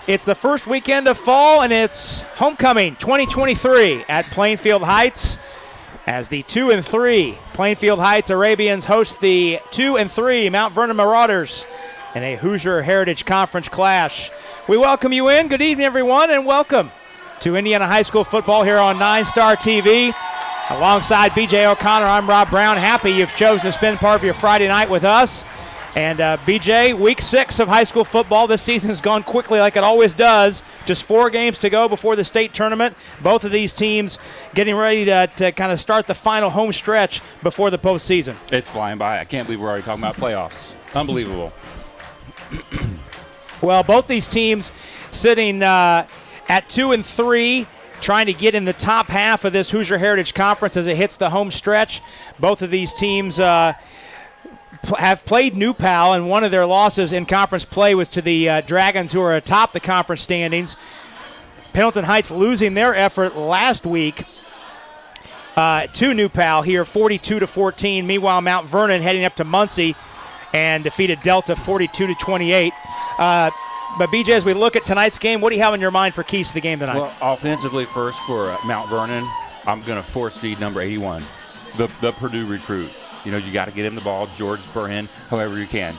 It's the first weekend of fall, and it's homecoming 2023 at Plainfield Heights as the 2-3 Plainfield Heights Arabians host the 2-3 Mount Vernon Marauders in a Hoosier Heritage Conference clash. We welcome you in. Good evening, everyone, and welcome to Indiana High School football here on 9-Star TV. Alongside BJ O'Connor, I'm Rob Brown. Happy you've chosen to spend part of your Friday night with us. And BJ, week 6 of high school football. This season has gone quickly like it always does. Just 4 games to go before the state tournament. Both of these teams getting ready to kind of start the final home stretch before the postseason. It's flying by. I can't believe we're already talking about playoffs. Unbelievable. Well, both these teams sitting at 2-3, trying to get in the top half of this Hoosier Heritage Conference as it hits the home stretch. Both of these teams have played New Pal, and one of their losses in conference play was to the Dragons, who are atop the conference standings. Pendleton Heights losing their effort last week to New Pal here, 42-14. Meanwhile, Mount Vernon heading up to Muncie and defeated Delta 42-28. But BJ, as we look at tonight's game, what do you have in your mind for keys to the game tonight? Well, offensively first for Mount Vernon, I'm going to force feed number 81, the Purdue recruit. You know, you got to get him the ball, George Burhan, however you can.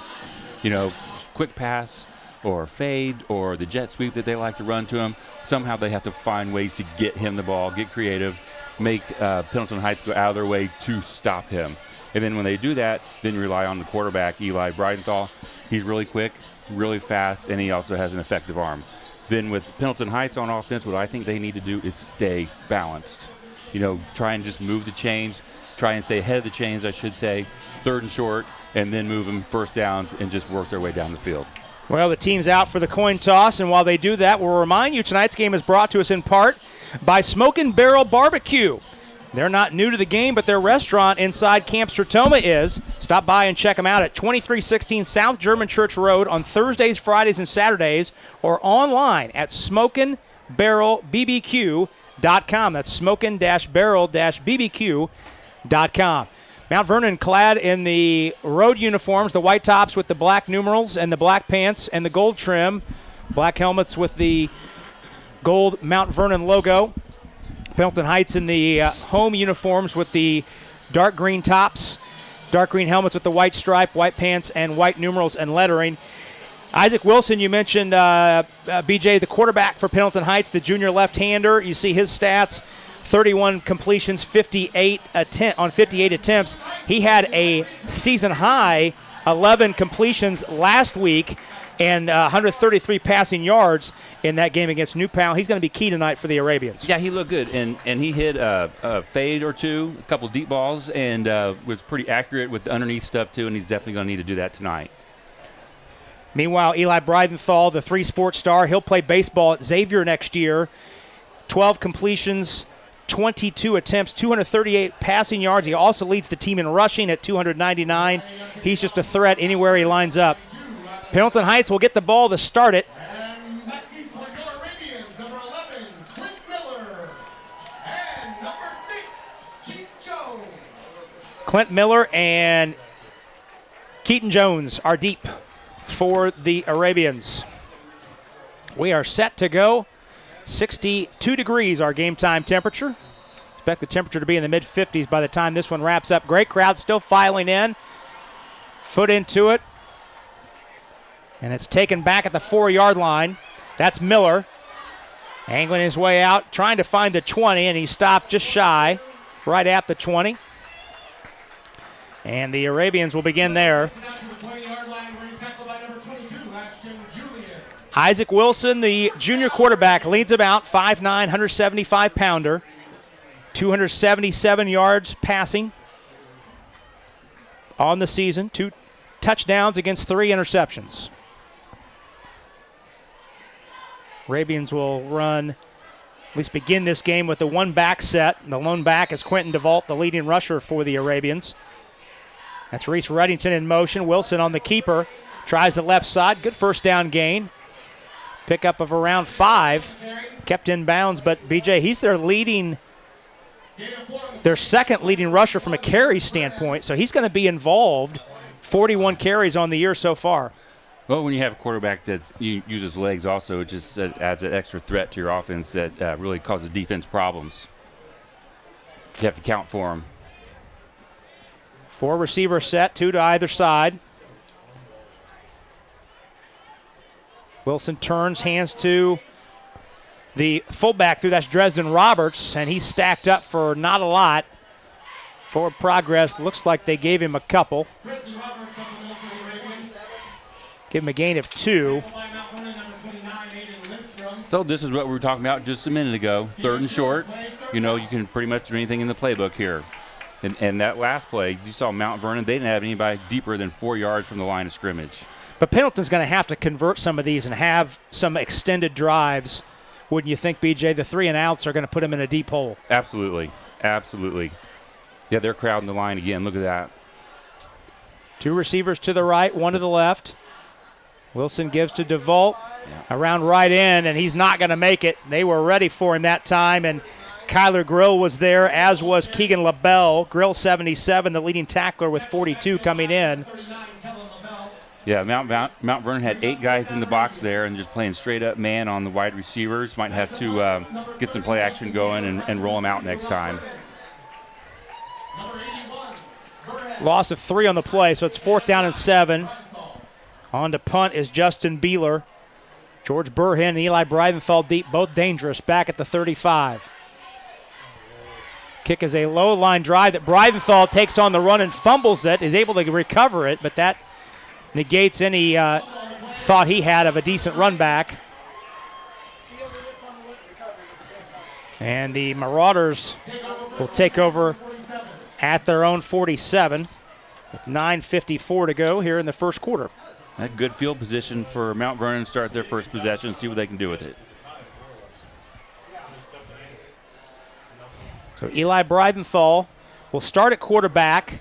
You know, quick pass or fade or the jet sweep that they like to run to him. Somehow they have to find ways to get him the ball, get creative, make Pendleton Heights go out of their way to stop him. And then when they do that, then you rely on the quarterback, Eli Breidenthal. He's really quick, really fast, and he also has an effective arm. Then with Pendleton Heights on offense, what I think they need to do is stay balanced. You know, try and just move the chains. Try and stay ahead of the chains, I should say, third and short, and then move them first downs and just work their way down the field. Well, the team's out for the coin toss, and while they do that, we'll remind you tonight's game is brought to us in part by Smokin' Barrel Barbecue. They're not new to the game, but their restaurant inside Camp Sertoma is. Stop by and check them out at 2316 South German Church Road on Thursdays, Fridays, and Saturdays, or online at smokinbarrelbbq.com. That's smokin-barrel-bbq.com. Mount Vernon clad in the road uniforms, the white tops with the black numerals and the black pants and the gold trim, black helmets with the gold Mount Vernon logo. Pendleton Heights in the home uniforms with the dark green tops, dark green helmets with the white stripe, white pants, and white numerals and lettering. Isaac Wilson, you mentioned, BJ, the quarterback for Pendleton Heights, the junior left-hander. You see his stats. 31 completions, 58 attempts. He had a season-high 11 completions last week and 133 passing yards in that game against New Pal. He's going to be key tonight for the Arabians. Yeah, he looked good, and he hit a fade or two, a couple deep balls, and was pretty accurate with the underneath stuff, too, and he's definitely going to need to do that tonight. Meanwhile, Eli Breidenthal, the 3-sport star, he'll play baseball at Xavier next year. 12 completions, 22 attempts, 238 passing yards. He also leads the team in rushing at 299. He's just a threat anywhere he lines up. Pendleton Heights will get the ball to start it. And back in for your Arabians, number 11, Clint Miller. And number 6, Keaton Jones. Clint Miller and Keaton Jones are deep for the Arabians. We are set to go. 62 degrees our game time temperature. Expect the temperature to be in the mid-50s by the time this one wraps up. Great crowd still filing in. Foot into it. And it's taken back at the 4-yard line. That's Miller. Angling his way out, trying to find the 20, and he stopped just shy, right at the 20. And the Arabians will begin there. Isaac Wilson, the junior quarterback, leads about 5'9", 175-pounder, 277 yards passing on the season, 2 touchdowns against 3 interceptions. Arabians will run, at least begin this game with the 1-back set. The lone back is Quentin DeVault, the leading rusher for the Arabians. That's Reese Reddington in motion. Wilson on the keeper, tries the left side. Good first down gain. Pickup of around 5, kept in bounds, but BJ, he's their second leading rusher from a carry standpoint, so he's going to be involved. 41 carries on the year so far. Well, when you have a quarterback that uses legs also, it just adds an extra threat to your offense that really causes defense problems. You have to count for them. 4 receiver set, 2 to either side. Wilson turns, hands to the fullback through. That's Dresden Roberts, and he's stacked up for not a lot. Forward progress, looks like they gave him a couple. Give him a gain of 2. So this is what we were talking about just a minute ago. 3rd and short. You know, you can pretty much do anything in the playbook here. And that last play, you saw Mount Vernon, they didn't have anybody deeper than 4 yards from the line of scrimmage. But Pendleton's going to have to convert some of these and have some extended drives. Wouldn't you think, BJ? The 3 and outs are going to put him in a deep hole. Absolutely. Absolutely. Yeah, they're crowding the line again. Look at that. 2 receivers to the right, 1 to the left. Wilson gives to DeVault around right in, and he's not going to make it. They were ready for him that time, and Kyler Grill was there, as was Keegan LaBelle. Grill 77, the leading tackler with 42 coming in. Yeah, Mount Vernon had 8 guys in the box there and just playing straight up man on the wide receivers. Might have to get some play action going and roll them out next time. Loss of 3 on the play, so it's 4th down and 7. On to punt is Justin Beeler. George Burhan and Eli Breidenthal deep, both dangerous, back at the 35. Kick is a low line drive that Breidenthal takes on the run and fumbles it, is able to recover it, but that negates any thought he had of a decent run back. And the Marauders will take over at their own 47 with 9:54 to go here in the first quarter. That good field position for Mount Vernon to start their first possession, see what they can do with it. So Eli Breidenthal will start at quarterback.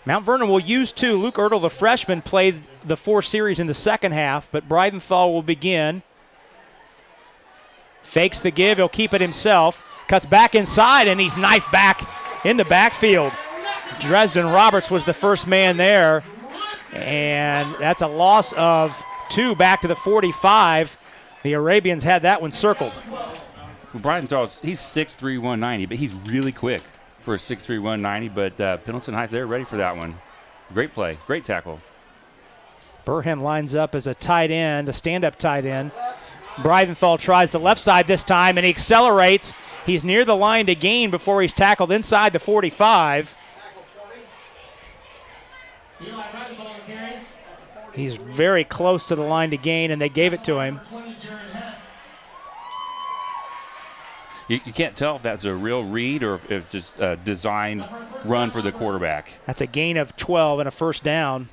Mount Vernon will use 2. Luke Ertl, the freshman, played the 4 series in the second half, but Breidenthal will begin. Fakes the give, he'll keep it himself. Cuts back inside, and he's knifed back in the backfield. Dresden Roberts was the first man there, and that's a loss of 2 back to the 45. The Arabians had that one circled. Well, Breidenthal, he's 6'3", 190, but he's really quick for a 6'3", 190, but Pendleton Heights, they're ready for that one. Great play, great tackle. Burhan lines up as a tight end, a stand-up tight end. Breidenthal tries the left side this time, and he accelerates. He's near the line to gain before he's tackled inside the 45. He's very close to the line to gain, and they gave it to him. You can't tell if that's a real read or if it's just a designed run for the quarterback. That's a gain of 12 and a first down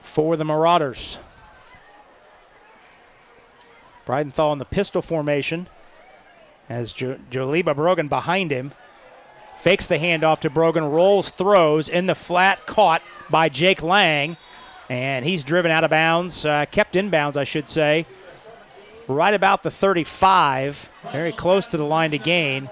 for the Marauders. Breidenthal in the pistol formation as Joliba Brogan behind him. Fakes the handoff to Brogan, rolls, throws in the flat, caught by Jake Lang, and he's driven out of bounds, kept in bounds, I should say, right about the 35, very close to the line to gain.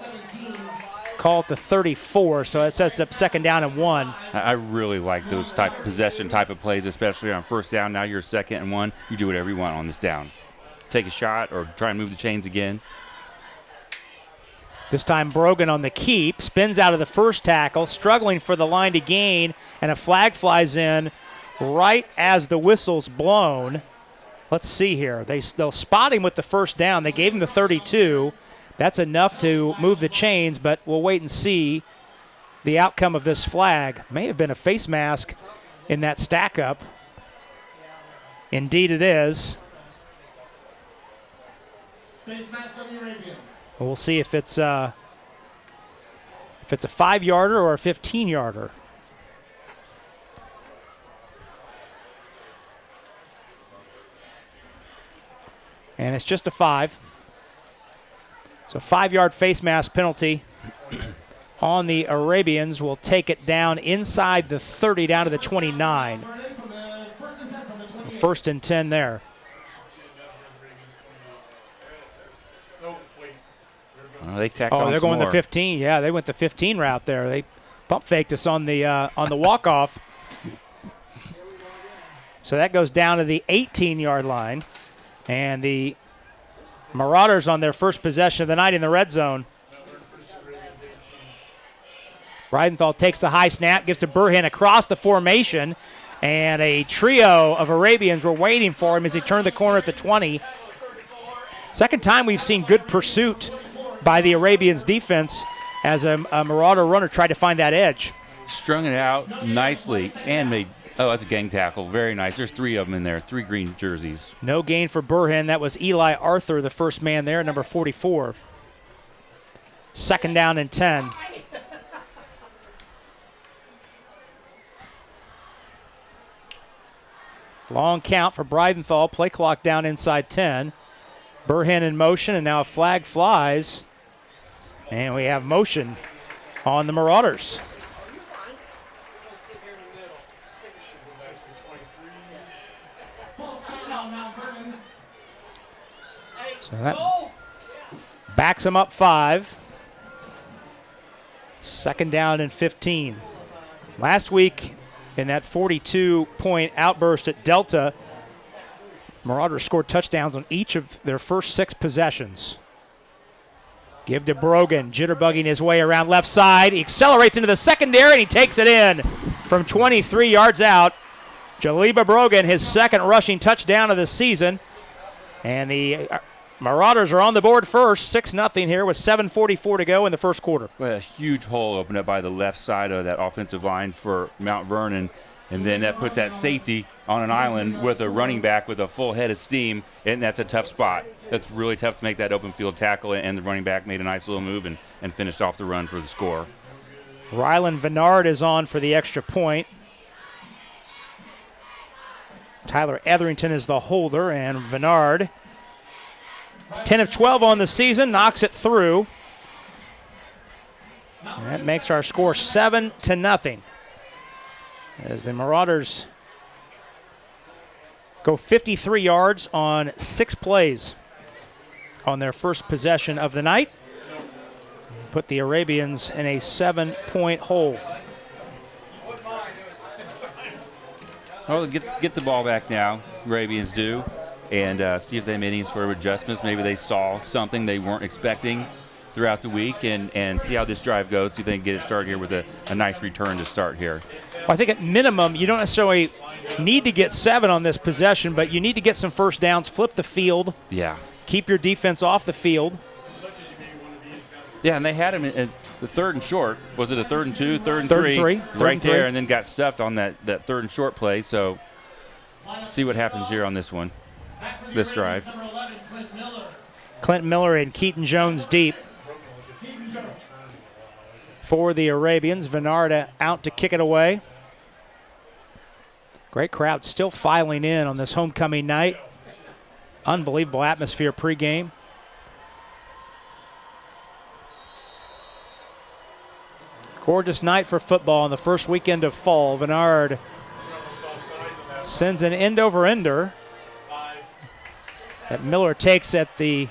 Call it the 34, so that sets up 2nd down and 1. I really like those possession type of plays, especially on 1st down. Now you're 2nd and 1. You do whatever you want on this down. Take a shot or try and move the chains again. This time Brogan on the keep, spins out of the first tackle, struggling for the line to gain, and a flag flies in right as the whistle's blown. Let's see here. They'll spot him with the 1st down. They gave him the 32. That's enough to move the chains, but we'll wait and see the outcome of this flag. May have been a face mask in that stack up. Indeed it is. Face mask on the Arabians. We'll see if it's a 5-yarder or a 15-yarder. And it's just a 5. So 5-yard face mask penalty on the Arabians. Will take it down inside the 30 down to the 29. 1st and 10 there. They tacked on they're going more. the 15. Yeah, they went the 15 route there. They pump faked us on the walk-off. So that goes down to the 18-yard line. And the Marauders on their first possession of the night in the red zone. Breidenthal takes the high snap, gives to Burhan across the formation, and a trio of Arabians were waiting for him as he turned the corner at the 20. Second time we've seen good pursuit by the Arabians defense as a Marauder runner tried to find that edge. Strung it out nicely and made, that's a gang tackle. Very nice. There's 3 of them in there, 3 green jerseys. No gain for Burhan. That was Eli Arthur, the first man there, number 44. Second down and 10. Long count for Breidenthal. Play clock down inside 10. Burhan in motion, and now a flag flies. And we have motion on the Marauders. So that backs him up 5. Second down and 15. Last week, in that 42-point outburst at Delta, Marauders scored touchdowns on each of their first 6 possessions. Give to Brogan, jitterbugging his way around left side. He accelerates into the secondary, and he takes it in from 23 yards out. Jaliba Brogan, his second rushing touchdown of the season. And the Marauders are on the board first, 6-0 here with 7:44 to go in the first quarter. Well, a huge hole opened up by the left side of that offensive line for Mount Vernon, and then that put that safety on an island with a running back with a full head of steam, and that's a tough spot. That's really tough to make that open field tackle, and the running back made a nice little move and finished off the run for the score. Rylan Vennard is on for the extra point. Tyler Etherington is the holder, and Vennard, 10 of 12 on the season, knocks it through. And that makes our score 7-0. As the Marauders go 53 yards on 6 plays on their first possession of the night. Put the Arabians in a 7-point hole. Well, get the ball back now, Arabians do, and see if they made any sort of adjustments. Maybe they saw something they weren't expecting throughout the week, and see how this drive goes, see if they can get it started here with a nice return to start here. Well, I think at minimum, you don't necessarily need to get 7 on this possession, but you need to get some first downs, flip the field. Yeah. Keep your defense off the field. Yeah, and they had him in the 3rd and short. Was it a 3rd and 2, 3rd and 3rd 3? and 3. Right there, and then got stuffed on that 3rd and short play. So see what happens here on this one, this drive. Clint Miller and Keaton Jones deep. For the Arabians, Vennard out to kick it away. Great crowd still filing in on this homecoming night. Unbelievable atmosphere pregame. Gorgeous night for football on the first weekend of fall. Vennard sends an end-over-ender that Miller takes at the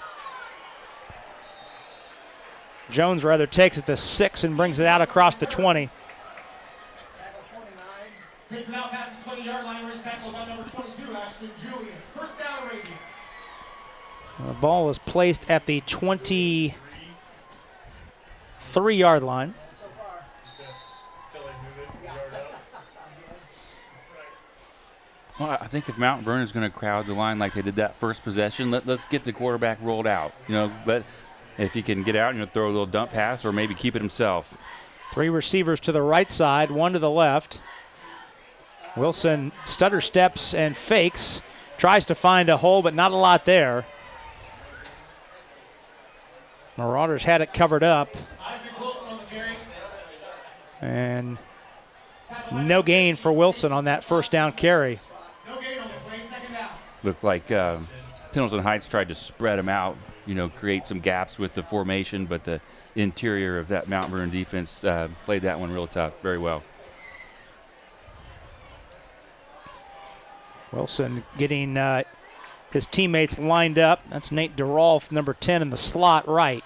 Jones rather takes it to 6 and brings it out across the 20. Takes it out past the 20-yard line where he's tackled by number 22, Ashton Julian. First down, Arabians. The ball is placed at the 23-yard line. Well, I think if Mount Vernon is going to crowd the line like they did that first possession, let's get the quarterback rolled out. If he can get out and throw a little dump pass or maybe keep it himself. 3 receivers to the right side, 1 to the left. Wilson stutter steps and fakes, tries to find a hole, but not a lot there. Marauders had it covered up. And no gain for Wilson on that first down carry. Looked like Pendleton Heights tried to spread him out, create some gaps with the formation, but the interior of that Mount Vernon defense played that one real tough, very well. Wilson getting his teammates lined up. That's Nate DeRolf, number 10 in the slot right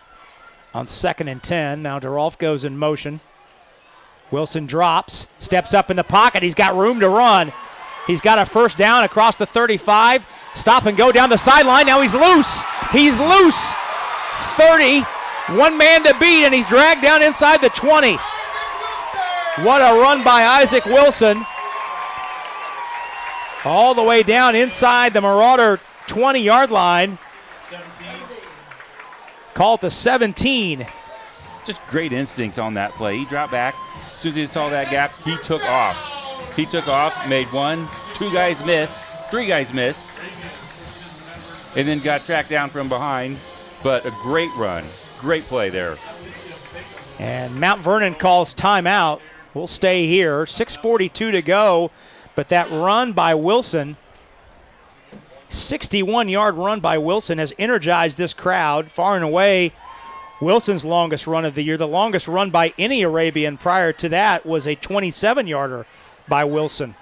on 2nd and 10. Now DeRolf goes in motion. Wilson drops, steps up in the pocket. He's got room to run. He's got a first down across the 35. Stop and go down the sideline. Now he's loose. He's loose. 30. One man to beat, and he's dragged down inside the 20. What a run by Isaac Wilson. All the way down inside the Marauder 20-yard line. Call it the 17. Just great instincts on that play. He dropped back. As soon as he saw that gap, he took off. He took off, made one, two guys miss, three guys miss, and then got tracked down from behind. But a great run. Great play there. And Mount Vernon calls timeout. We'll stay here. 6:42 to go. But that run by Wilson, 61-yard run by Wilson, has energized this crowd. Far and away, Wilson's longest run of the year. The longest run by any Arabian prior to that was a 27-yarder by Wilson.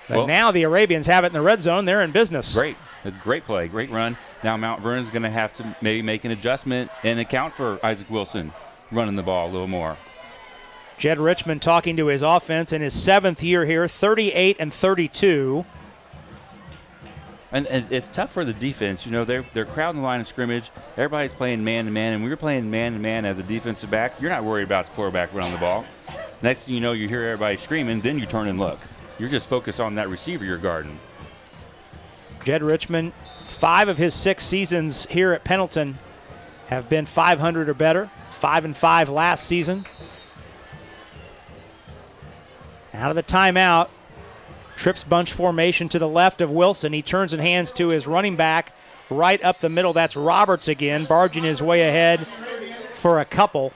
But now the Arabians have it in the red zone. They're in business. Great. A great play. Great run. Now Mount Vernon's going to have to maybe make an adjustment and account for Isaac Wilson running the ball a little more. Jed Richmond talking to his offense in his 7th year here, 38-32. And it's tough for the defense. You know, they're crowding the line of scrimmage. Everybody's playing man-to-man, and we were playing man-to-man as a defensive back. You're not worried about the quarterback running the ball. Next thing you know, you hear everybody screaming, then you turn and look. You're just focused on that receiver you're guarding. Jed Richmond, 5 of his 6 seasons here at Pendleton have been 500 or better. 5-5 last season. Out of the timeout, trips bunch formation to the left of Wilson. He turns and hands to his running back right up the middle. That's Roberts again, barging his way ahead for a couple.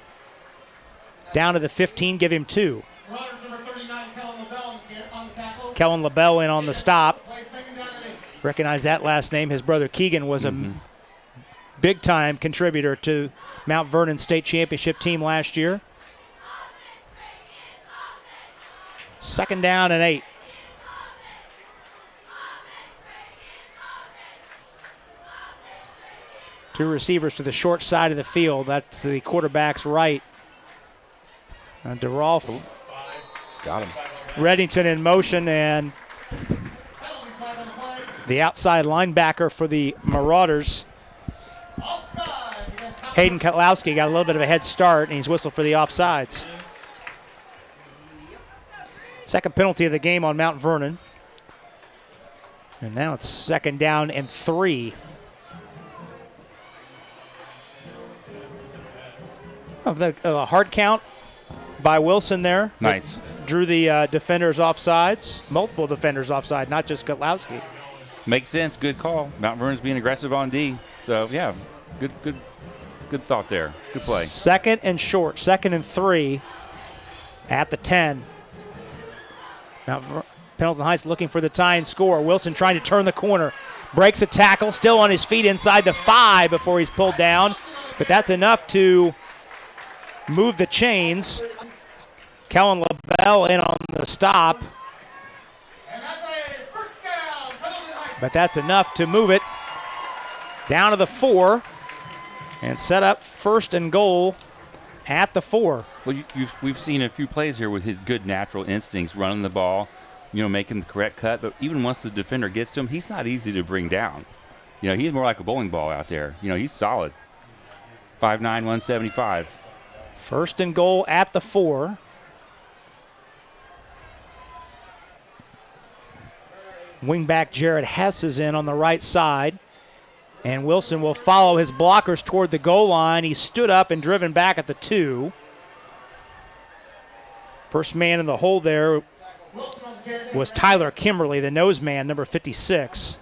Down to the 15, give him 2. Kellen LaBelle in on the stop. Recognize that last name. His brother Keegan was a big-time contributor to Mount Vernon State Championship team last year. 2nd down and 8. Two receivers to the short side of the field. That's the quarterback's right. DeRolf. Got him. Reddington in motion, and the outside linebacker for the Marauders, Hayden Kotlowski, got a little bit of a head start, and he's whistled for the offsides. Second penalty of the game on Mount Vernon. And now it's 2nd down and 3. Of the hard count by Wilson there. Nice. Drew the defenders offsides, multiple defenders offside, not just Kotlowski. Makes sense. Good call. Mount Vernon's being aggressive on D. So, yeah, good thought there. Good play. 2nd and short, 2nd and 3 at the 10. Now, Pendleton Heights looking for the tying score. Wilson trying to turn the corner. Breaks a tackle, still on his feet inside the 5 before he's pulled down. But that's enough to move the chains. Kellen LaBelle in on the stop. But that's enough to move it down to the 4 and set up 1st and goal at the 4. Well, we've seen a few plays here with his good natural instincts, running the ball, making the correct cut. But even once the defender gets to him, he's not easy to bring down. He's more like a bowling ball out there. He's solid. 5'9", 175. 1st and goal at the 4. Wingback Jared Hess is in on the right side. And Wilson will follow his blockers toward the goal line. He stood up and driven back at the 2. First man in the hole there was Tyler Kimberly, the nose man, number 56.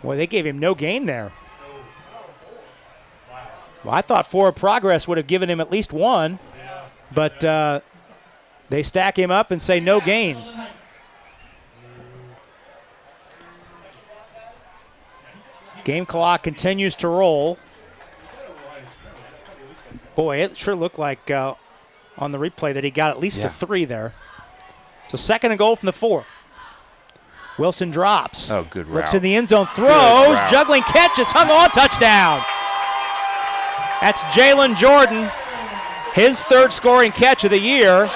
Boy, they gave him no gain there. Well, I thought Forward Progress would have given him at least 1, but they stack him up and say no gain. Game clock continues to roll. Boy, it sure looked like on the replay that he got at least a 3 there. So 2nd and goal from the 4. Wilson drops. Oh, good route. Looks in the end zone, throws, juggling catch, it's hung on, touchdown. That's Jalen Jordan. His third scoring catch of the year.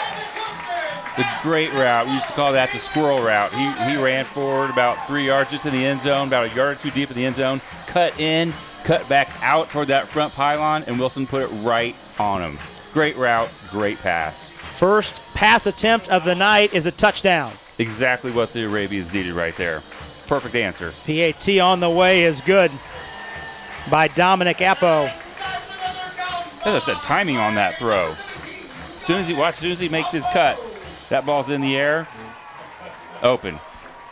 The great route. We used to call that the squirrel route. He ran forward about 3 yards just in the end zone, about a yard or two deep in the end zone, cut in, cut back out toward that front pylon, and Wilson put it right on him. Great route, great pass. First pass attempt of the night is a touchdown. Exactly what the Arabians needed right there. Perfect answer. PAT on the way is good by Dominic Appo. That's the timing on that throw. As soon as he makes his cut, that ball's in the air, open.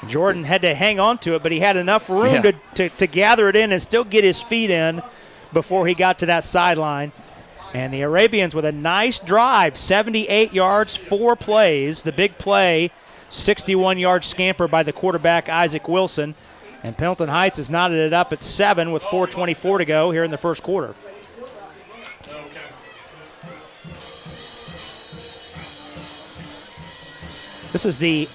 Jordan had to hang on to it, but he had enough room to gather it in and still get his feet in before he got to that sideline. And the Arabians with a nice drive, 78 yards, 4 plays. The big play, 61-yard scamper by the quarterback, Isaac Wilson. And Pendleton Heights has knotted it up at 7 with 4:24 to go here in the first quarter. This is the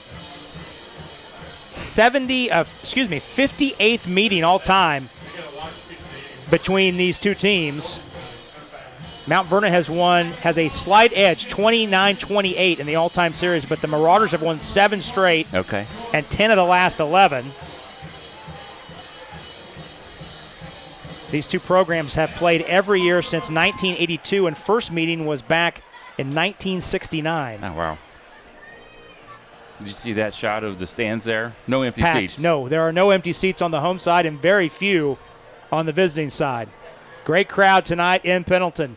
58th meeting all time between these two teams. Mount Vernon has a slight edge, 29-28 in the all-time series, but the Marauders have won 7 straight and 10 of the last 11. These two programs have played every year since 1982, and first meeting was back in 1969. Oh, wow. Did you see that shot of the stands there? No empty Packed. seats. No, there are no empty seats on the home side and very few on the visiting side. Great crowd tonight in Pendleton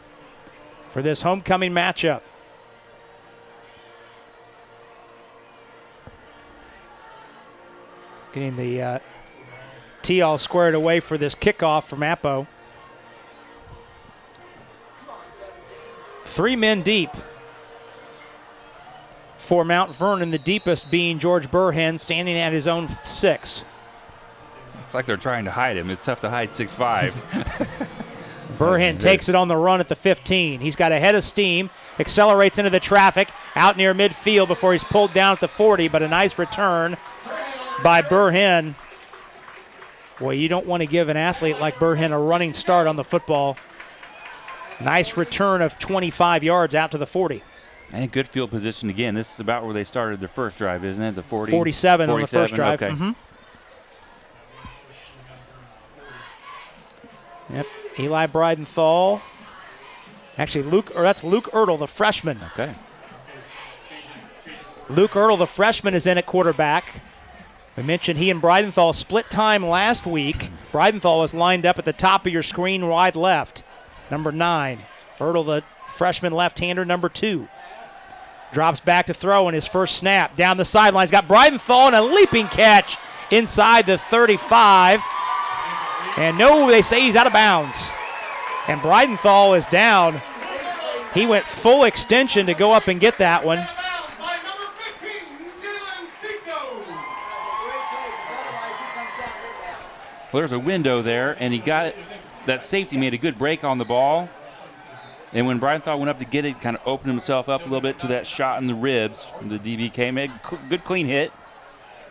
for this homecoming matchup. Getting the tee all squared away for this kickoff from Appo. 3 men deep for Mount Vernon, the deepest being George Burhen, standing at his own 6. It's like they're trying to hide him. It's tough to hide 6'5". Burhen takes it on the run at the 15. He's got a head of steam, accelerates into the traffic, out near midfield before he's pulled down at the 40, but a nice return by Burhen. Boy, you don't want to give an athlete like Burhen a running start on the football. Nice return of 25 yards out to the 40. And good field position again. This is about where they started their first drive, isn't it? The 40? 47 on the first drive. Okay. Mm-hmm. Yep. Eli Breidenthal. Actually, that's Luke Ertl, the freshman. Okay. Luke Ertl, the freshman, is in at quarterback. We mentioned he and Breidenthal split time last week. Breidenthal is lined up at the top of your screen, wide left, number 9. Ertl, the freshman left-hander, number 2. Drops back to throw in his first snap. Down the sidelines, got Breidenthal and a leaping catch inside the 35. And no, they say he's out of bounds. And Breidenthal is down. He went full extension to go up and get that one. Well, there's a window there, and he got it. That safety made a good break on the ball. And when Breidenthal went up to get it, kind of opened himself up a little bit to that shot in the ribs. The DB came in. Good clean hit.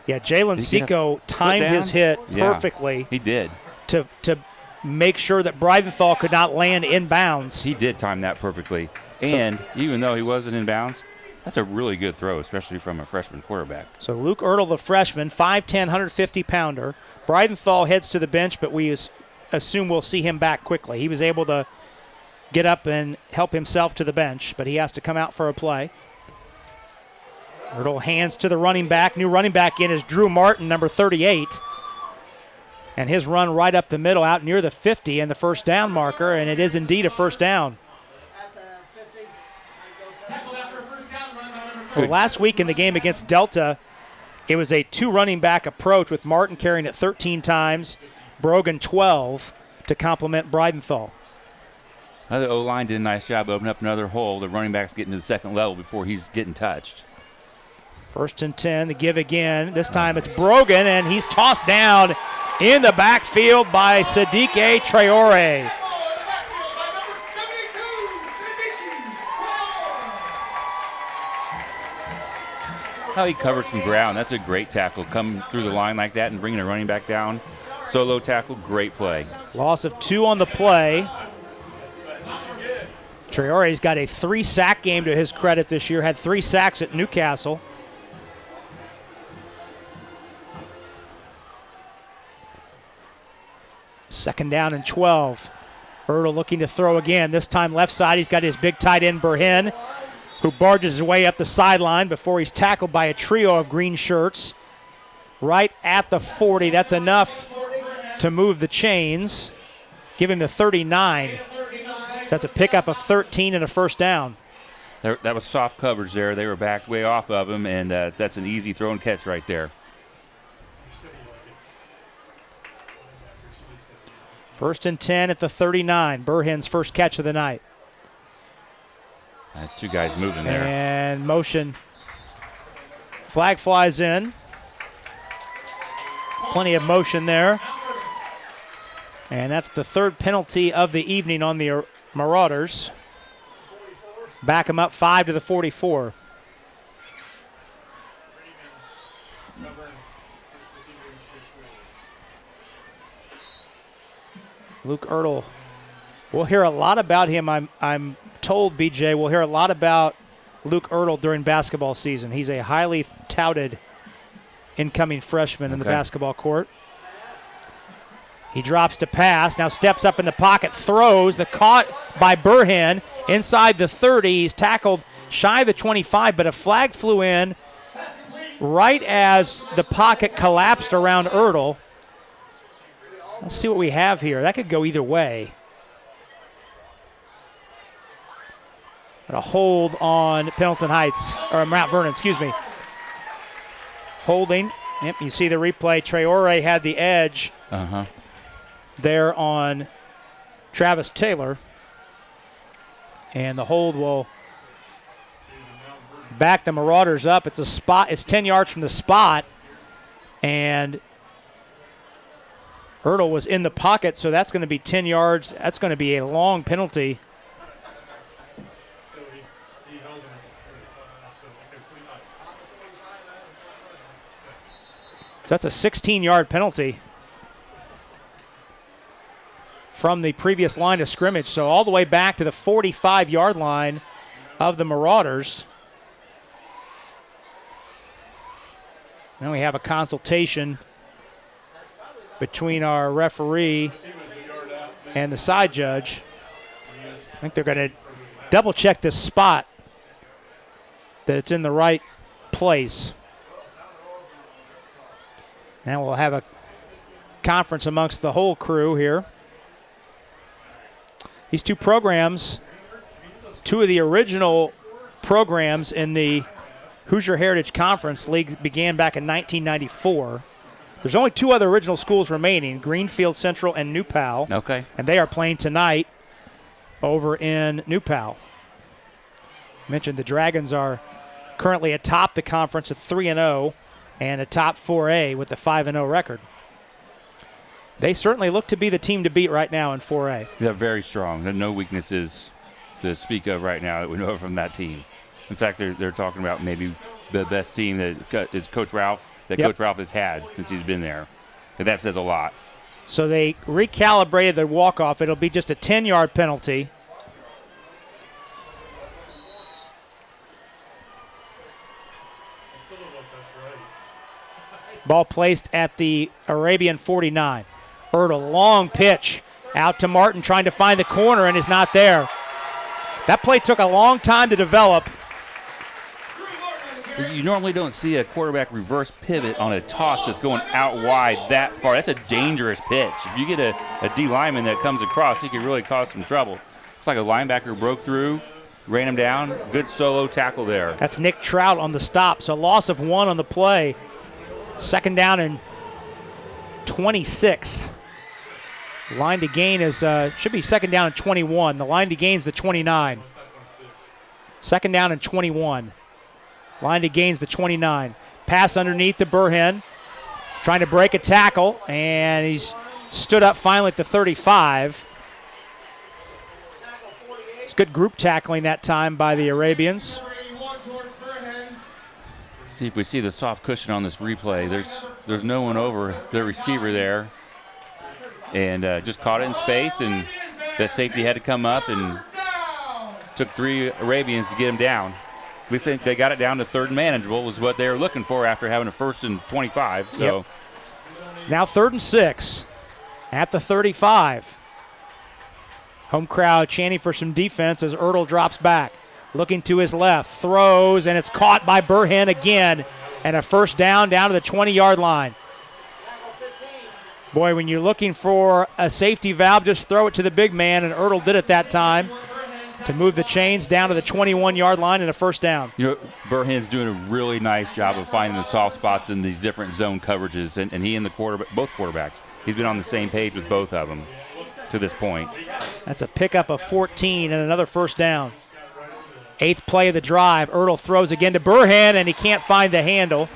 Yeah, Jalen Seco timed his hit perfectly. Yeah, he did. To make sure that Breidenthal could not land in bounds. He did time that perfectly. And even though he wasn't in bounds, that's a really good throw, especially from a freshman quarterback. So Luke Ertl, the freshman, 5'10", 150-pounder. Breidenthal heads to the bench, but we assume we'll see him back quickly. He was able to get up and help himself to the bench, but he has to come out for a play. Ertl hands to the running back. New running back in is Drew Martin, number 38. And his run right up the middle out near the 50 and the first down marker, and it is indeed a first down. Well, last week in the game against Delta, it was a 2 running back approach with Martin carrying it 13 times, Brogan 12 to complement Breidenthal. The O-line did a nice job opening up another hole. The running back's getting to the second level before he's getting touched. 1st and 10, the give again. This time it's Brogan, and he's tossed down in the backfield by Sadiq Traore. How he covered some ground. That's a great tackle. Coming through the line like that and bringing a running back down. Solo tackle, great play. Loss of 2 on the play. Traore's got a 3-sack game to his credit this year, had 3 sacks at Newcastle. Second down and 12. Ertl looking to throw again. This time left side. He's got his big tight end, Vernon, who barges his way up the sideline before he's tackled by a trio of green shirts. Right at the 40. That's enough to move the chains. Give him the 39. So that's a pickup of 13 and a first down. That was soft coverage there. They were backed way off of him, and that's an easy throw and catch right there. First and 10 at the 39. Burhen's first catch of the night. That's 2 guys moving there. And motion. Flag flies in. Plenty of motion there. And that's the 3rd penalty of the evening on the Marauders. Back them up 5 to the 44. Luke Ertl. We'll hear a lot about him. I'm told, BJ, we'll hear a lot about Luke Ertl during basketball season. He's a highly touted incoming freshman in the basketball court. He drops to pass, now steps up in the pocket, throws, the caught by Burhen inside the 30. He's tackled shy of the 25, but a flag flew in right as the pocket collapsed around Ertl. Let's see what we have here. That could go either way. But a hold on Pendleton Heights, or Mount Vernon, excuse me. Holding. Yep, you see the replay. Traore had the edge there on Travis Taylor. And the hold will back the Marauders up. It's a spot. It's 10 yards from the spot. And Ertl was in the pocket, so that's going to be 10 yards. That's going to be a long penalty. So that's a 16-yard penalty from the previous line of scrimmage. So all the way back to the 45-yard line of the Marauders. Now we have a consultation between our referee and the side judge. I think they're going to double-check this spot, that it's in the right place. Now we'll have a conference amongst the whole crew here. These 2 programs, 2 of the original programs in the Hoosier Heritage Conference League began back in 1994. There's only 2 other original schools remaining, Greenfield Central and New Pal. Okay. And they are playing tonight over in New Pal. I mentioned the Dragons are currently atop the conference at 3-0 and atop 4A with the 5-0 record. They certainly look to be the team to beat right now in 4A. They're very strong. There are no weaknesses to speak of right now that we know from that team. In fact, they're talking about maybe the best team that is Coach Ralph, Coach Ralph has had since he's been there. And that says a lot. So they recalibrated their walk-off. It'll be just a 10-yard penalty. Ball placed at the Arabian 49. Ertl, long pitch out to Martin, trying to find the corner, and is not there. That play took a long time to develop. You normally don't see a quarterback reverse pivot on a toss that's going out wide that far. That's a dangerous pitch. If you get a D lineman that comes across, he could really cause some trouble. Looks like a linebacker broke through, ran him down. Good solo tackle there. That's Nick Trout on the stop. So loss of 1 on the play. Second down and 26. Line to gain is should be second down and 21. The line to gain is the 29. Second down and 21. Line to gain is the 29. Pass underneath to Burhen. Trying to break a tackle, and he's stood up finally at the 35. It's good group tackling that time by the Arabians. See if we see the soft cushion on this replay. There's no one over the receiver there, and just caught it in space, and that safety had to come up and Took 3 Arabians to get him down. We think they got it down to third and manageable was what they were looking for after having a 1st and 25. So Yep. Now 3rd and 6 at the 35. Home crowd chanting for some defense as Ertl drops back. Looking to his left, throws, and it's caught by Burhen again. And a first down to the 20-yard line. Boy, when you're looking for a safety valve, just throw it to the big man, and Ertl did it that time to move the chains down to the 21-yard line and a first down. You know, Burhen's doing a really nice job of finding the soft spots in these different zone coverages, and he and both quarterbacks, he's been on the same page with both of them to this point. That's a pickup of 14 and another first down. 8th play of the drive. Ertl throws again to Burhen, and he can't find the handle.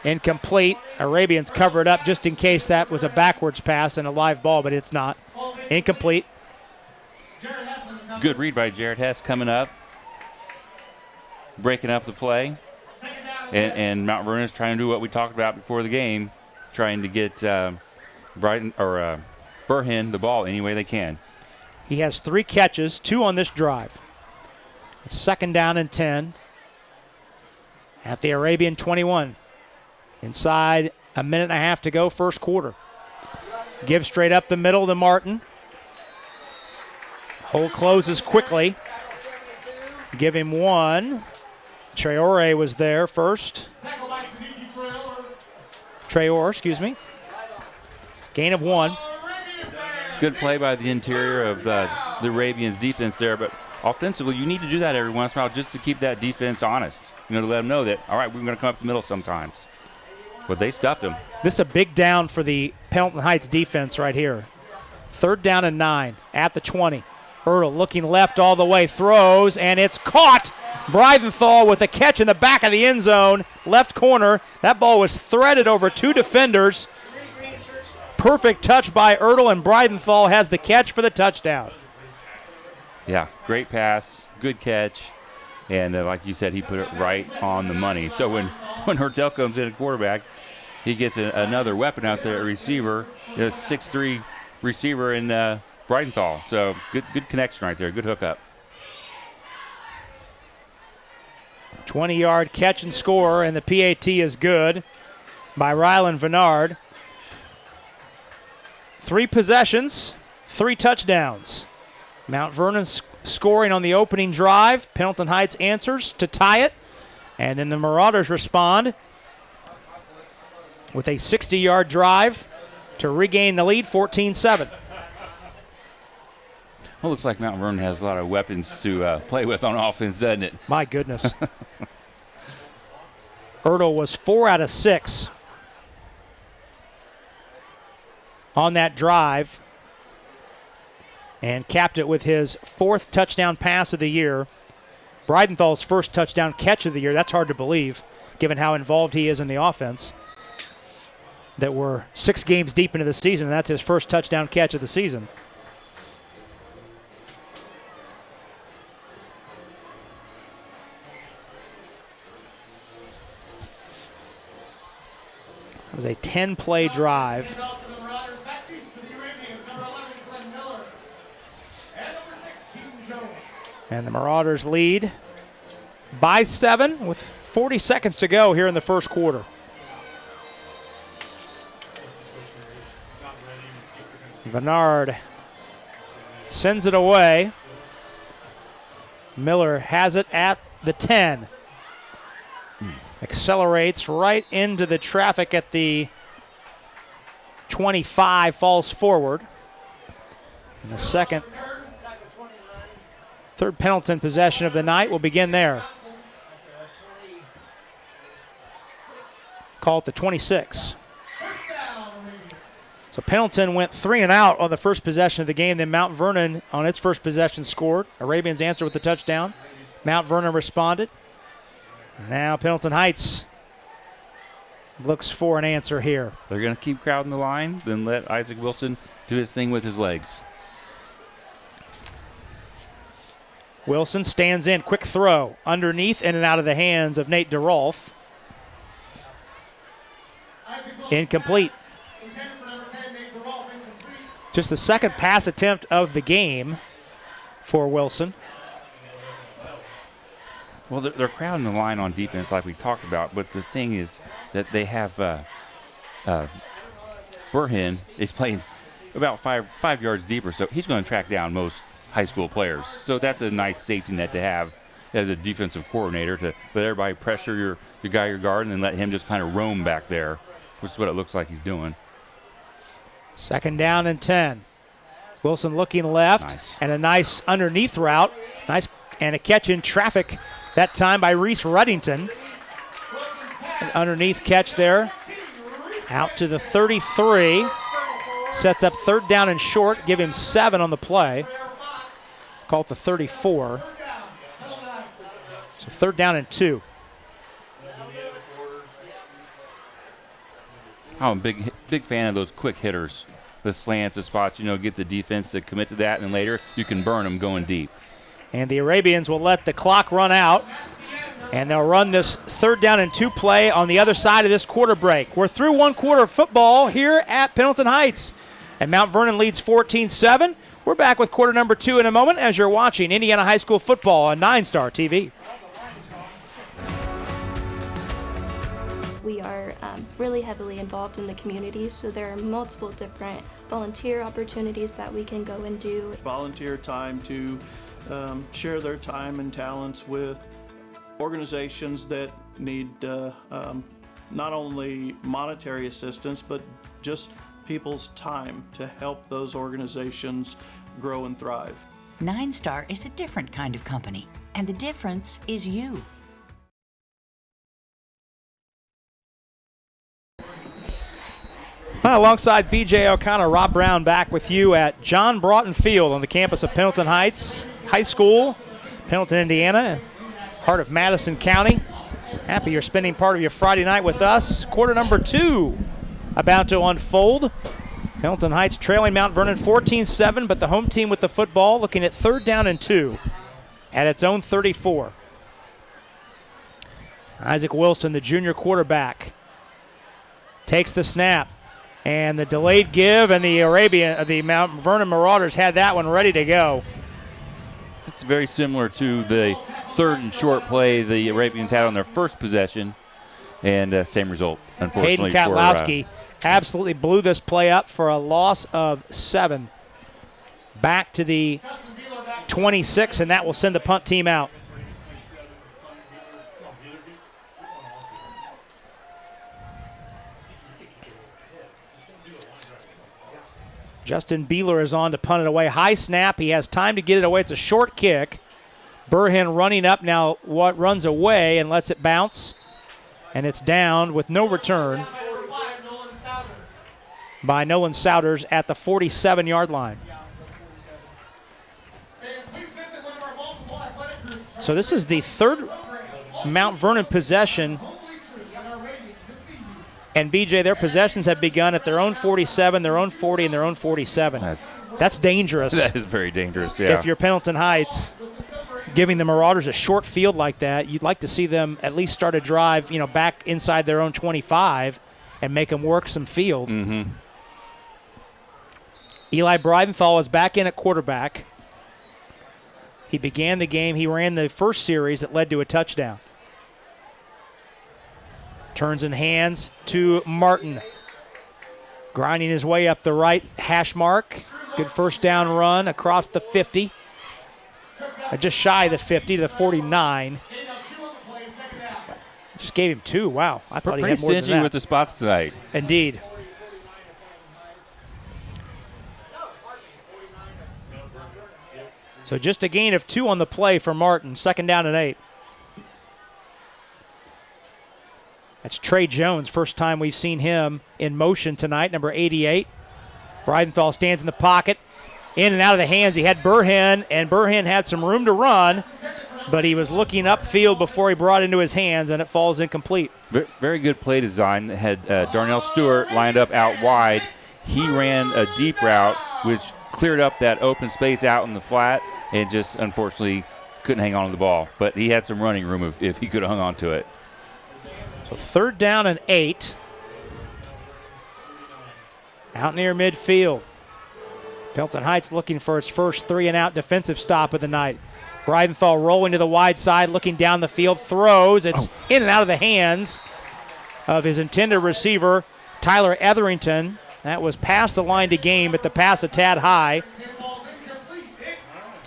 Incomplete. Arabians cover it up just in case that was a backwards pass and a live ball, but it's not. Incomplete. Good read by Jared Hess coming up, breaking up the play. And Mount Vernon is trying to do what we talked about before the game, trying to get Burhen the ball any way they can. He has 3 catches, 2 on this drive. It's 2nd down and 10 at the Arabian 21. Inside a minute and a half to go, first quarter. Give straight up the middle to Martin. Hole closes quickly. Give him 1. Traore was there first. Traore, excuse me. Gain of 1. Good play by the interior of the Arabians' defense there, but offensively, you need to do that every once in a while just to keep that defense honest. You know, to let them know that, all right, we're going to come up the middle sometimes. But they stuffed them. This is a big down for the Pendleton Heights defense right here. 3rd down and 9 at the 20. Ertl looking left all the way, throws, and it's caught. Breidenthal with a catch in the back of the end zone, left corner. That ball was threaded over 2 defenders. Perfect touch by Ertl, and Breidenthal has the catch for the touchdown. Yeah, great pass, good catch, and like you said, he put it right on the money. So when Hertel comes in at quarterback, he gets another weapon out there, a receiver, a 6'3" receiver in Breidenthal. So good connection right there, good hookup. 20-yard catch and score, and the PAT is good by Rylan Vennard. 3 possessions, 3 touchdowns. Mount Vernon scoring on the opening drive. Pendleton Heights answers to tie it. And then the Marauders respond with a 60-yard drive to regain the lead, 14-7. Well, looks like Mount Vernon has a lot of weapons to play with on offense, doesn't it? My goodness. Ertl was 4 out of 6 on that drive and capped it with his 4th touchdown pass of the year. Breidenthal's 1st touchdown catch of the year. That's hard to believe, given how involved he is in the offense. That we're 6 games deep into the season, and that's his 1st touchdown catch of the season. It was a 10-play drive. And the Marauders lead by 7 with 40 seconds to go here in the first quarter. Vennard sends it away. Miller has it at the 10. Accelerates right into the traffic at the 25, falls forward. And the third Pendleton possession of the night will begin there. Call it the 26. So Pendleton went 3 and out on the first possession of the game. Then Mount Vernon on its first possession scored. Arabians answered with the touchdown. Mount Vernon responded. Now Pendleton Heights looks for an answer here. They're going to keep crowding the line, then let Isaac Wilson do his thing with his legs. Wilson stands in, quick throw, underneath, in and out of the hands of Nate DeRolf. Incomplete. Just the second pass attempt of the game for Wilson. Well, they're crowding the line on defense like we talked about, but the thing is that they have Burhen is playing about five yards deeper, so he's going to track down most high school players. So that's a nice safety net to have as a defensive coordinator, to let everybody pressure your guy, your guard, and then let him just kind of roam back there, which is what it looks like he's doing. 2nd down and 10. Wilson looking left, Nice. and a nice underneath route. Nice, and a catch in traffic that time by Reese Ruddington. An underneath catch there. Out to the 33. Sets up 3rd down and short. Give him 7 on the play. Call it the 34. So 3rd down and 2. I'm a big fan of those quick hitters. The slants, the spots, get the defense to commit to that, and then later you can burn them going deep. And the Arabians will let the clock run out, and they'll run this 3rd down and 2 play on the other side of this quarter break. We're through 1 quarter of football here at Pendleton Heights, and Mount Vernon leads 14-7. We're back with quarter number 2 in a moment as you're watching Indiana High School football on 9-Star TV. We are really heavily involved in the community, so there are multiple different volunteer opportunities that we can go and do. Volunteer time to share their time and talents with organizations that need not only monetary assistance, but just people's time to help those organizations grow and thrive. 9-Star is a different kind of company, and the difference is you. Alongside B.J. O'Connor, Rob Brown back with you at John Broughton Field on the campus of Pendleton Heights High School, Pendleton, Indiana, part of Madison County. Happy you're spending part of your Friday night with us. Quarter number 2 about to unfold. Pendleton Heights trailing Mount Vernon 14-7, but the home team with the football looking at 3rd down and 2 at its own 34. Isaac Wilson, the junior quarterback, takes the snap. And the delayed give, and the Mount Vernon Marauders had that one ready to go. It's very similar to the 3rd and short play the Arabians had on their first possession, and same result, unfortunately. Hayden Katlowski absolutely blew this play up for a loss of 7. Back to the 26, and that will send the punt team out. Justin Beeler is on to punt it away. High snap. He has time to get it away. It's a short kick. Burhen running up now, runs away and lets it bounce. And it's down with no return by Nolan Souders at the 47-yard line. So this is the 3rd Mount Vernon possession. And, B.J., their possessions have begun at their own 47, their own 40, and their own 47. That's dangerous. That is very dangerous, yeah. If you're Pendleton Heights, giving the Marauders a short field like that, you'd like to see them at least start a drive, back inside their own 25 and make them work some field. Mm-hmm. Eli Breidenthal is back in at quarterback. He began the game. He ran the first series that led to a touchdown. Turns and hands to Martin. Grinding his way up the right hash mark. Good first down run across the 50. Just shy of the 50 to the 49. Just gave him 2. Wow. I thought he had more than that. Stingy with the spots tonight. Indeed. So just a gain of 2 on the play for Martin. 2nd down and 8. That's Trey Jones, first time we've seen him in motion tonight, number 88. Breidenthal stands in the pocket. In and out of the hands. He had Burhen, and Burhen had some room to run, but he was looking upfield before he brought it into his hands, and it falls incomplete. Very good play design. Had Darnell Stewart lined up out wide. He ran a deep route, which cleared up that open space out in the flat, and just unfortunately couldn't hang on to the ball. But he had some running room if he could have hung on to it. So 3rd down and 8. Out near midfield. Pendleton Heights looking for its first 3-and-out defensive stop of the night. Breidenthal rolling to the wide side, looking down the field, throws. It's in and out of the hands of his intended receiver, Tyler Etherington. That was past the line to gain, but the pass a tad high.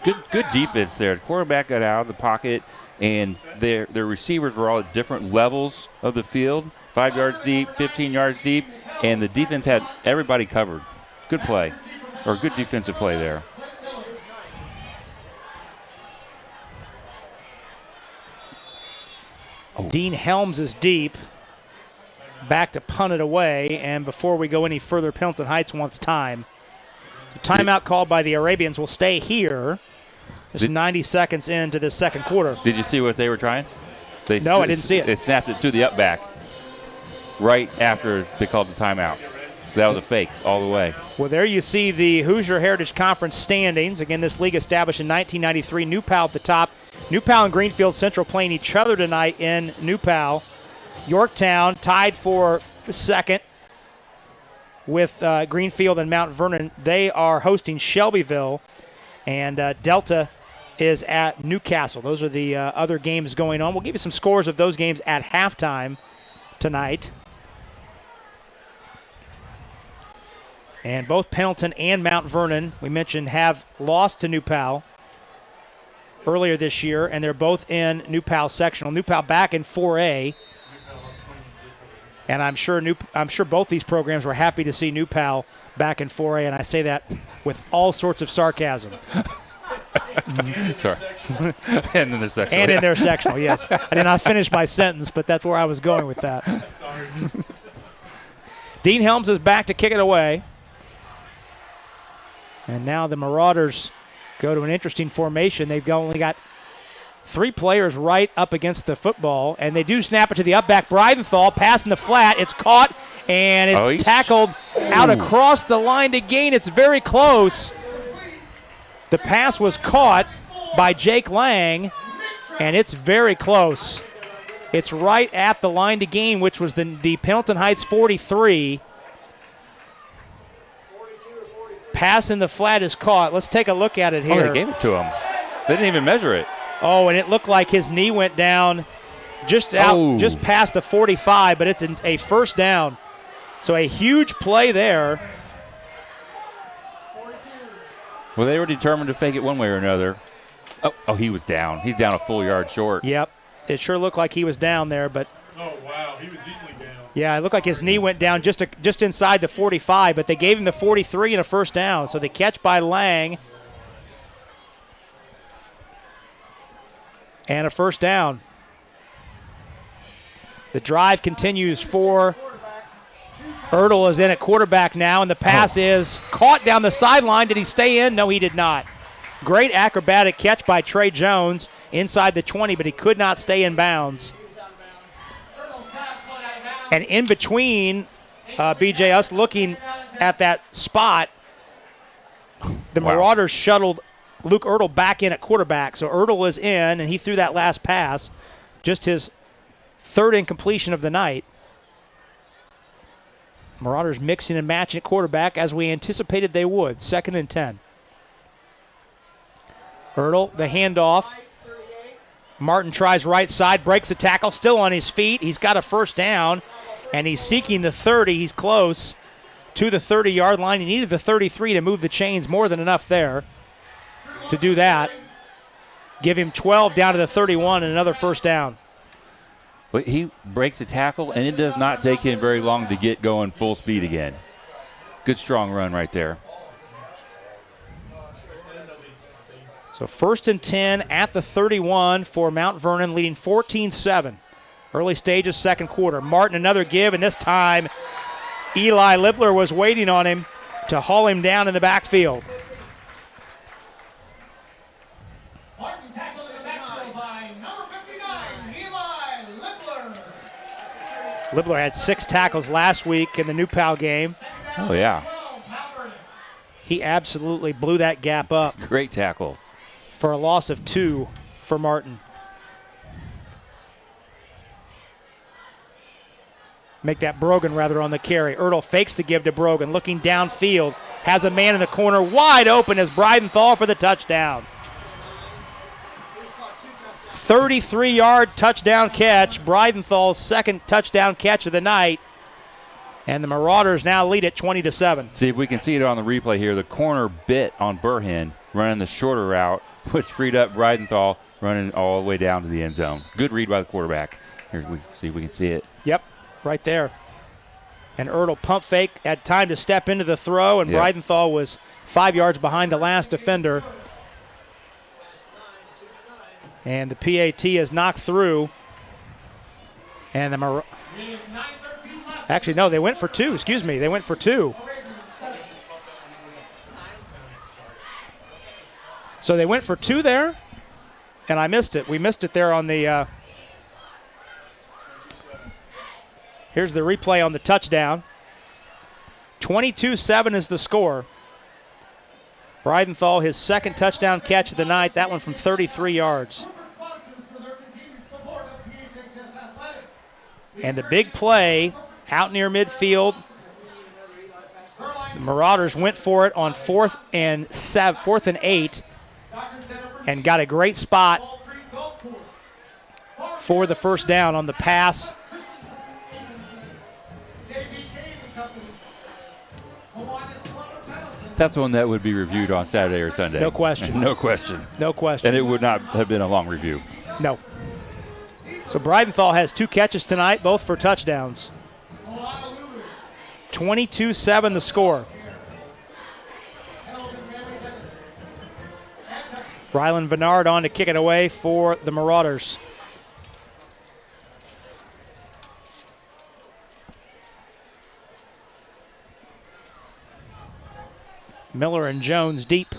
Good defense there. The quarterback got out of the pocket, and their receivers were all at different levels of the field, 5 yards deep, 15 yards deep, and the defense had everybody covered. Good play, or good defensive play there. Dean Helms is deep. Back to punt it away, and before we go any further, Pendleton Heights wants time. The timeout called by the Arabians will stay here. Just 90 seconds into the second quarter. Did you see what they were trying? No, I didn't see it. They snapped it to the up back right after they called the timeout. That was a fake all the way. Well, there you see the Hoosier Heritage Conference standings. Again, this league established in 1993. New Pal at the top. New Pal and Greenfield Central playing each other tonight in New Pal. Yorktown tied for second with Greenfield and Mount Vernon. They are hosting Shelbyville, and Delta is at Newcastle. Those are the other games going on. We'll give you some scores of those games at halftime tonight. And both Pendleton and Mount Vernon, we mentioned, have lost to New Pal earlier this year, and they're both in New Pal sectional. New Pal back in 4A. And I'm sure both these programs were happy to see New Pal back in 4A, and I say that with all sorts of sarcasm. Sorry. And in their sectional. And in their sectional, yes. I did not finish my sentence, but that's where I was going with that. Sorry. Dean Helms is back to kick it away. And now the Marauders go to an interesting formation. They've only got 3 players right up against the football, and they do snap it to the up back. Breidenthal, pass in the flat. It's caught, and it's tackled out across the line to gain. It's very close. The pass was caught by Jake Lang, and it's very close. It's right at the line to gain, which was the Pendleton Heights 43. Pass in the flat is caught. Let's take a look at it here. Oh, they gave it to him. They didn't even measure it. Oh, and it looked like his knee went down just past the 45, but it's a first down. So a huge play there. Well, they were determined to fake it one way or another. Oh, he was down. He's down a full yard short. Yep. It sure looked like he was down there, but. Oh, wow. He was easily down. Yeah, it looked like his knee went down just inside the 45, but they gave him the 43 and a first down. So the catch by Lang. And a first down. The drive continues for Ertl is in at quarterback now, and the pass is caught down the sideline. Did he stay in? No, he did not. Great acrobatic catch by Trey Jones inside the 20, but he could not stay in bounds. And in between, BJ, us looking at that spot, the Marauders shuttled Luke Ertl back in at quarterback. So Ertl is in, and he threw that last pass, just his third incompletion of the night. Marauders mixing and matching at quarterback as we anticipated they would. 2nd and 10. Ertl, the handoff. Martin tries right side, breaks the tackle, still on his feet. He's got a first down, and he's seeking the 30. He's close to the 30-yard line. He needed the 33 to move the chains, more than enough there to do that. Give him 12 down to the 31 and another first down. But he breaks the tackle, and it does not take him very long to get going full speed again. Good strong run right there. So 1st and 10 at the 31 for Mount Vernon, leading 14-7. Early stages, second quarter. Martin another give, and this time Eli Lippler was waiting on him to haul him down in the backfield. Martin tackled in the backfield by number 59, Eli Lippler. Lippler had 6 tackles last week in the New Pal game. Oh, yeah. He absolutely blew that gap up Great tackle. for a loss of 2 for Martin. Make that Brogan rather on the carry. Ertl fakes the give to Brogan, looking downfield. has a man in the corner wide open as Breidenthal for the touchdown. 33-yard touchdown catch, Breidenthal's second touchdown catch of the night. And the Marauders now lead it 20-7. See if we can see it on the replay here. The corner bit on Burhen running the shorter route, which freed up Breidenthal running all the way down to the end zone. Good read by the quarterback. Here, we see if we can see it. Yep, right there. And Ertl pump fake, had time to step into the throw, and Yep. Breidenthal was 5 yards behind the last defender. And the PAT is knocked through. And the Actually, no, they went for two. Excuse me, they went for two. So they went for two there, and I missed it. We missed it there on the here's the replay on the touchdown. 22-7 is the score. Breidenthal, his second touchdown catch of the night, that one from 33 yards. And the big play out near midfield, the Marauders went for it on 4th and 8 and got a great spot for the first down on the pass. That's one that would be reviewed on Saturday or Sunday. No question. No question. No question. And it would not have been a long review. No. So Breidenthal has two catches tonight, both for touchdowns. 22-7 the score. Rylan Vennard on to kick it away for the Marauders. Miller and Jones deep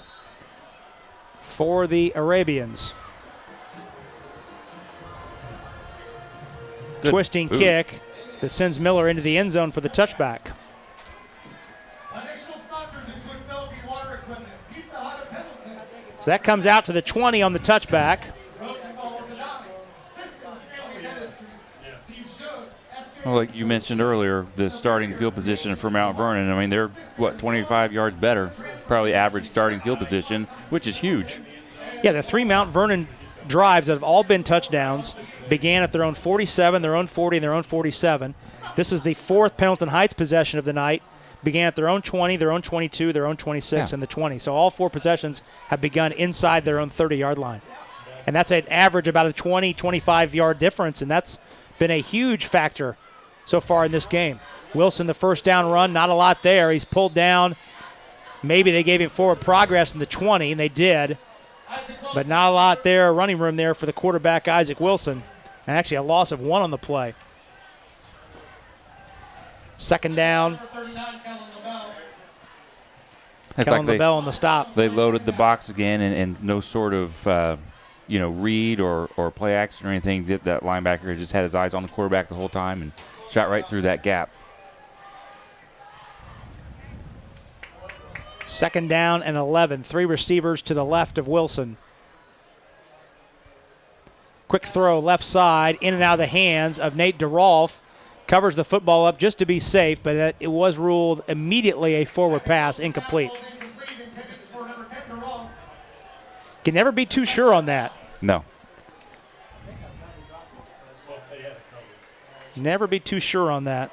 for the Arabians. Good. Twisting Ooh. kick that sends Miller into the end zone for the touchback. Additional sponsors include Philippine Water Equipment, Pizza Hut of Pendleton, So that comes out to the 20 on the touchback. Rosenthal Orthodontics, System Family Dentistry, Steve Shook, SJ. Well, like you mentioned earlier, the starting field position for Mount Vernon, I mean, they're, 25 yards better, probably average starting field position, which is huge. Yeah, the three Mount Vernon drives that have all been touchdowns began at their own 47, their own 40, and their own 47. This is the fourth Pendleton Heights possession of the night. Began at their own 20, their own 22, their own 26, and the 20. So all four possessions have begun inside their own 30-yard line. And that's an average about a 20, 25-yard difference, and that's been a huge factor so far in this game. Wilson, the first down run, not a lot there. He's pulled down. Maybe they gave him forward progress in the 20, and they did. But not a lot there, running room there for the quarterback, Isaac Wilson. And actually a loss of one on the play. Second down. Kellen LaBelle on the stop. They loaded the box again, and no sort of read or play action or anything. That linebacker just had his eyes on the quarterback the whole time and shot right through that gap. Second down and 11. Three receivers to the left of Wilson. Quick throw left side, in and out of the hands of Nate DeRolf. Covers the football up just to be safe, but it was ruled immediately a forward pass, incomplete. Can never be too sure on that. No. Never be too sure on that.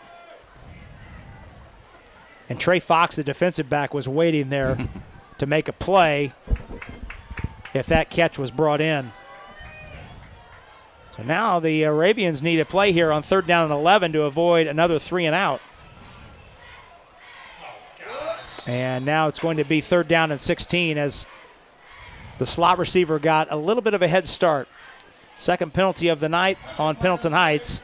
And Trey Fox, the defensive back, was waiting there to make a play if that catch was brought in. So now the Arabians need a play here on third down and 11 to avoid another 3 and out. And now it's going to be third down and 16 as the slot receiver got a little bit of a head start. Second penalty of the night on Pendleton Heights.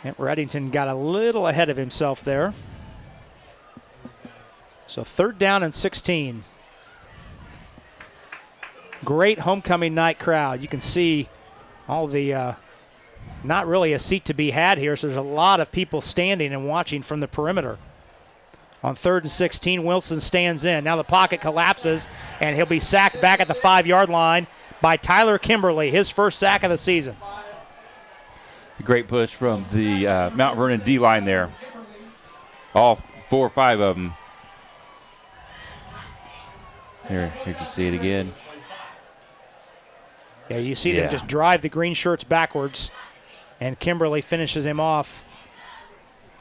And Reddington got a little ahead of himself there. So third down and 16. Great homecoming night crowd. You can see all the, not really a seat to be had here, so there's a lot of people standing and watching from the perimeter. On third and 16, Wilson stands in. Now the pocket collapses, and he'll be sacked back at the 5-yard line by Tyler Kimberly, his first sack of the season. Great push from the Mount Vernon D-line there. All 4 or 5 of them. Here you can see it again. Yeah, you see them just drive the green shirts backwards, and Kimberly finishes him off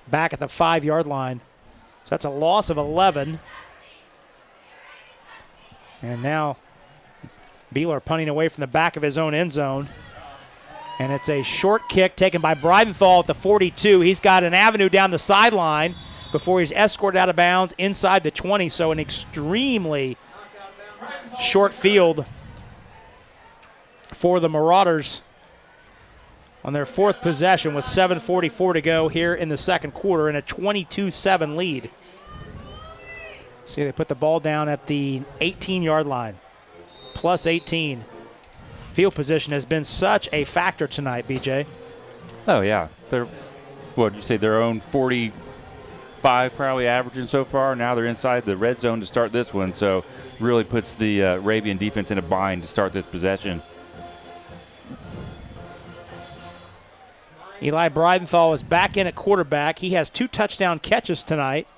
back at the 5-yard line. So that's a loss of 11. And now Beeler punting away from the back of his own end zone. And it's a short kick taken by Breidenthal at the 42. He's got an avenue down the sideline before he's escorted out of bounds inside the 20. So an extremely short field for the Marauders on their 4th possession with 7:44 to go here in the second quarter and a 22-7 lead. See, they put the ball down at the 18-yard line, plus 18. Field position has been such a factor tonight, BJ. Oh, yeah. They're, what did you say, their own 45 probably averaging so far. Now they're inside the red zone to start this one, so really puts the Arabian defense in a bind to start this possession. Eli Breidenthal is back in at quarterback. He has 2 touchdown catches tonight.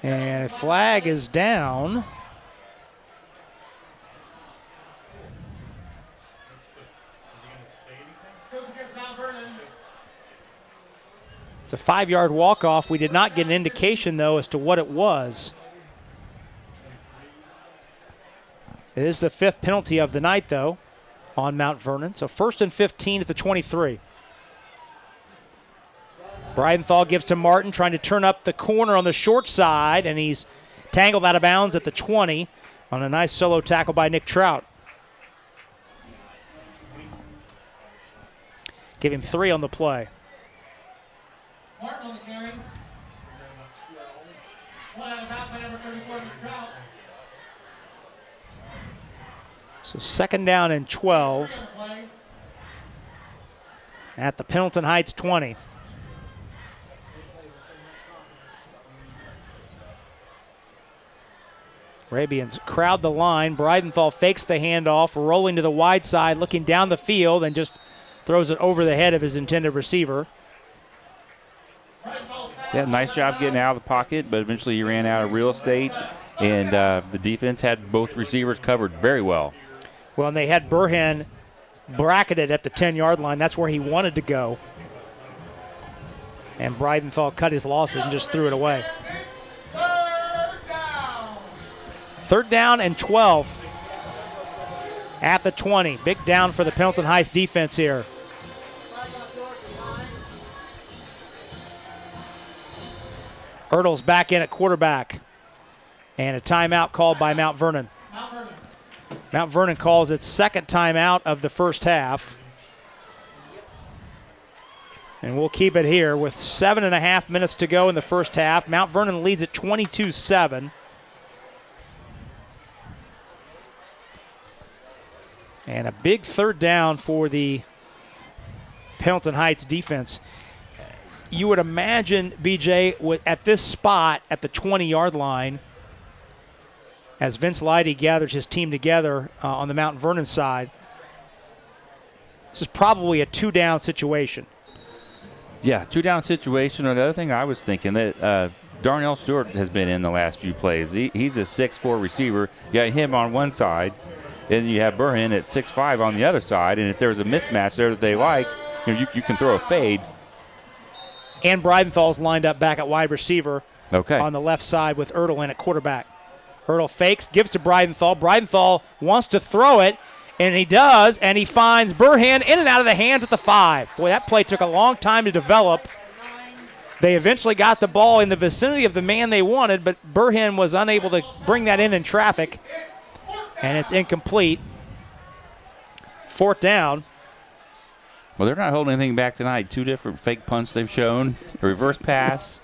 And a flag is down. It's a 5-yard walk-off. We did not get an indication, though, as to what it was. It is the 5th penalty of the night, though, on Mount Vernon. So 1st and 15 at the 23. Breidenthal gives to Martin, trying to turn up the corner on the short side, and he's tangled out of bounds at the 20 on a nice solo tackle by Nick Trout. Give him 3 on the play. Martin on the carry. One out of bounds by number 34, Mr. Trout. So 2nd down and 12 at the Pendleton Heights 20. Arabians crowd the line. Breidenthal fakes the handoff, rolling to the wide side, looking down the field, and just throws it over the head of his intended receiver. Yeah, nice job getting out of the pocket, but eventually he ran out of real estate, and the defense had both receivers covered very well. Well, and they had Burhan bracketed at the 10-yard line. That's where he wanted to go. And Breidenthal cut his losses and just threw it away. 3rd down and 12 at the 20. Big down for the Pendleton Heights defense here. Ertl's back in at quarterback. And a timeout called by Mount Vernon. Mount Vernon calls its 2nd timeout of the first half. And we'll keep it here with 7.5 minutes to go in the first half. Mount Vernon leads at 22-7. And a big 3rd down for the Pendleton Heights defense. You would imagine, BJ, at this spot at the 20-yard line, as Vince Leidy gathers his team together on the Mount Vernon side, this is probably a 2-down situation. Yeah, 2-down situation. Or the other thing I was thinking that Darnell Stewart has been in the last few plays. He's a 6'4 receiver. You got him on one side, and you have Burhan at 6'5 on the other side. And if there's a mismatch there that they like, you can throw a fade. And Breidenthal's lined up back at wide receiver on the left side with Ertl in at quarterback. Ertl fakes, gives to Breidenthal. Breidenthal wants to throw it, and he does, and he finds Burhan in and out of the hands at the 5. Boy, that play took a long time to develop. They eventually got the ball in the vicinity of the man they wanted, but Burhan was unable to bring that in traffic, and it's incomplete. 4th down. Well, they're not holding anything back tonight. 2 different fake punts they've shown, a reverse pass.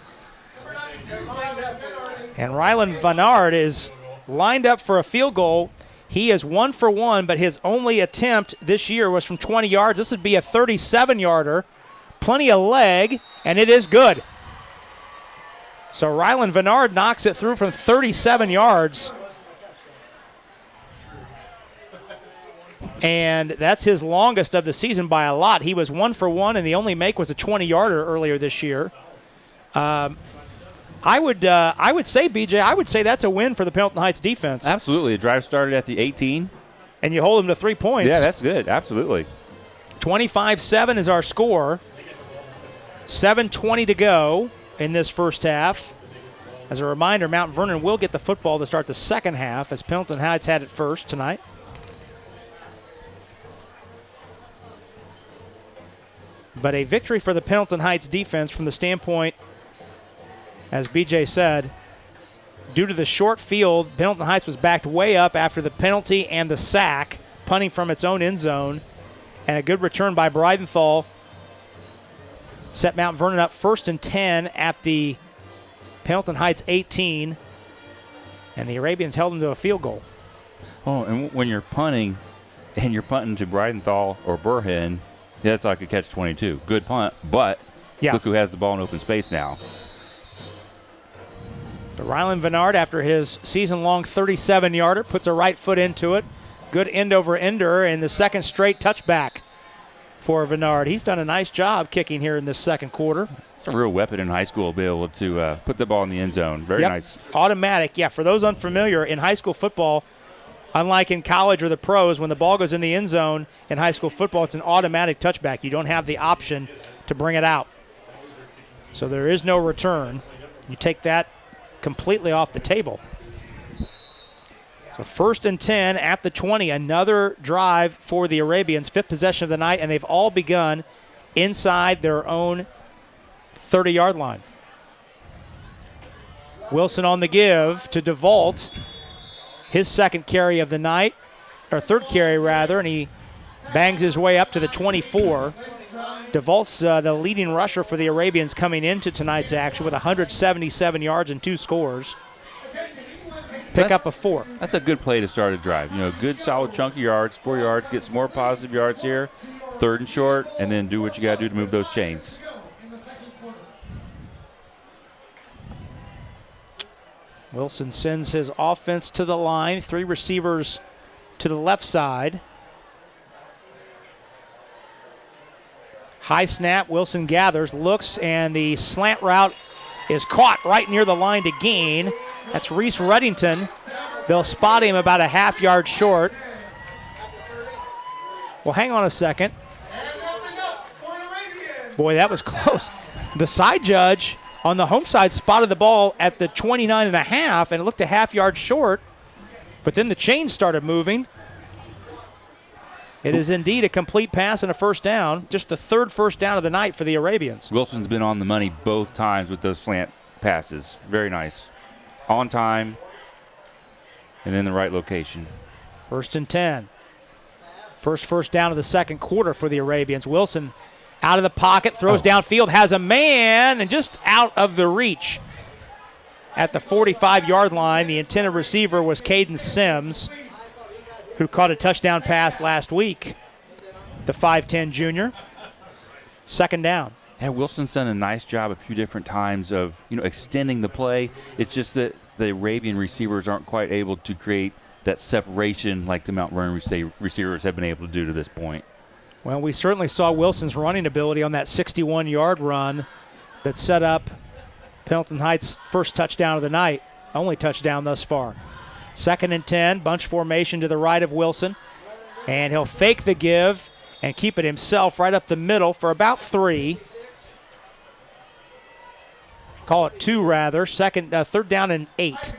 And Rylan Vannard is lined up for a field goal. He is 1 for 1, but his only attempt this year was from 20 yards. This would be a 37-yarder. Plenty of leg, and it is good. So Rylan Vennard knocks it through from 37 yards. And that's his longest of the season by a lot. He was 1 for 1, and the only make was a 20-yarder earlier this year. I would say, BJ, I would say that's a win for the Pendleton Heights defense. Absolutely. The drive started at the 18. And you hold them to 3 points. Yeah, that's good. Absolutely. 25-7 is our score. 7:20 to go in this first half. As a reminder, Mount Vernon will get the football to start the second half, as Pendleton Heights had it first tonight. But a victory for the Pendleton Heights defense from the standpoint, as BJ said, due to the short field, Pendleton Heights was backed way up after the penalty and the sack, punting from its own end zone, and a good return by Breidenthal set Mount Vernon up 1st and 10 at the Pendleton Heights 18, and the Arabians held them to a field goal. Oh, and when you're punting, and you're punting to Breidenthal or Burhen, that's like a catch-22. Good punt, but look who has the ball in open space now. But Rylan Vennard, after his season-long 37-yarder, puts a right foot into it. Good end-over-ender, and the second straight touchback for Vennard. He's done a nice job kicking here in this second quarter. It's a real weapon in high school, to be able to put the ball in the end zone. Very nice. Automatic. Yeah, for those unfamiliar, in high school football, unlike in college or the pros, when the ball goes in the end zone in high school football, it's an automatic touchback. You don't have the option to bring it out. So there is no return. You take that completely off the table. So 1st and 10 at the 20. Another drive for the Arabians. 5th possession of the night, and they've all begun inside their own 30-yard line. Wilson on the give to DeVault. His second carry of the night, or third carry rather, and he bangs his way up to the 24. DeVault's the leading rusher for the Arabians coming into tonight's action with 177 yards and 2 scores. Pick up a 4. That's a good play to start a drive. You know, good solid chunk of yards, 4 yards, get some more positive yards here, 3rd and short, and then do what you got to do to move those chains. Wilson sends his offense to the line. 3 receivers to the left side. High snap. Wilson gathers, looks, and the slant route is caught right near the line to gain. That's Reese Reddington. They'll spot him about a half-yard short. Well, hang on a second. Boy, that was close. The side judge on the home side spotted the ball at the 29.5 and it looked a half-yard short, but then the chains started moving. It is indeed a complete pass and a first down, just the 3rd first down of the night for the Arabians. Wilson's been on the money both times with those slant passes. Very nice. On time and in the right location. 1st and 10. First down of the second quarter for the Arabians. Wilson out of the pocket, throws downfield, has a man, and just out of the reach at the 45-yard line. The intended receiver was Caden Sims, who caught a touchdown pass last week, the 5'10 junior. 2nd down. Yeah, Wilson's done a nice job a few different times of, extending the play. It's just that the Arabian receivers aren't quite able to create that separation like the Mount Vernon receivers have been able to do to this point. Well, we certainly saw Wilson's running ability on that 61-yard run that set up Pendleton Heights' first touchdown of the night, only touchdown thus far. 2nd and 10, bunch formation to the right of Wilson, and he'll fake the give and keep it himself right up the middle for about 3. Call it 2 rather. 3rd down and 8.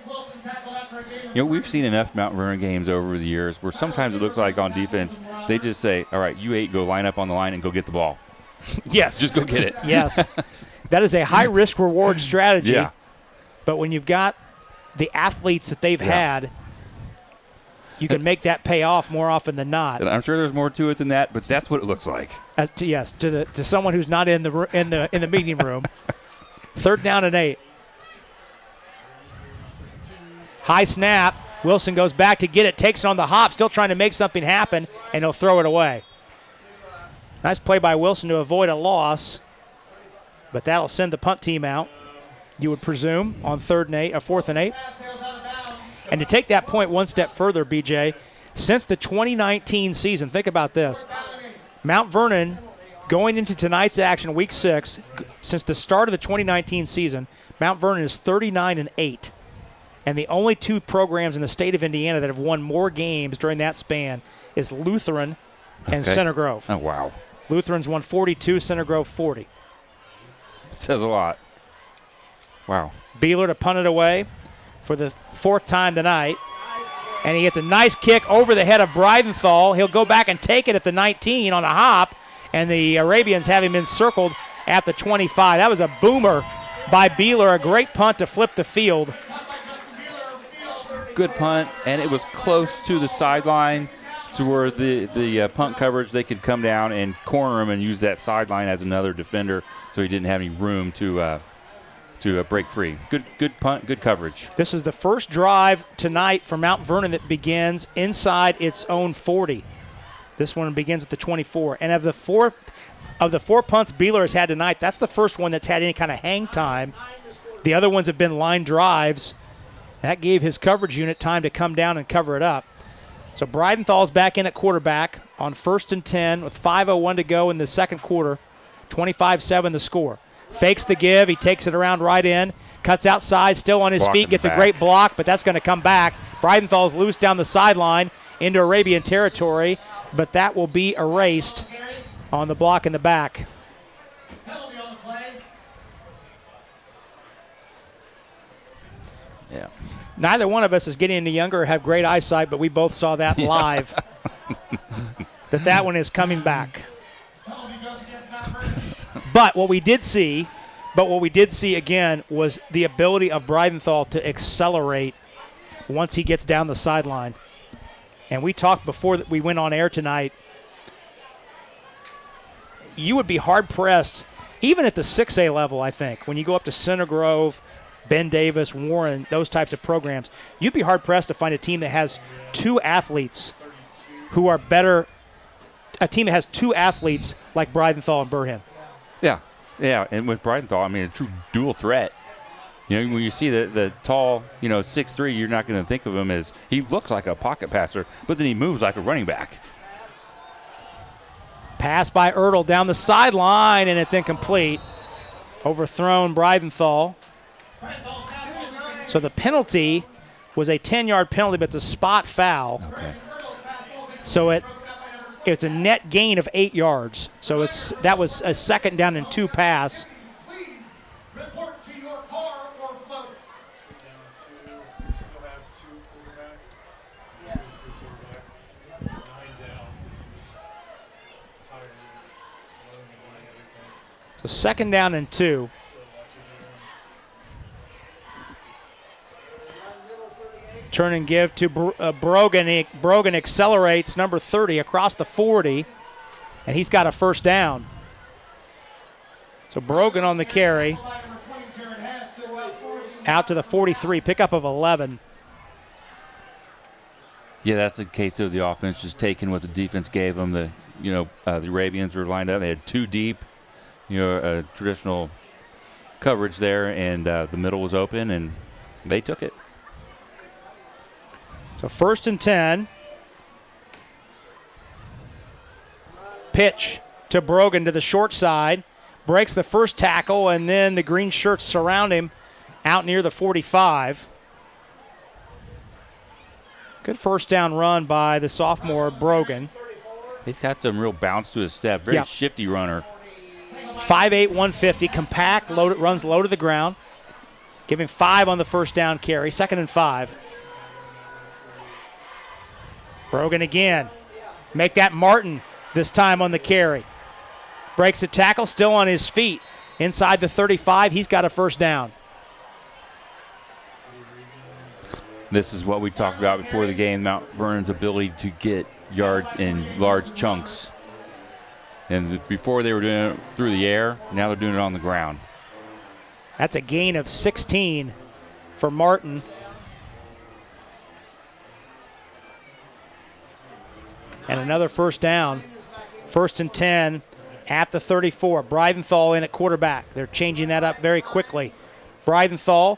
We've seen enough Mount Vernon games over the years where sometimes it looks like on defense they just say, all right, you 8, go line up on the line and go get the ball. Yes. Just go get it. Yes. That is a high-risk reward strategy. Yeah. But when you've got the athletes that they've had, you can make that pay off more often than not. And I'm sure there's more to it than that, but that's what it looks like. To someone who's not in the meeting room. 3rd down and 8. High snap. Wilson goes back to get it, takes it on the hop, still trying to make something happen, and he'll throw it away. Nice play by Wilson to avoid a loss, but that'll send the punt team out. you would presume, on 4th and 8. And to take that point one step further, BJ, since the 2019 season, think about this. Mount Vernon, going into tonight's action, Week 6, since the start of the 2019 season, Mount Vernon is 39-8. And the only two programs in the state of Indiana that have won more games during that span is Lutheran and Center Grove. Oh, wow. Lutheran's won 42, Center Grove 40. It says a lot. Wow. Beeler to punt it away for the 4th time tonight. And he gets a nice kick over the head of Breidenthal. He'll go back and take it at the 19 on a hop, and the Arabians have him encircled at the 25. That was a boomer by Beeler, a great punt to flip the field. Good punt, and it was close to the sideline to where the punt coverage, they could come down and corner him and use that sideline as another defender, so he didn't have any room to break free. Good punt, good coverage. This is the first drive tonight for Mount Vernon that begins inside its own 40. This one begins at the 24. And of the four punts Beeler has had tonight, that's the first one that's had any kind of hang time. The other ones have been line drives. That gave his coverage unit time to come down and cover it up. So Breidenthal's back in at quarterback on 1st and 10 with 5:01 to go in the second quarter. 25-7 the score. Fakes the give. He takes it around right in. Cuts outside, still on his feet. Gets a great block, but that's going to come back. Breidenthal's loose down the sideline into Arabian territory, but that will be erased on the block in the back. Penalty on the play. Yeah. Neither one of us is getting any younger or have great eyesight, but we both saw that live. that one is coming back. Penalty goes against Mount Vernon. But what we did see again was the ability of Breidenthal to accelerate once he gets down the sideline. And we talked before that we went on air tonight. You would be hard-pressed, even at the 6A level, I think, when you go up to Center Grove, Ben Davis, Warren, those types of programs, you'd be hard-pressed to find a team that has two athletes who are better, a team that has two athletes like Breidenthal and Burhen. Yeah, and with Breidenthal, I mean, a true dual threat. You know, when you see the tall, 6'3", you're not going to think of him as, he looks like a pocket passer, but then he moves like a running back. Pass by Ertl down the sideline, and it's incomplete. Overthrown Breidenthal. So the penalty was a 10-yard penalty, but it's a spot foul. Okay. So it's a net gain of 8 yards. So that was a 2nd down and 2 pass. Please report to your car or float. We still have 2 quarterback. This is 2 quarterback. 9's out. This is tired. Letting me do everything. So 2nd down and 2. So watch it. Turn and give to Brogan. Brogan accelerates, number 30, across the 40, and he's got a 1st down. So Brogan on the carry, out to the 43, pickup of 11. Yeah, that's a case of the offense just taking what the defense gave them. The Arabians were lined up. They had 2 deep, traditional coverage there, and the middle was open, and they took it. So 1st and 10. Pitch to Brogan to the short side. Breaks the first tackle, and then the green shirts surround him out near the 45. Good 1st down run by the sophomore Brogan. He's got some real bounce to his step. Very shifty runner. 5'8", 150, compact, runs low to the ground. Give him 5 on the 1st down carry. 2nd and 5. Brogan again. Make that Martin this time on the carry. Breaks the tackle, still on his feet. Inside the 35, he's got a 1st down. This is what we talked about before the game, Mount Vernon's ability to get yards in large chunks. And before they were doing it through the air, now they're doing it on the ground. That's a gain of 16 for Martin. And another 1st down. 1st and 10 at the 34. Breidenthal in at quarterback. They're changing that up very quickly. Breidenthal,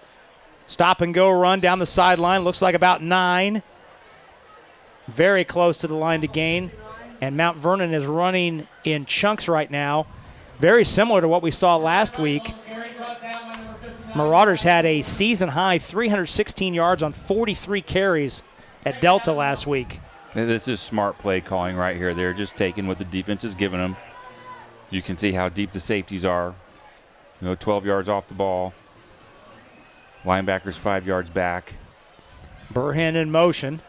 stop and go run down the sideline. Looks like about 9. Very close to the line to gain. And Mount Vernon is running in chunks right now. Very similar to what we saw last week. Marauders had a season-high 316 yards on 43 carries at Delta last week. This is smart play calling right here. They're just taking what the defense is giving them. You can see how deep the safeties are. 12 yards off the ball. Linebackers 5 yards back. Burhan in motion.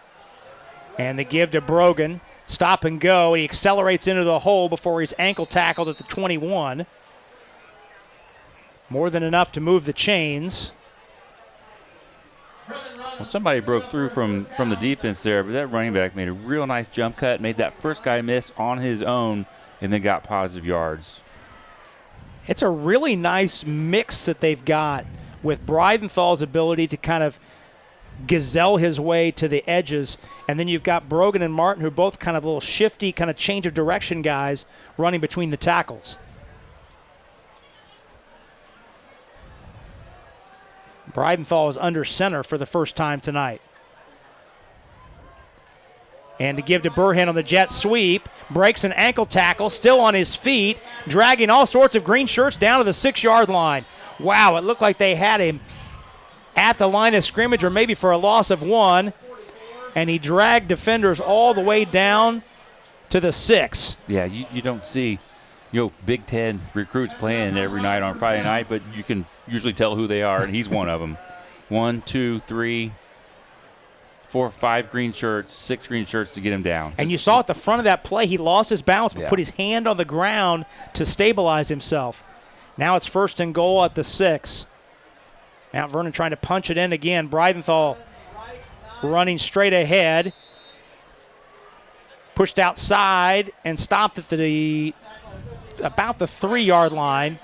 And the give to Brogan. Stop and go. He accelerates into the hole before he's ankle tackled at the 21. More than enough to move the chains. Well, somebody broke through from the defense there, but that running back made a real nice jump cut, made that first guy miss on his own, and then got positive yards. It's a really nice mix that they've got with Breidenthal's ability to kind of gazelle his way to the edges, and then you've got Brogan and Martin, who are both kind of little shifty, kind of change of direction guys running between the tackles. Breidenthal is under center for the first time tonight. And to give to Burhan on the jet sweep, breaks an ankle tackle, still on his feet, dragging all sorts of green shirts down to the 6-yard line. Wow, it looked like they had him at the line of scrimmage or maybe for a loss of 1, and he dragged defenders all the way down to the 6. Yeah, you don't see Big Ten recruits playing every night on Friday night, but you can usually tell who they are, and he's one of them. 1, 2, 3, 4, 5 green shirts, 6 green shirts to get him down. And you saw at the front of that play, he lost his balance but Yeah. put his hand on the ground to stabilize himself. Now it's 1st and goal at the 6. Mount Vernon trying to punch it in again. Breidenthal running straight ahead. Pushed outside and stopped at about the 3-yard line.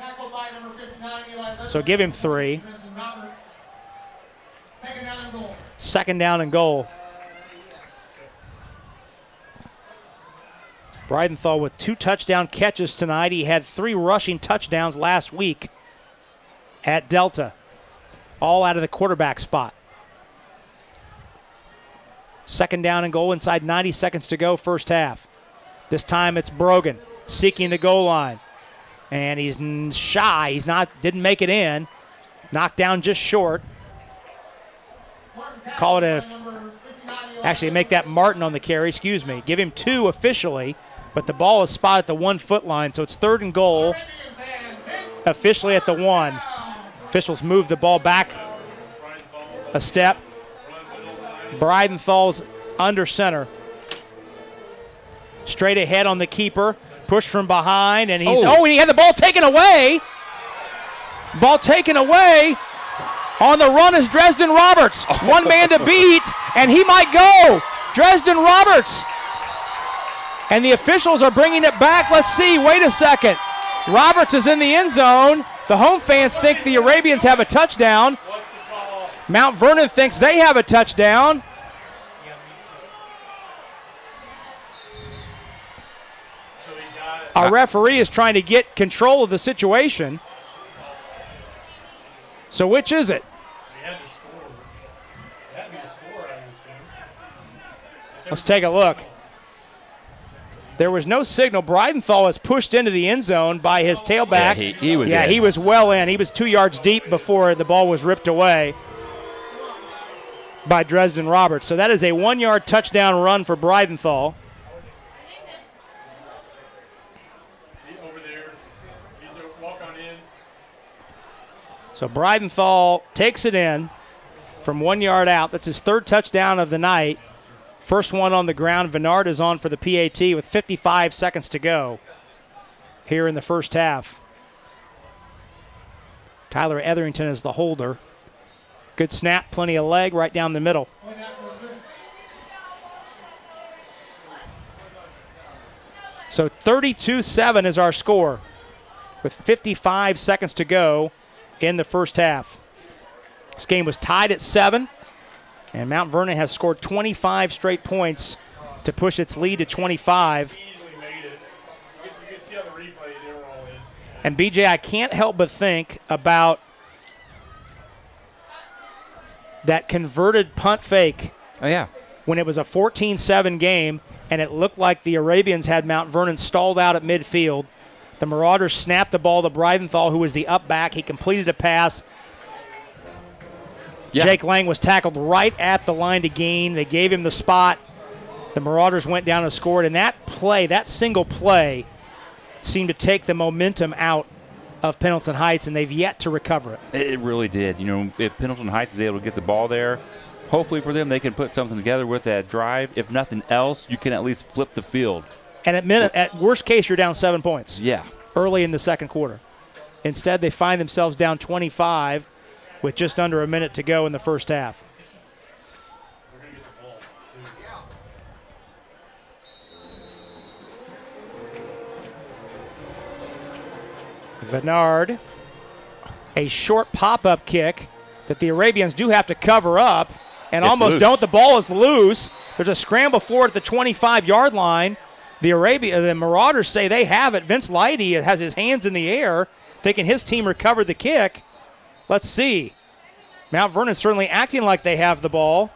So give him 3. Second down and goal. Breidenthal with 2 touchdown catches tonight. He had 3 rushing touchdowns last week at Delta, all out of the quarterback spot. Second down and goal inside 90 seconds to go, first half. This time it's Brogan seeking the goal line. And he's shy. Didn't make it in. Knocked down just short. Call it actually make that Martin on the carry, excuse me. Give him 2 officially, but the ball is spotted at the 1-foot line, so it's 3rd and goal officially at the 1. Officials move the ball back a step. Breidenthal's under center. Straight ahead on the keeper. Push from behind, and and he had the ball taken away. Ball taken away. On the run is Dresden Roberts. One man to beat, and he might go. Dresden Roberts. And the officials are bringing it back. Let's see. Wait a second. Roberts is in the end zone. The home fans think the Arabians have a touchdown. Mount Vernon thinks they have a touchdown. Our referee is trying to get control of the situation. So which is it? Let's take a look. There was no signal. Breidenthal was pushed into the end zone by his tailback. Yeah, he was he was well in. He was 2 yards deep before the ball was ripped away by Dresden Roberts. So that is a 1-yard touchdown run for Breidenthal. So Breidenthal takes it in from 1 yard out. That's his 3rd touchdown of the night. First one on the ground. Vernon is on for the PAT with 55 seconds to go here in the first half. Tyler Etherington is the holder. Good snap, plenty of leg right down the middle. So 32-7 is our score with 55 seconds to go in the first half. This game was tied at 7, and Mount Vernon has scored 25 straight points to push its lead to 25. Easily made it. You can see on the replay they were all in. And BJ, I can't help but think about that converted punt fake Oh, yeah. when it was a 14-7 game, and it looked like the Arabians had Mount Vernon stalled out at midfield. The Marauders snapped the ball to Breidenthal, who was the up back. He completed a pass. Yeah. Jake Lang was tackled right at the line to gain. They gave him the spot. The Marauders went down and scored, and that play, that single play, seemed to take the momentum out of Pendleton Heights, and they've yet to recover it. It really did. You know, if Pendleton Heights is able to get the ball there, hopefully for them they can put something together with that drive. If nothing else, you can at least flip the field. And at worst case, you're down 7 points. Yeah. Early in the second quarter. Instead, they find themselves down 25 with just under a minute to go in the first half. Venard, a short pop-up kick that the Arabians do have to cover up and It's almost loose. don't. The ball is loose. There's a scramble forward at the 25-yard line. The Marauders say they have it. Vince Leidy has his hands in the air, thinking his team recovered the kick. Let's see. Mount Vernon certainly acting like they have the ball.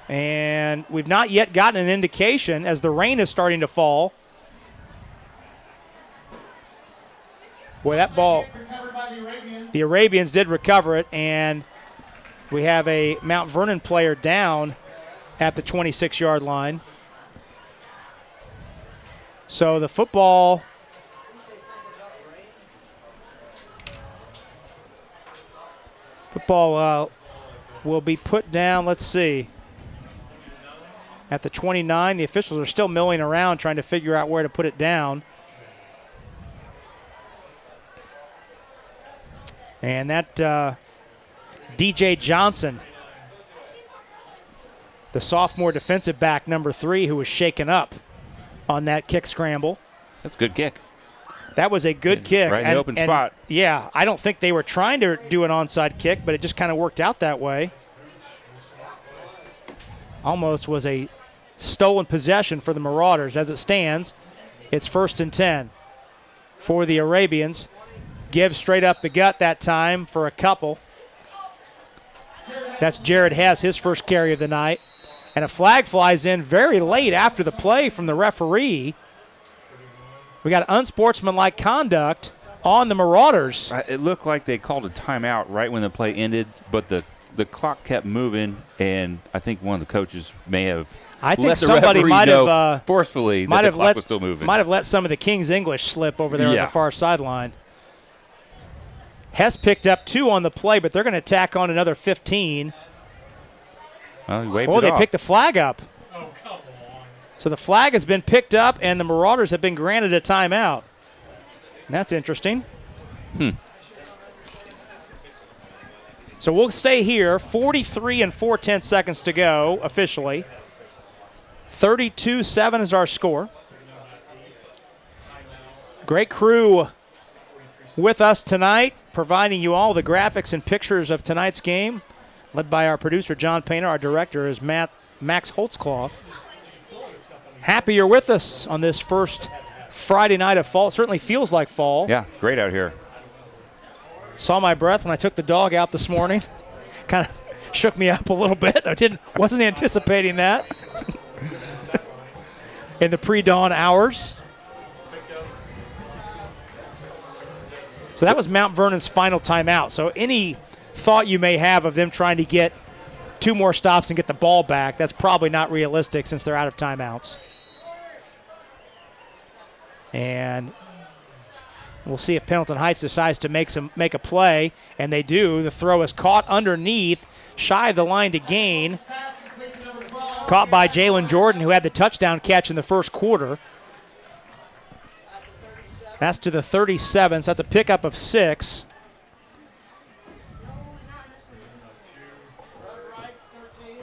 And we've not yet gotten an indication as the rain is starting to fall. Boy, that ball, Recovered by the Arabians. the Arabians did recover it, and we have a Mount Vernon player down at the 26-yard line. So the football will be put down, let's see, at the 29. The officials are still milling around trying to figure out where to put it down. And that DJ Johnson, the sophomore defensive back, number 3, who was shaken up on that kick scramble. That's a good kick. That was a good kick. Right in the open spot. Yeah, I don't think they were trying to do an onside kick, but it just kind of worked out that way. Almost was a stolen possession for the Marauders. As it stands, it's 1st and 10 for the Arabians. Give straight up the gut that time for a couple. That's Jared Hess, his first carry of the night. And a flag flies in very late after the play from the referee. We got unsportsmanlike conduct on the Marauders. It looked like they called a timeout right when the play ended, but the clock kept moving, and I think one of the coaches may have I think let the somebody referee might know have forcefully might that have the clock let was still moving. might have let some of the King's English slip over there on Yeah. the far sideline. Hess picked up 2 on the play, but they're going to tack on another 15. Well, he waved Oh, it they off. picked the flag up. Oh, come on. So the flag has been picked up, and the Marauders have been granted a timeout. That's interesting. So we'll stay here. 43 and 4/10 seconds to go officially. 32-7 is our score. Great crew with us tonight, providing you all the graphics and pictures of tonight's game, led by our producer, John Painter. Our director is Max Holtzclaw. Happy you're with us on this first Friday night of fall. It certainly feels like fall. Yeah, great out here. Saw my breath when I took the dog out this morning. Kind of shook me up a little bit. Wasn't anticipating that in the pre-dawn hours. So that was Mount Vernon's final timeout. So any thought you may have of them trying to get 2 more stops and get the ball back, that's probably not realistic since they're out of timeouts. And we'll see if Pendleton Heights decides to make a play, and they do. The throw is caught underneath, shy of the line to gain. Caught by Jalen Jordan, who had the touchdown catch in the first quarter. That's to the 37, so that's a pickup of 6.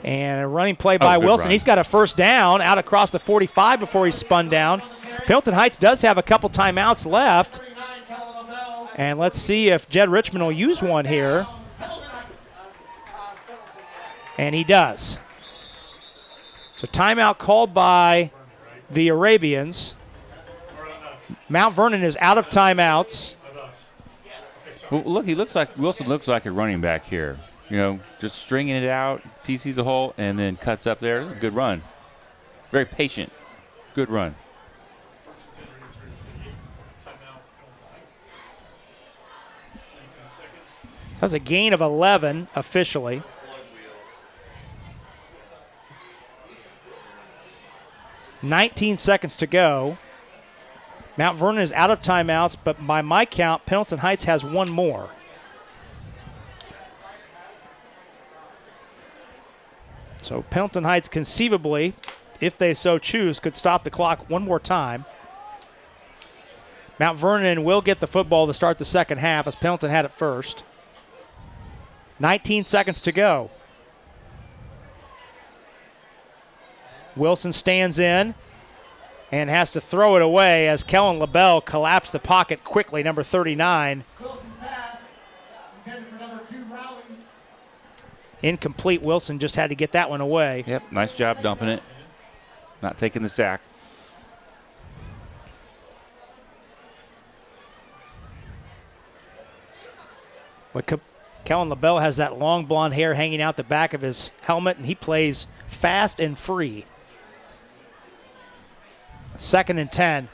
And a running play by good Wilson. run. He's got a first down out across the 45 before he's spun down. Pendleton Heights does have a couple timeouts left. And let's see if Jed Richmond will use one here. And he does. So timeout called by the Arabians. Mount Vernon is out of timeouts. Well, look, Wilson looks like a running back here. You know, just stringing it out, sees a hole, and then cuts up there. Good run. Very patient. Good run. That was a gain of 11 officially. "19 seconds to go. Mount Vernon is out of timeouts, but by my count, Pendleton Heights has one more. So Pendleton Heights conceivably, if they so choose, could stop the clock one more time. Mount Vernon will get the football to start the second half as Pendleton had it first. 19 seconds to go. Wilson stands in and has to throw it away as Kellen LaBelle collapsed the pocket quickly, number 39. Wilson's pass intended for number 2, Rowley. Incomplete. Wilson just had to get that one away. Yep, nice job dumping it. Not taking the sack. But Kellen LaBelle has that long blonde hair hanging out the back of his helmet, and he plays fast and free. 2nd and 10.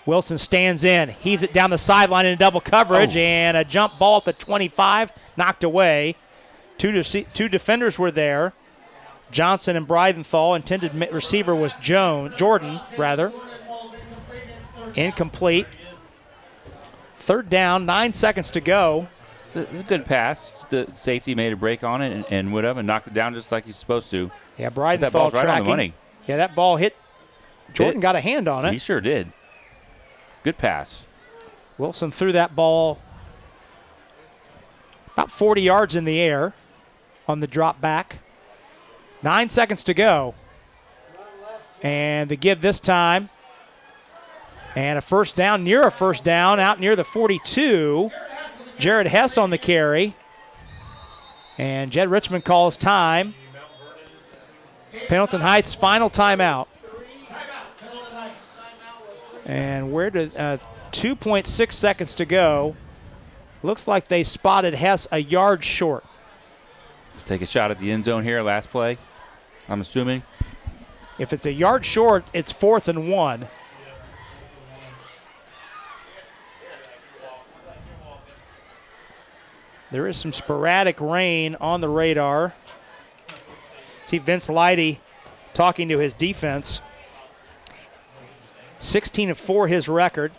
Wilson stands in, heaves it down the sideline in double coverage, and a jump ball at the 25, knocked away. Two defenders were there. Johnson and Breidenthal. Intended receiver was Jordan. Incomplete. 3rd down, 9 seconds to go. It's a good pass. The safety made a break on it and went up and knocked it down just like he's supposed to. Yeah, Breidenthal that ball's tracking. Right on the money. Yeah, that ball hit. Jordan got a hand on it. He sure did. Good pass. Wilson threw that ball about 40 yards in the air on the drop back. 9 seconds to go. And the give this time. And a first down, out near the 42. Jared Hess on the carry. And Jed Richmond calls time. Pendleton Heights final timeout. And 2.6 seconds to go. Looks like they spotted Hess a yard short. Let's take a shot at the end zone here, last play, I'm assuming. If it's a yard short, it's 4th and 1. There is some sporadic rain on the radar. See Vince Leidy talking to his defense. 16-4 his record.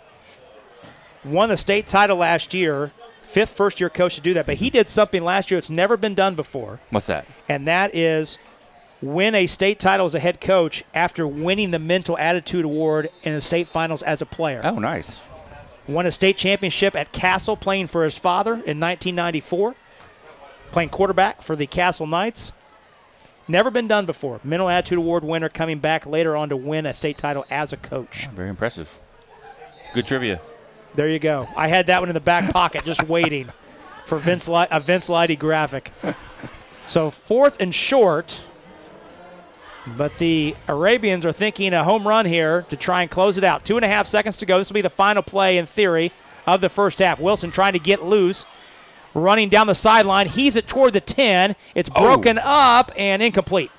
Won the state title last year. 5th first-year coach to do that. But he did something last year that's never been done before. What's that? And that is win a state title as a head coach after winning the Mental Attitude Award in the state finals as a player. Oh, nice. Won a state championship at Castle playing for his father in 1994. Playing quarterback for the Castle Knights. Never been done before. Mental Attitude Award winner coming back later on to win a state title as a coach. Oh, very impressive. Good trivia. There you go. I had that one in the back pocket just waiting for a Vince Leidy graphic. So 4th and short, but the Arabians are thinking a home run here to try and close it out. 2.5 seconds to go. This will be the final play in theory of the first half. Wilson trying to get loose. Running down the sideline, heaves it toward the 10. It's broken up and incomplete.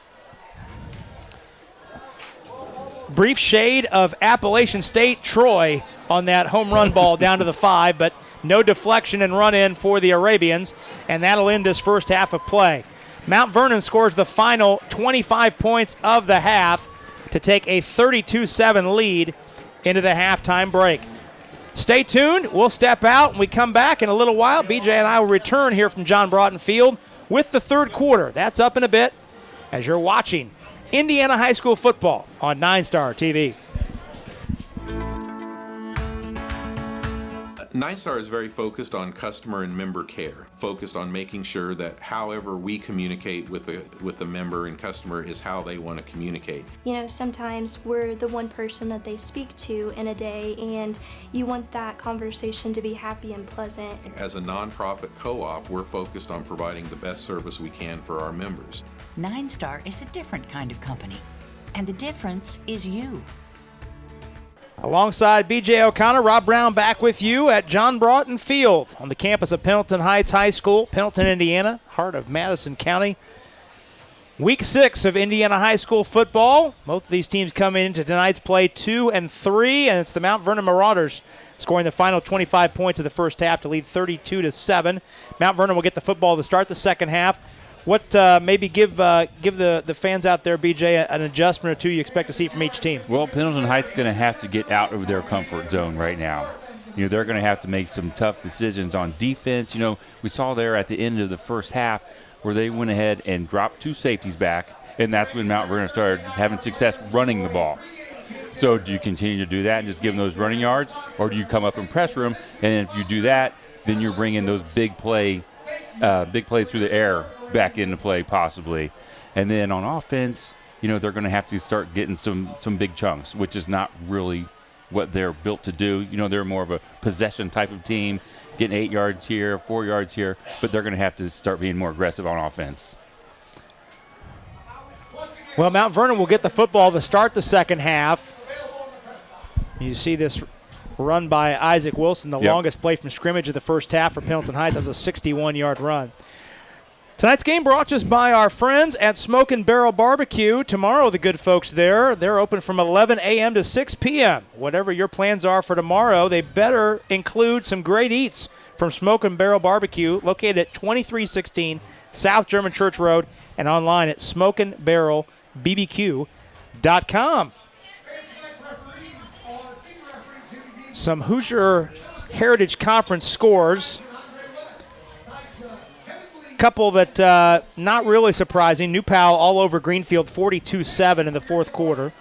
Brief shade of Appalachian State Troy on that home run ball down to the 5, but no deflection and run in for the Arabians, and that'll end this first half of play. Mount Vernon scores the final 25 points of the half to take a 32-7 lead into the halftime break. Stay tuned. We'll step out when we come back in a little while. BJ and I will return here from John Broughton Field with the third quarter. That's up in a bit as you're watching Indiana High School football on 9 Star TV. 9 Star is very focused on customer and member care, focused on making sure that however we communicate with the member and customer is how they want to communicate. You know, sometimes we're the one person that they speak to in a day, and you want that conversation to be happy and pleasant. As a nonprofit co-op, we're focused on providing the best service we can for our members. 9 Star is a different kind of company, and the difference is you. Alongside BJ O'Connor, Rob Brown back with you at John Broughton Field on the campus of Pendleton Heights High School, Pendleton, Indiana, heart of Madison County. Week 6 of Indiana high school football. Both of these teams coming into tonight's play 2-3, and it's the Mount Vernon Marauders scoring the final 25 points of the first half to lead 32-7. Mount Vernon will get the football to start the second half. What maybe give the fans out there, BJ, an adjustment or two you expect to see from each team? Well, Pendleton Heights going to have to get out of their comfort zone right now. They're going to have to make some tough decisions on defense. We saw there at the end of the first half where they went ahead and dropped 2 safeties back, and that's when Mount Vernon started having success running the ball. So do you continue to do that and just give them those running yards, or do you come up and pressure them? And if you do that, then you're bringing those big plays through the air back into play possibly. And then on offense, they're going to have to start getting some big chunks, which is not really what they're built to do. They're more of a possession type of team, getting 8 yards here, 4 yards here, but they're going to have to start being more aggressive on offense. Well, Mount Vernon will get the football to start the second half. You see this run by Isaac Wilson, the longest play from scrimmage of the first half for Pendleton Heights. That was a 61-yard run. Tonight's game brought to us by our friends at Smoke and Barrel Barbecue. Tomorrow, the good folks there, they're open from 11 a.m. to 6 p.m. Whatever your plans are for tomorrow, they better include some great eats from Smoke and Barrel Barbecue, located at 2316 South German Church Road and online at smokeandbarrelbbq.com. Some Hoosier Heritage Conference scores. Couple that not really surprising. New Powell all over Greenfield, 42-7 in the fourth quarter.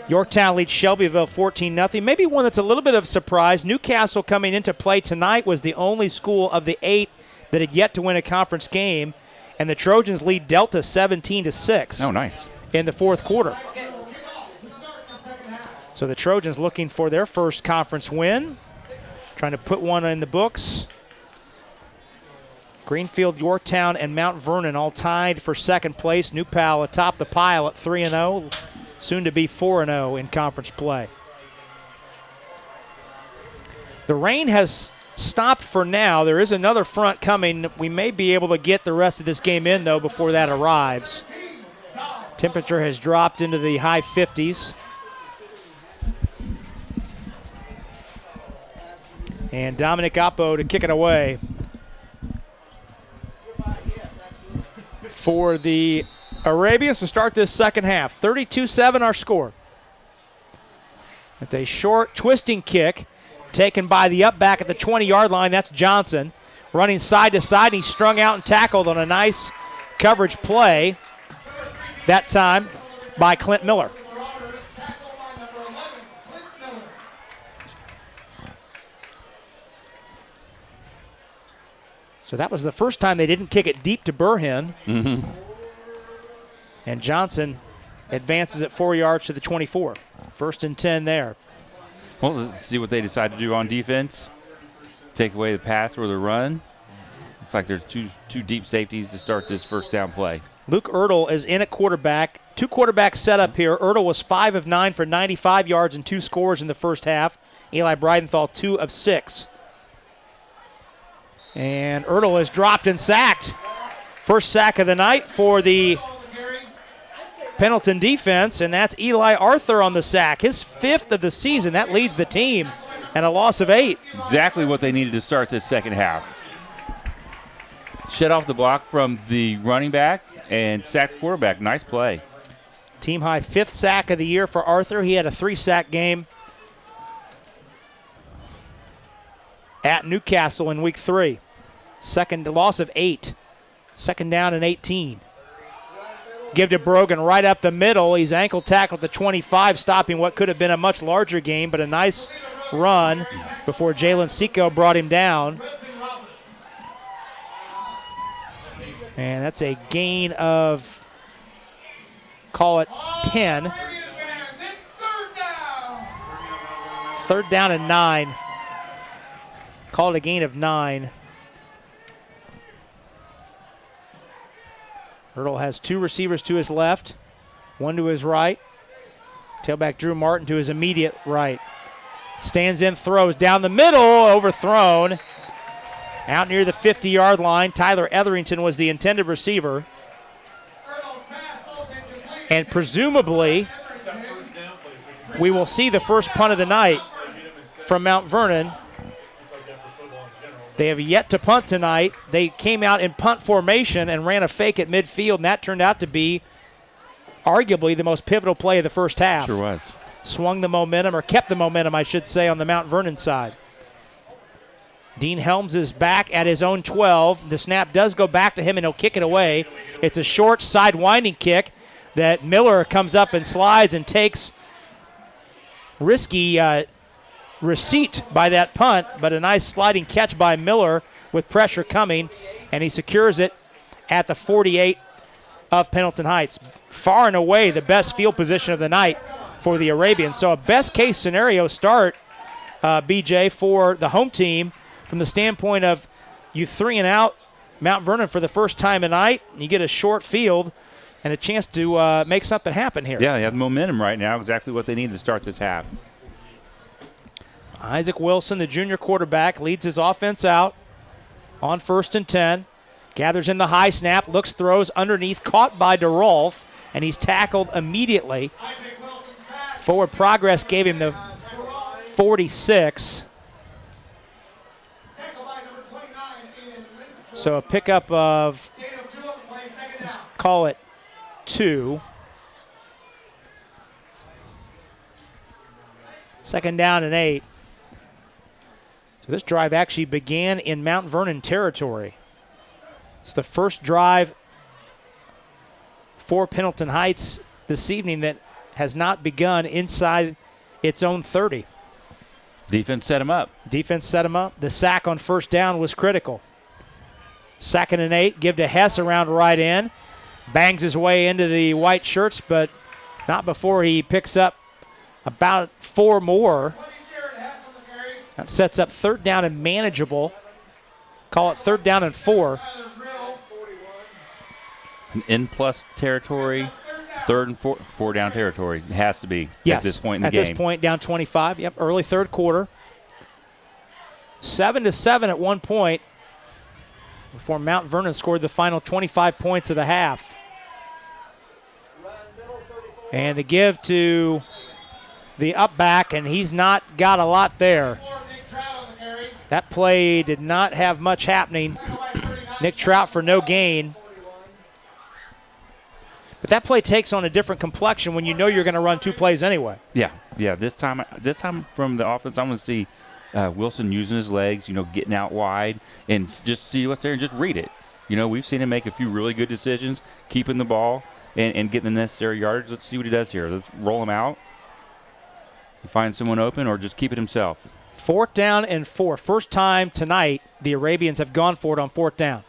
Yorktown leads Shelbyville 14-0. Maybe one that's a little bit of a surprise. Newcastle coming into play tonight was the only school of the 8 that had yet to win a conference game, and the Trojans lead Delta 17-6. Oh, nice. In the fourth quarter. So the Trojans looking for their first conference win, trying to put one in the books. Greenfield, Yorktown, and Mount Vernon all tied for second place. New Powell atop the pile at 3-0, soon to be 4-0 in conference play. The rain has stopped for now. There is another front coming. We may be able to get the rest of this game in, though, before that arrives. Temperature has dropped into the high 50s. And Dominic Oppo to kick it away for the Arabians to start this second half. 32-7 our score. It's a short twisting kick taken by the up back at the 20-yard line. That's Johnson running side to side. He's strung out and tackled on a nice coverage play that time by Clint Miller. So that was the first time they didn't kick it deep to Burhin. Mm-hmm. And Johnson advances it 4 yards to the 24. 1st and 10 there. Well, let's see what they decide to do on defense. Take away the pass or the run. Looks like there's two deep safeties to start this first down play. Luke Ertl is in at quarterback. 2 quarterbacks set up here. Ertl was 5 of 9 for 95 yards and 2 scores in the first half. Eli Breidenthal 2 of 6. And Ertl is dropped and sacked. First sack of the night for the Pendleton defense, and that's Eli Arthur on the sack. His 5th of the season. That leads the team, and a loss of 8. Exactly what they needed to start this second half. Shed off the block from the running back and sacked quarterback. Nice play. Team high 5th sack of the year for Arthur. He had a 3-sack game at Newcastle in week 3. Second loss of 8. Second down and 18. Give to Brogan right up the middle. He's ankle tackled at the 25, stopping what could have been a much larger game, but a nice run before Jalen Seco brought him down. And that's a gain of, call it 10. 3rd down and 9. Call it a gain of 9. Ertl has 2 receivers to his left, 1 to his right. Tailback Drew Martin to his immediate right. Stands in, throws down the middle, overthrown. Out near the 50-yard line, Tyler Etherington was the intended receiver. And presumably, we will see the first punt of the night from Mount Vernon. They have yet to punt tonight. They came out in punt formation and ran a fake at midfield, and that turned out to be arguably the most pivotal play of the first half. Sure was. Swung the momentum, or kept the momentum, I should say, on the Mount Vernon side. Dean Helms is back at his own 12. The snap does go back to him, and he'll kick it away. It's a short side winding kick that Miller comes up and slides and takes. Risky receipt by that punt, but a nice sliding catch by Miller with pressure coming, and he secures it at the 48 of Pendleton Heights. Far and away the best field position of the night for the Arabians. So a best-case scenario start, BJ, for the home team from the standpoint of you 3-and-out Mount Vernon for the first time tonight. You get a short field and a chance to make something happen here. Yeah, they have momentum right now, exactly what they need to start this half. Isaac Wilson, the junior quarterback, leads his offense out on 1st and 10. Gathers in the high snap, looks, throws underneath, caught by DeRolf, and he's tackled immediately. Forward progress gave him the 46. So a pickup of, let's call it 2. Second down and 8. So this drive actually began in Mount Vernon territory. It's the first drive for Pendleton Heights this evening that has not begun inside its own 30. Defense set him up. Defense set him up. The sack on first down was critical. 2nd and 8, give to Hess around right in. Bangs his way into the white shirts, but not before he picks up about 4 more. That sets up 3rd down and manageable. Call it 3rd down and 4. An in-plus territory, 3rd and 4 down territory. It has to be Yes, at this point in the game. At this point, down 25. Yep, early 3rd quarter. 7-7 at one point before Mount Vernon scored the final 25 points of the half. And the give to the up back, and he's not got a lot there. That play did not have much happening. Nick Trout for no gain. But that play takes on a different complexion when you know you're going to run 2 plays anyway. Yeah. This time from the offense, I'm going to see Wilson using his legs, getting out wide and just see what's there and just read it. We've seen him make a few really good decisions, keeping the ball and getting the necessary yardage. Let's see what he does here. Let's roll him out. Find someone open or just keep it himself. 4th down and 4. First time tonight the Arabians have gone for it on 4th down.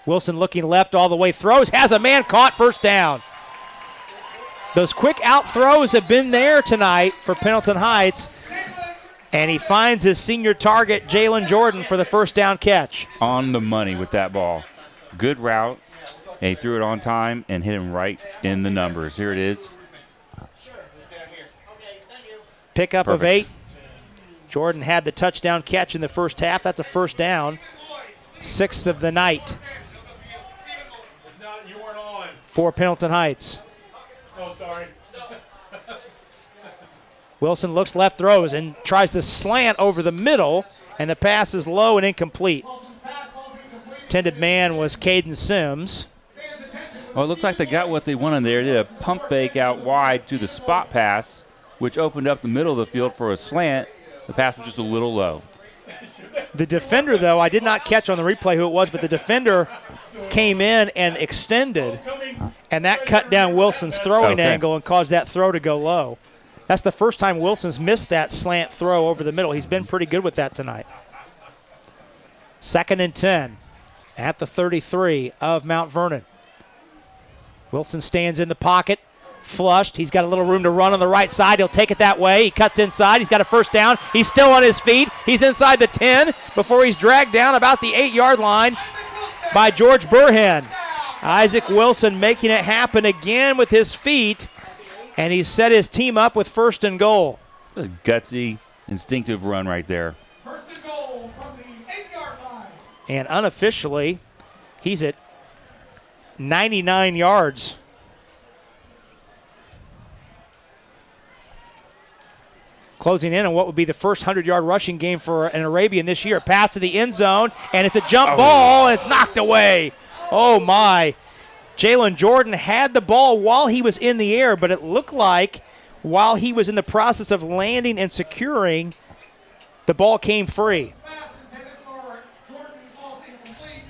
Wilson looking left all the way, throws, has a man caught, 1st down. Those quick out throws have been there tonight for Pendleton Heights, and he finds his senior target, Jalen Jordan, for the 1st down catch. On the money with that ball. Good route, and he threw it on time and hit him right in the numbers. Here it is. Pickup of Perfect. 8. Jordan had the touchdown catch in the first half. That's a 1st down. 6th of the night It's not, you weren't on. for Pendleton Heights. Oh, sorry. Wilson looks left, throws, and tries to slant over the middle, and the pass is low and incomplete. Intended man was Caden Sims. Oh, it looks like they got what they wanted there. They did a pump fake out wide to the spot pass, which opened up the middle of the field for a slant. The pass was just a little low. The defender, though, I did not catch on the replay who it was, but the defender came in and extended, and that cut down Wilson's throwing angle and caused that throw to go low. That's the first time Wilson's missed that slant throw over the middle. He's been pretty good with that tonight. 2nd and 10 at the 33 of Mount Vernon. Wilson stands in the pocket, flushed. He's got a little room to run on the right side. He'll take it that way. He cuts inside. He's got a 1st down. He's still on his feet. He's inside the 10 before he's dragged down about the 8-yard line by George Burhan. Isaac Wilson making it happen again with his feet. And he's set his team up with first and goal. A gutsy, instinctive run right there. First and goal from the 8-yard line. And unofficially, he's at 99 yards. Closing in on what would be the first 100-yard rushing game for an Arabian this year. Pass to the end zone, and it's a jump ball, and it's knocked away. Oh, my. Jalen Jordan had the ball while he was in the air, but it looked like while he was in the process of landing and securing, the ball came free. Pass intended for Jordan falls incomplete.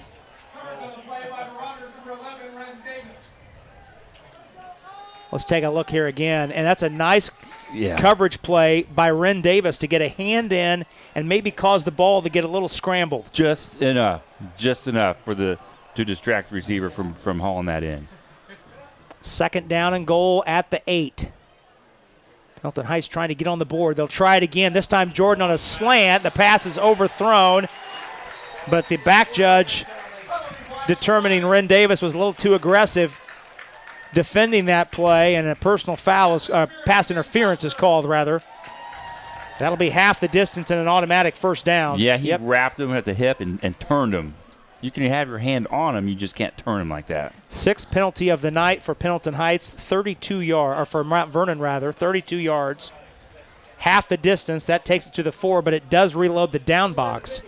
Coverage on the play by Marauders number 11, Ren Davis. Let's take a look here again, and that's a nice Yeah. coverage play by Ren Davis to get a hand in and maybe cause the ball to get a little scrambled. Just enough for to distract the receiver from hauling that in. Second down and goal at the 8. Pendleton Heights trying to get on the board. They'll try it again. This time Jordan on a slant. The pass is overthrown, but the back judge determining Ren Davis was a little too aggressive defending that play, and a personal foul, pass interference is called, rather. That'll be half the distance and an automatic first down. Yeah, he wrapped him at the hip and turned him. You can have your hand on him, you just can't turn him like that. Sixth penalty of the night for Pendleton Heights, 32 yards, or for Mount Vernon rather, 32 yards. Half the distance, that takes it to the 4, but it does reload the down box.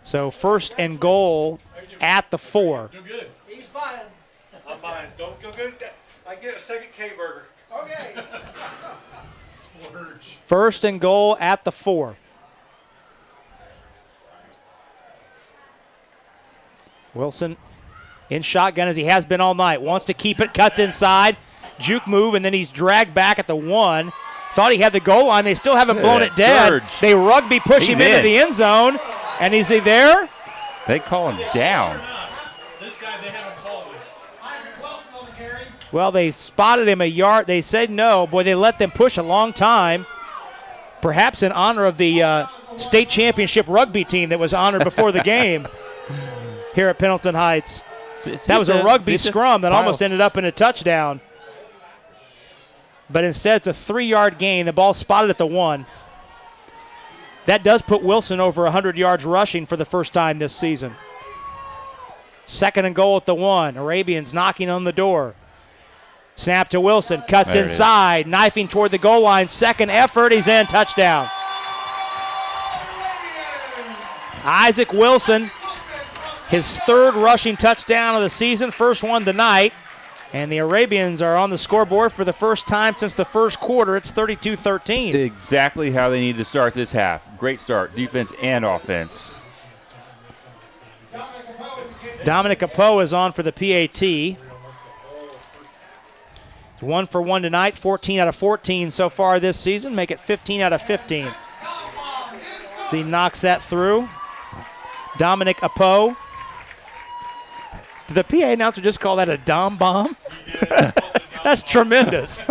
So first and goal at the 4. Do good. He's buying. I'm mine. Don't go good. I get a second K burger. Okay. Splurge. First and goal at the 4. Wilson in shotgun as he has been all night. Wants to keep it, cuts inside. Juke move, and then he's dragged back at the 1. Thought he had the goal line. They still haven't blown it dead. Surge. They rugby push him into the end zone. And is he there? They call him down. This guy, they haven't called this. Isaac Wilson on the carry. Well, they spotted him a yard. They said no. Boy, they let them push a long time. Perhaps in honor of the state championship rugby team that was honored before the game here at Pendleton Heights. That was a rugby scrum that almost ended up in a touchdown. But instead, it's a 3-yard gain. The ball spotted at the 1. That does put Wilson over 100 yards rushing for the first time this season. Second and goal at the 1. Arabians knocking on the door. Snap to Wilson. Cuts There it inside. Knifing toward the goal line. Second effort. He's in. Touchdown. Isaac Wilson, his third rushing touchdown of the season. First one tonight. And the Arabians are on the scoreboard for the first time since the first quarter. It's 32-13. Exactly how they need to start this half. Great start, defense and offense. Dominic Apo is on for the PAT. 1 for 1 tonight, 14 out of 14 so far this season. Make it 15 out of 15. As he knocks that through. Dominic Apo. Did the PA announcer just call that a Dom bomb? That's tremendous.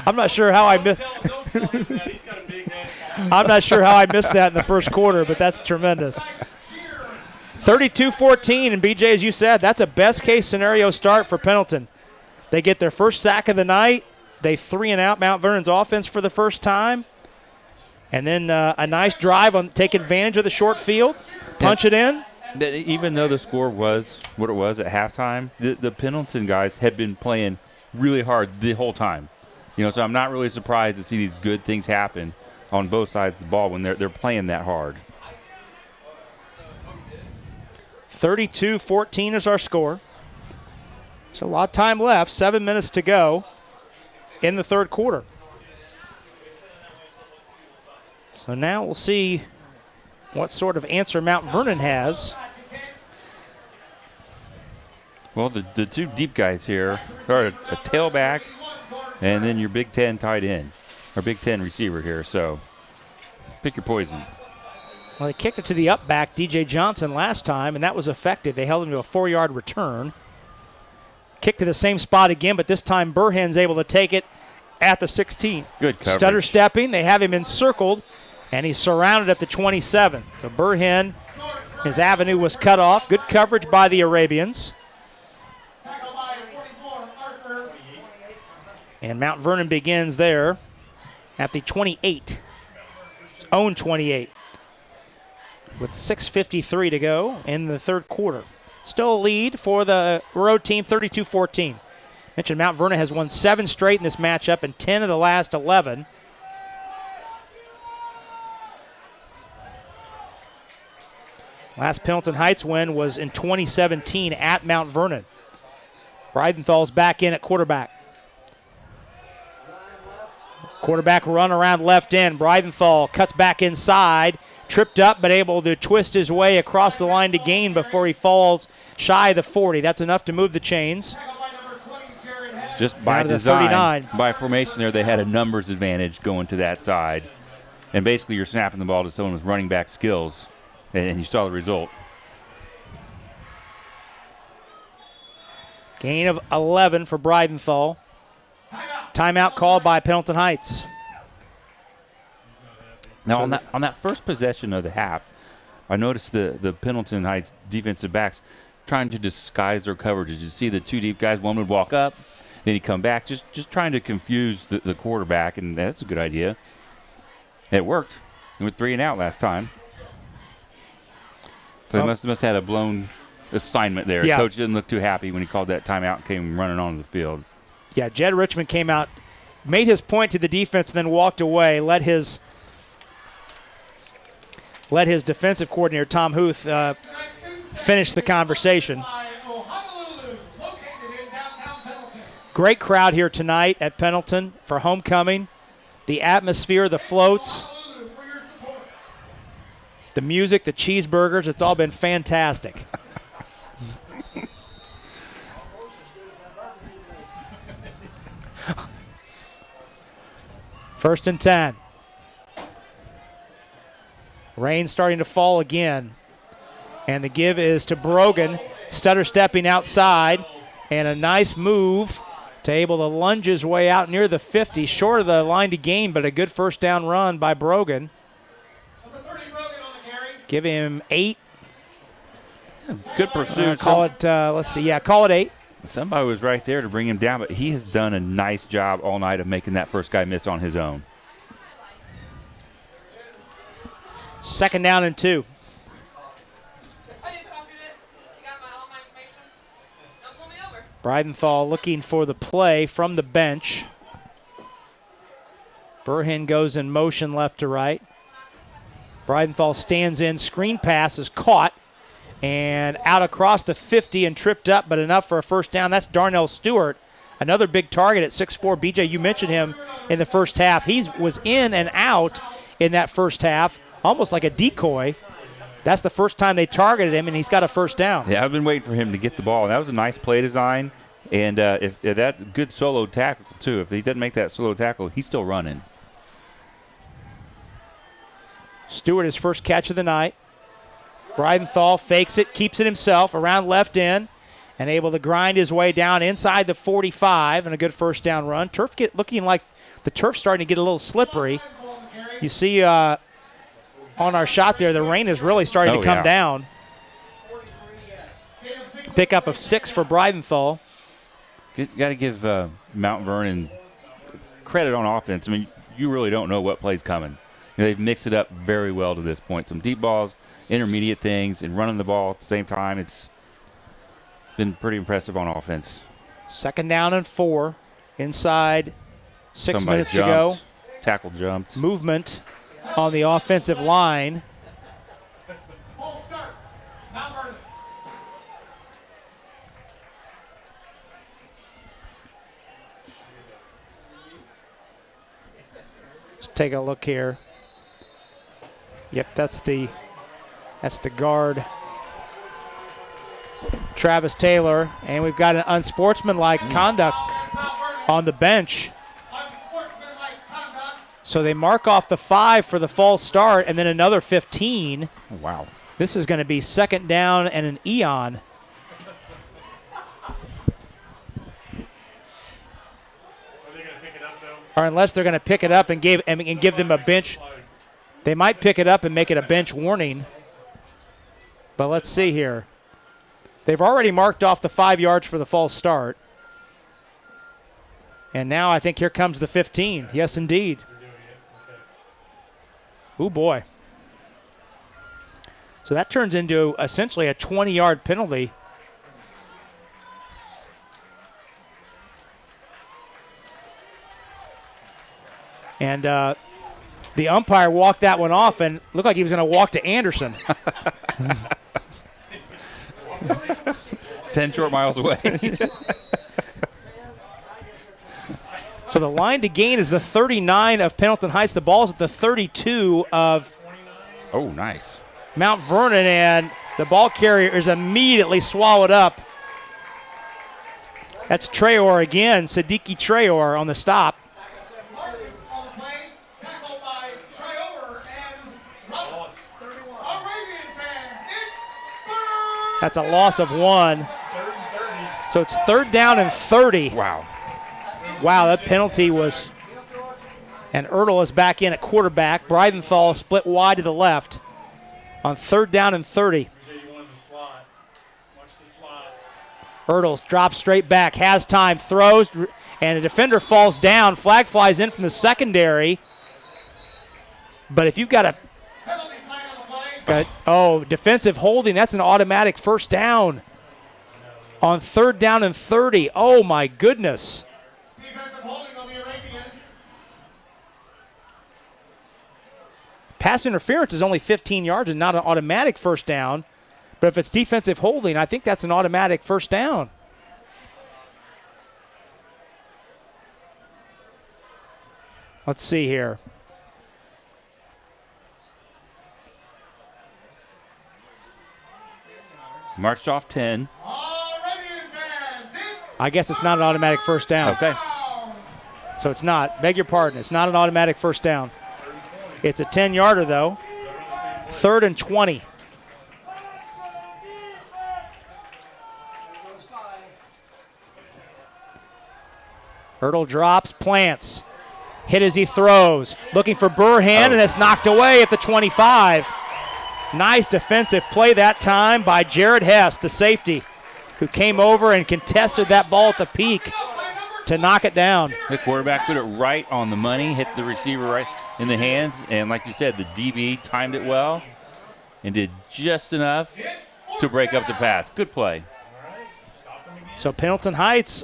I'm not sure how I missed. Don't tell him that. He's got a big head. I'm not sure how I missed that in the first quarter, but that's tremendous. 32-14, and BJ, as you said, that's a best-case scenario start for Pendleton. They get their first sack of the night. They 3-and-out Mount Vernon's offense for the first time. And then a nice drive on take advantage of the short field, punch it in. Even though the score was what it was at halftime, the Pendleton guys had been playing really hard the whole time. So I'm not really surprised to see these good things happen on both sides of the ball when they're playing that hard. 32-14 is our score. There's a lot of time left, 7 minutes to go in the third quarter. So now we'll see what sort of answer Mount Vernon has. Well, the two deep guys here are a tailback and then your Big Ten tight end, or Big Ten receiver here. So pick your poison. Well, they kicked it to the up back, DJ Johnson, last time, and that was effective. They held him to a 4-yard return. Kick to the same spot again, but this time Burhan's able to take it at the 16. Good coverage. Stutter stepping. They have him encircled, and he's surrounded at the 27. So Burhan, his avenue was cut off. Good coverage by the Arabians. And Mount Vernon begins there at the 28. Its own 28. With 6:53 to go in the third quarter. Still a lead for the road team, 32-14. Mentioned Mount Vernon has won 7 straight in this matchup and 10 of the last 11. Last Pendleton Heights win was in 2017 at Mount Vernon. Breidenthal's back in at quarterback. Quarterback run around left end. Breidenthal cuts back inside. Tripped up, but able to twist his way across the line to gain before he falls shy of the 40. That's enough to move the chains. Just by Down to the design, 39. by formation there, they had a numbers advantage going to that side. And basically you're snapping the ball to someone with running back skills, and you saw the result. Gain of 11 for Breidenthal. Timeout called by Pendleton Heights. Now, on that first possession of the half, I noticed the Pendleton Heights defensive backs trying to disguise their coverages. You see the 2 deep guys, one would walk up, then he'd come back, just trying to confuse the quarterback, and that's a good idea. It worked. They went 3 and out last time. So they must have had a blown assignment there. Yeah. Coach didn't look too happy when he called that timeout and came running onto the field. Yeah, Jed Richmond came out, made his point to the defense, and then walked away, let his defensive coordinator, Tom Huth, finish the conversation. Great crowd here tonight at Pendleton for homecoming. The atmosphere, the floats, the music, the cheeseburgers, it's all been fantastic. First and 10. Rain starting to fall again. And the give is to Brogan. Stutter stepping outside. And a nice move to able to lunge his way out near the 50. Short of the line to gain, but a good first down run by Brogan. Give him 8. Good pursuit. Call it, let's see. Yeah, call it 8. Somebody was right there to bring him down, but he has done a nice job all night of making that first guy miss on his own. Second down and 2. Breidenthal looking for the play from the bench. Burhin goes in motion left to right. Breidenthal stands in. Screen pass is caught. And out across the 50 and tripped up, but enough for a first down. That's Darnell Stewart, another big target at 6'4". BJ, you mentioned him in the first half. He was in and out in that first half, almost like a decoy. That's the first time they targeted him, and he's got a first down. Yeah, I've been waiting for him to get the ball. That was a nice play design, and if that good solo tackle, too. If he doesn't make that solo tackle, he's still running. Stewart, his first catch of the night. Breidenthal fakes it, keeps it himself around left end, and able to grind his way down inside the 45 and a good first down run. Turf looking like the turf's starting to get a little slippery. You see on our shot there, the rain is really starting to come down. Pickup of 6 for Breidenthal. Got to give Mount Vernon credit on offense. I mean, you really don't know what play's coming. They've mixed it up very well to this point. Some deep balls, intermediate things, and running the ball at the same time. It's been pretty impressive on offense. Second down and 4. Inside 6 Somebody minutes jumped, to go. Tackle jumped. Movement on the offensive line. Full start. Mount Vernon. Let's take a look here. Yep, that's the guard, Travis Taylor, and we've got an unsportsmanlike conduct on the bench. Unsportsmanlike conduct. So they mark off the 5 for the false start, and then another 15. Oh, wow. This is going to be second down and an eon. Are they going to pick it up, though? Or unless they're going to pick it up and give them a bench. They might pick it up and make it a bench warning. But let's see here. They've already marked off the 5 yards for the false start. And now I think here comes the 15. Yes, indeed. Oh, boy. So that turns into essentially a 20-yard penalty. And the umpire walked that one off and looked like he was going to walk to Anderson. 10 short miles away. So the line to gain is the 39 of Pendleton Heights. The ball's at the 32 of Oh, nice. Mount Vernon, and the ball carrier is immediately swallowed up. That's Traore again, Siddiqui Traore on the stop. Martin on the play, tackled by Traore and Roberts. Arabian fans, it's third. That's a loss of 1. So it's 3rd down and 30. Wow. Wow, that penalty was. And Ertl is back in at quarterback. Breidenthal split wide to the left on 3rd down and 30. Ertl drops straight back, has time, throws, and the defender falls down. Flag flies in from the secondary. But if you've got a Penalty flag on the play. defensive holding, that's an automatic first down on 3rd down and 30. Oh, my goodness. Defensive holding on the Arabians. Pass interference is only 15 yards and not an automatic first down. But if it's defensive holding, I think that's an automatic first down. Let's see here. Marched off 10. Arabian fans, it's I guess it's not an automatic first down. Okay. So it's not. Beg your pardon. It's not an automatic first down. It's a 10-yarder, though. 3rd and 20. Ertl drops, plants. Hit as he throws. Looking for Burhan, and it's knocked away at the 25. Nice defensive play that time by Jared Hess, the safety, who came over and contested that ball at the peak to knock it down. The quarterback put it right on the money, hit the receiver right in the hands, and like you said, the DB timed it well and did just enough to break up the pass. Good play. So Pendleton Heights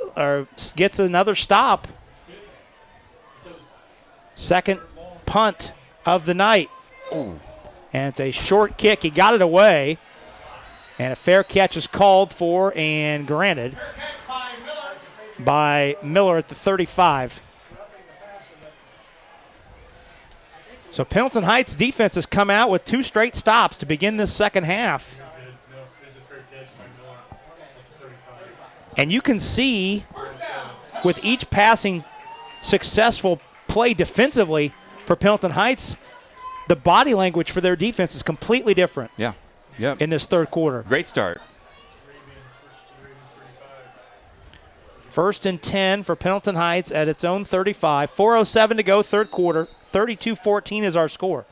gets another stop. Second punt of the night. Ooh. And it's a short kick. He got it away. And a fair catch is called for and granted by Miller at the 35. So Pendleton Heights defense has come out with 2 straight stops to begin this second half. And you can see with each passing successful play defensively for Pendleton Heights, the body language for their defense is completely different Yeah. Yep. in this third quarter. Great start. 1st and 10 for Pendleton Heights at its own 35. 4:07 to go, third quarter. 32-14 is our score.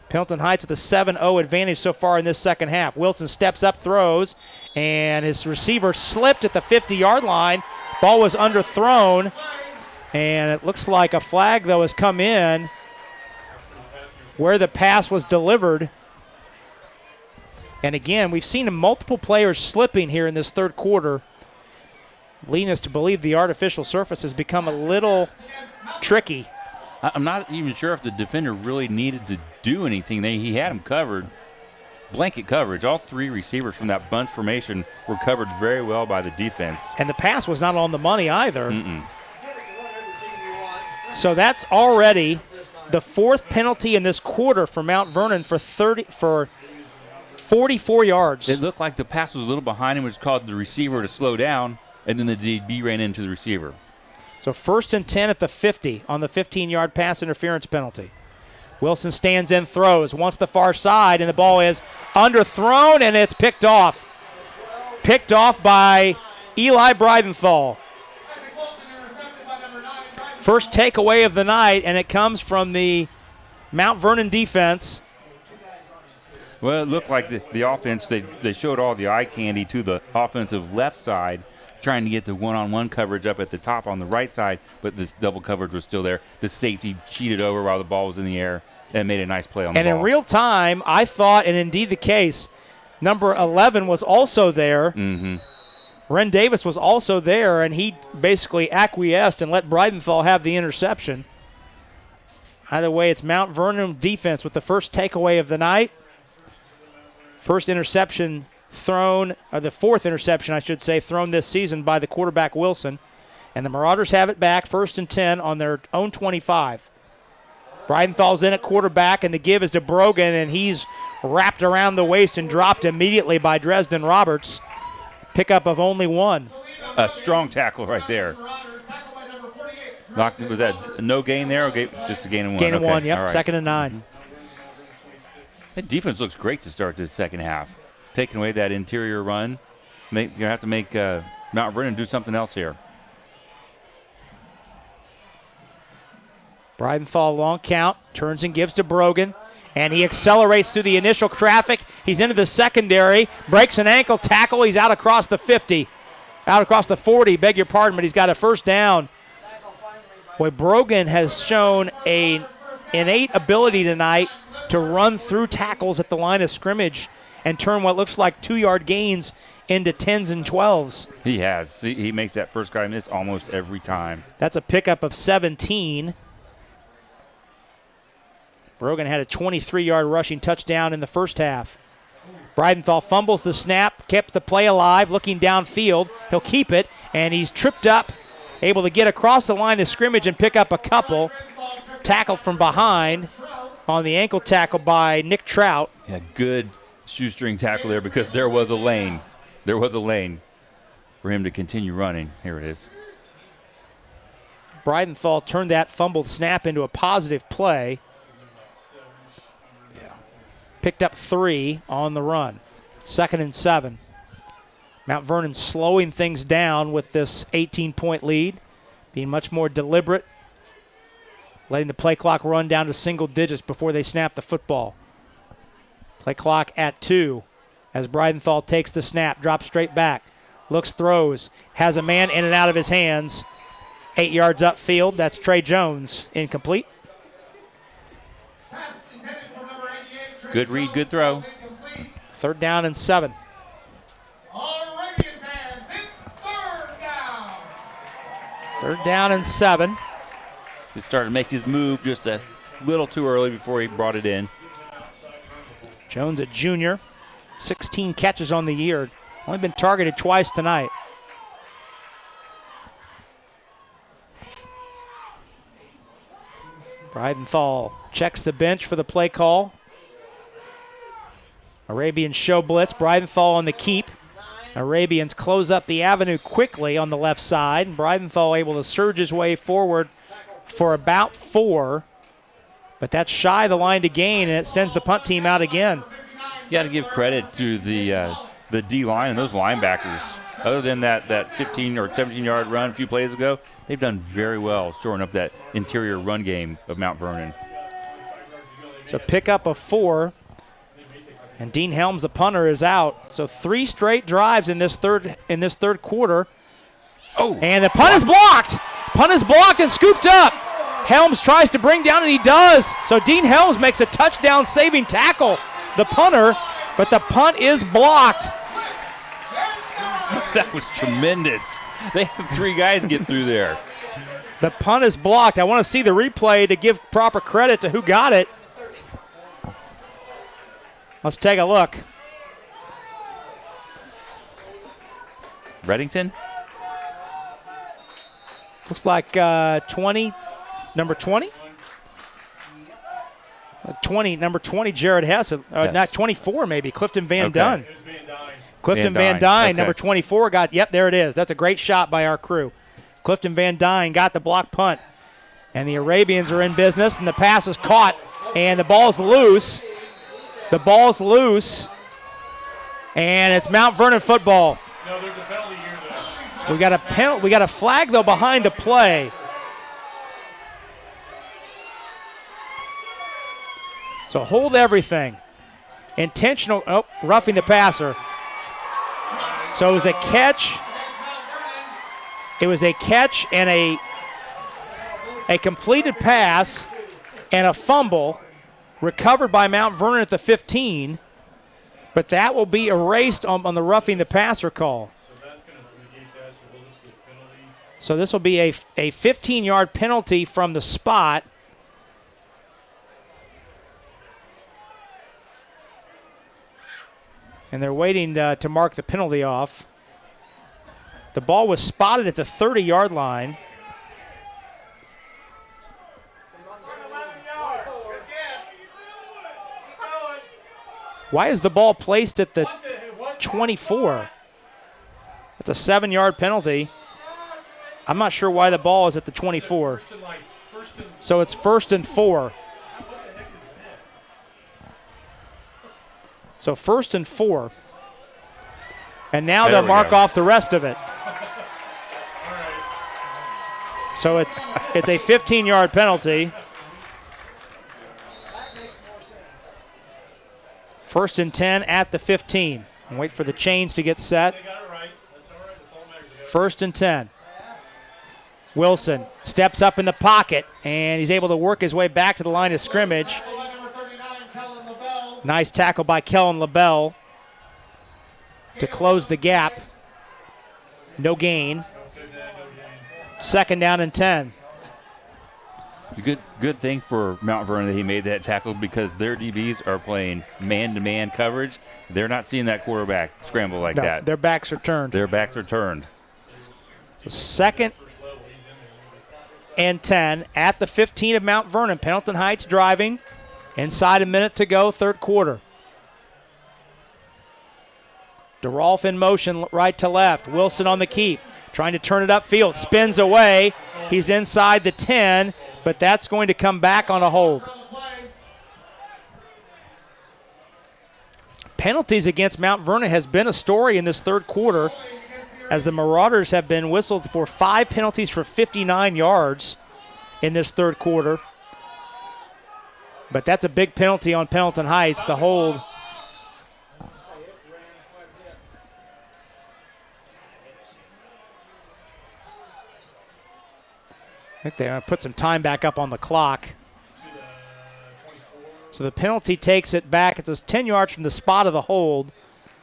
Pendleton Heights with a 7-0 advantage so far in this second half. Wilson steps up, throws, and his receiver slipped at the 50-yard line. Ball was underthrown, and it looks like a flag, though, has come in where the pass was delivered. And again, we've seen multiple players slipping here in this third quarter, leading us to believe the artificial surface has become a little tricky. I'm not even sure if the defender really needed to do anything. He had him covered. Blanket coverage. All 3 receivers from that bunch formation were covered very well by the defense. And the pass was not on the money either. So that's already the 4th penalty in this quarter for Mount Vernon for 44 yards. It looked like the pass was a little behind him, which caused the receiver to slow down, and then the DB ran into the receiver. So 1st and 10 at the 50 on the 15-yard pass interference penalty. Wilson stands in, throws, wants the far side, and the ball is underthrown, and it's picked off. Picked off by Eli Breidenthal. First takeaway of the night, and it comes from the Mount Vernon defense. Well, it looked like the offense, they showed all the eye candy to the offensive left side, trying to get the one-on-one coverage up at the top on the right side, but this double coverage was still there. The safety cheated over while the ball was in the air and made a nice play on the ball. And in real time, I thought, and indeed the case, number 11 was also there. Mm-hmm. Ren Davis was also there, and he basically acquiesced and let Breidenthal have the interception. Either way, it's Mount Vernon defense with the first takeaway of the night. First interception thrown, or the fourth interception, I should say, thrown this season by the quarterback Wilson. And the Marauders have it back, 1st and 10 on their own 25. Breidenthal's in at quarterback, and the give is to Brogan, and he's wrapped around the waist and dropped immediately by Dresden Roberts. Pickup of only one. A strong tackle right there. Was that no gain there, or just a gain of one? Gain of one, yep. Right. 2nd and 9. That defense looks great to start this second half. Taking away that interior run. You're going to have to make Mount Vernon do something else here. Breidenthal long count, turns and gives to Brogan, and he accelerates through the initial traffic. He's into the secondary, breaks an ankle tackle. He's out across the 50, out across the 40, beg your pardon, but he's got a first down. Boy, Brogan has shown an innate ability tonight to run through tackles at the line of scrimmage and turn what looks like 2-yard gains into 10s and 12s. He has. He makes that first guy miss almost every time. That's a pickup of 17. Brogan had a 23-yard rushing touchdown in the first half. Breidenthal fumbles the snap, kept the play alive, looking downfield. He'll keep it, and he's tripped up, able to get across the line of scrimmage and pick up a couple. Tackled from behind on the ankle tackle by Nick Trout. Yeah, good shoestring tackle there because there was a lane. There was a lane for him to continue running. Here it is. Breidenthal turned that fumbled snap into a positive play. Picked up 3 on the run. 2nd and 7. Mount Vernon slowing things down with this 18-point lead, being much more deliberate, letting the play clock run down to single digits before they snap the football. Play clock at 2 as Breidenthal takes the snap, drops straight back, looks, throws, has a man in and out of his hands. 8 yards upfield. That's Trey Jones. Incomplete. Good read, good throw. 3rd down and 7. Arabian fans, it's 3rd down. 3rd down and 7. He started to make his move just a little too early before he brought it in. Jones, a junior, 16 catches on the year. Only been targeted twice tonight. Breidenthal checks the bench for the play call. Arabians show blitz. Breidenthal on the keep. Arabians close up the avenue quickly on the left side. And Breidenthal able to surge his way forward for about 4. But that's shy of the line to gain, and it sends the punt team out again. You got to give credit to the D-line and those linebackers. Other than that 15 or 17-yard run a few plays ago, they've done very well shoring up that interior run game of Mount Vernon. So pickup of 4. And Dean Helms, the punter, is out. So 3 straight drives in this third quarter. Oh! And the punt is blocked. Punt is blocked and scooped up. Helms tries to bring down, and he does. So Dean Helms makes a touchdown-saving tackle, the punter, but the punt is blocked. That was tremendous. They had 3 guys get through there. The punt is blocked. I want to see the replay to give proper credit to who got it. Let's take a look. Reddington? Looks like 20, number 20? 20, number 20, Jared Hess. Yes. Not 24, maybe. Clifton Van Okay. Dunn. It was Van Dyne. Clifton Van Van Dyne, Dyne, okay. number 24, got, yep, there it is. That's a great shot by our crew. Clifton Van Dyne got the block punt. And the Arabians are in business, and the pass is caught, and the ball's loose. The ball's loose, and it's Mount Vernon football. No, there's a penalty here, though. We got a flag, though, behind the play. So hold everything. Intentional, roughing the passer. So it was a catch It was a catch and a completed pass and a fumble recovered by Mount Vernon at the 15, but that will be erased on the roughing the passer call. So that's going to negate that, so we'll just get a penalty. So this will be a 15-yard penalty from the spot. And they're waiting to mark the penalty off. The ball was spotted at the 30-yard line. Why is the ball placed at the 24? That's a 7-yard penalty. I'm not sure why the ball is at the 24. So it's 1st and 4. So 1st and 4. And now There they'll we mark go. off the rest of it. So it's a 15-yard penalty. 1st and 10 at the 15. And wait for the chains to get set. They got it right. That's all right. That's all that matters. They got it 1st and 10. Wilson steps up in the pocket, and he's able to work his way back to the line of scrimmage. Tackle by number 39, Kellen LaBelle. Nice tackle by Kellen LaBelle to close the gap. No gain. 2nd down and 10. Good thing for Mount Vernon that he made that tackle because their DBs are playing man-to-man coverage. They're not seeing that quarterback scramble like No, that. their backs are turned. Their backs are turned. So 2nd and 10 at the 15 of Mount Vernon. Pendleton Heights driving. Inside a minute to go, 3rd quarter. DeRolf in motion, right to left. Wilson on the keep, trying to turn it upfield. Spins away. He's inside the 10, but that's going to come back on a hold. Penalties against Mount Vernon has been a story in this 3rd quarter, as the Marauders have been whistled for 5 penalties for 59 yards in this 3rd quarter. But that's a big penalty on Pendleton Heights, the hold. I think they're going to put some time back up on the clock. So the penalty takes it back. It's 10 yards from the spot of the hold.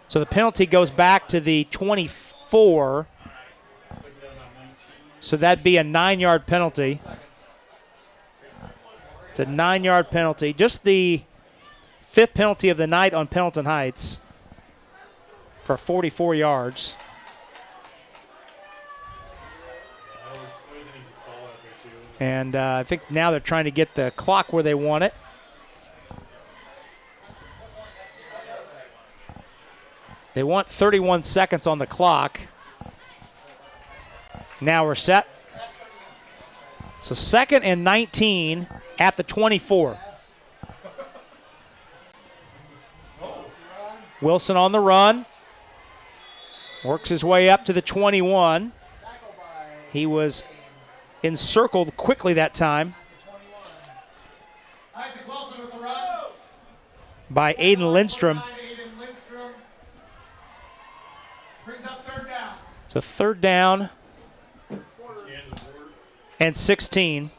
So the penalty goes back to the 24. So that'd be a 9-yard penalty. It's a 9-yard penalty. Just the 5th penalty of the night on Pendleton Heights for 44 yards. And I think now they're trying to get the clock where they want it. They want 31 seconds on the clock. Now we're set. So 2nd and 19 at the 24. Wilson on the run. Works his way up to the 21. He was encircled quickly that time Isaac Wilson with the run. by Aiden Lindstrom. Aiden Lindstrom brings up 3rd down. So 3rd down and 16.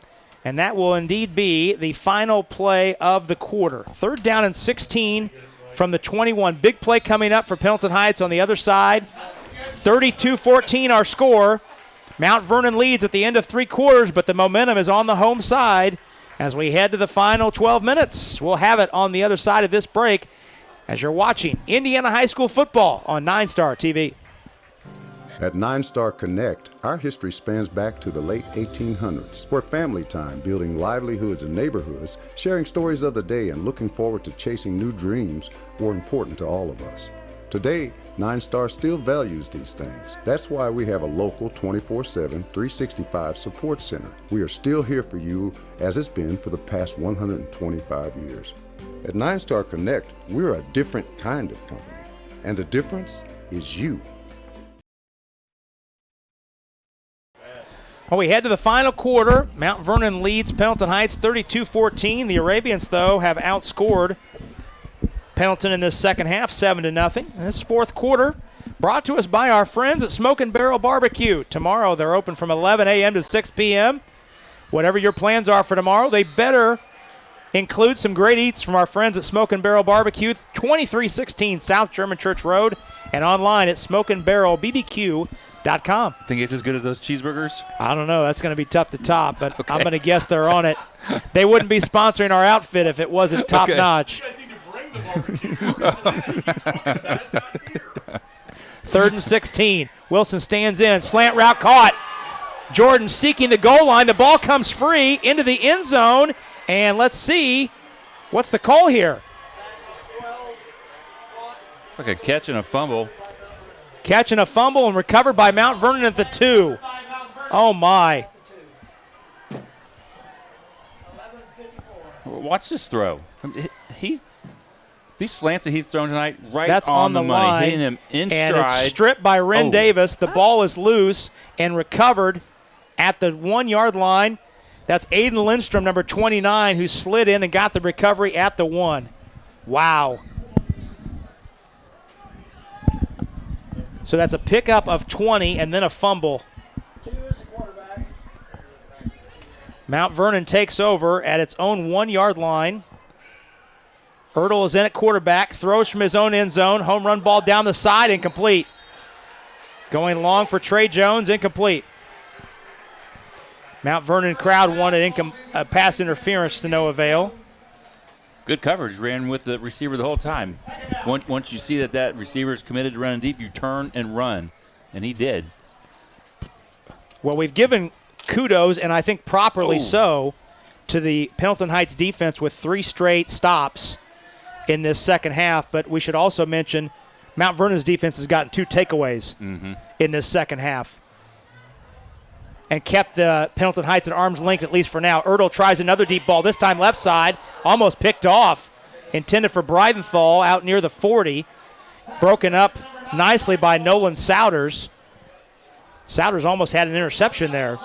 And that will indeed be the final play of the quarter. 3rd down and 16 from the 21. Big play coming up for Pendleton Heights on the other side. 32-14 our score. Mount Vernon leads at the end of 3 quarters, but the momentum is on the home side as we head to the final 12 minutes. We'll have it on the other side of this break as you're watching Indiana High School football on 9 Star TV. At 9 Star Connect, our history spans back to the late 1800s, where family time, building livelihoods and neighborhoods, sharing stories of the day, and looking forward to chasing new dreams were important to all of us. Today, 9 Star still values these things. That's why we have a local 24/7, 365 support center. We are still here for you as it's been for the past 125 years. At 9 Star Connect, we're a different kind of company, and the difference is you. Well, we head to the final quarter. Mount Vernon leads Pendleton Heights 32-14. The Arabians, though, have outscored Pendleton in this second half 7-0. In this 4th quarter, Brought to us by our friends at Smoke and Barrel Barbecue. Tomorrow they're open from 11 a.m. to 6 p.m. Whatever your plans are for tomorrow, they better include some great eats from our friends at Smoke and Barrel Barbecue, 2316 South German Church Road, and online at smokeandbarrelbbq.com. Think it's as good as those cheeseburgers? I don't know. That's going to be tough to top, but I'm going to guess they're on it. They wouldn't be sponsoring our outfit if it wasn't top-notch. You guys need to bring the barbecue. That's not here. 3rd and 16. Wilson stands in. Slant route caught. Jordan seeking the goal line. The ball comes free into the end zone. And let's see. What's the call here? It's like a catch and a fumble. Catch and a fumble and recovered by Mount Vernon at the 2. Oh, my. Watch this throw. These slants that he's thrown tonight, right That's on the money, line, hitting him in and stride. it's stripped by Ren Oh. Davis. The ball is loose and recovered at the 1-yard line. That's Aiden Lindstrom, number 29, who slid in and got the recovery at the 1. Wow. So that's a pickup of 20 and then a fumble. Mount Vernon takes over at its own 1-yard line. Ertl is in at quarterback, throws from his own end zone. Home run ball down the side, incomplete. Going long for Trey Jones, incomplete. Mount Vernon crowd wanted pass interference to no avail. Good coverage, ran with the receiver the whole time. Once you see that receiver is committed to running deep, you turn and run, and he did. Well, we've given kudos, and I think properly so, to the Pendleton Heights defense with 3 straight stops in this second half, but we should also mention Mount Vernon's defense has gotten 2 takeaways in this second half and kept the Pendleton Heights at arm's length, at least for now. Ertl tries another deep ball, this time left side, almost picked off, intended for Breidenthal out near the 40, broken up nicely by Nolan Souders. Souders almost had an interception there.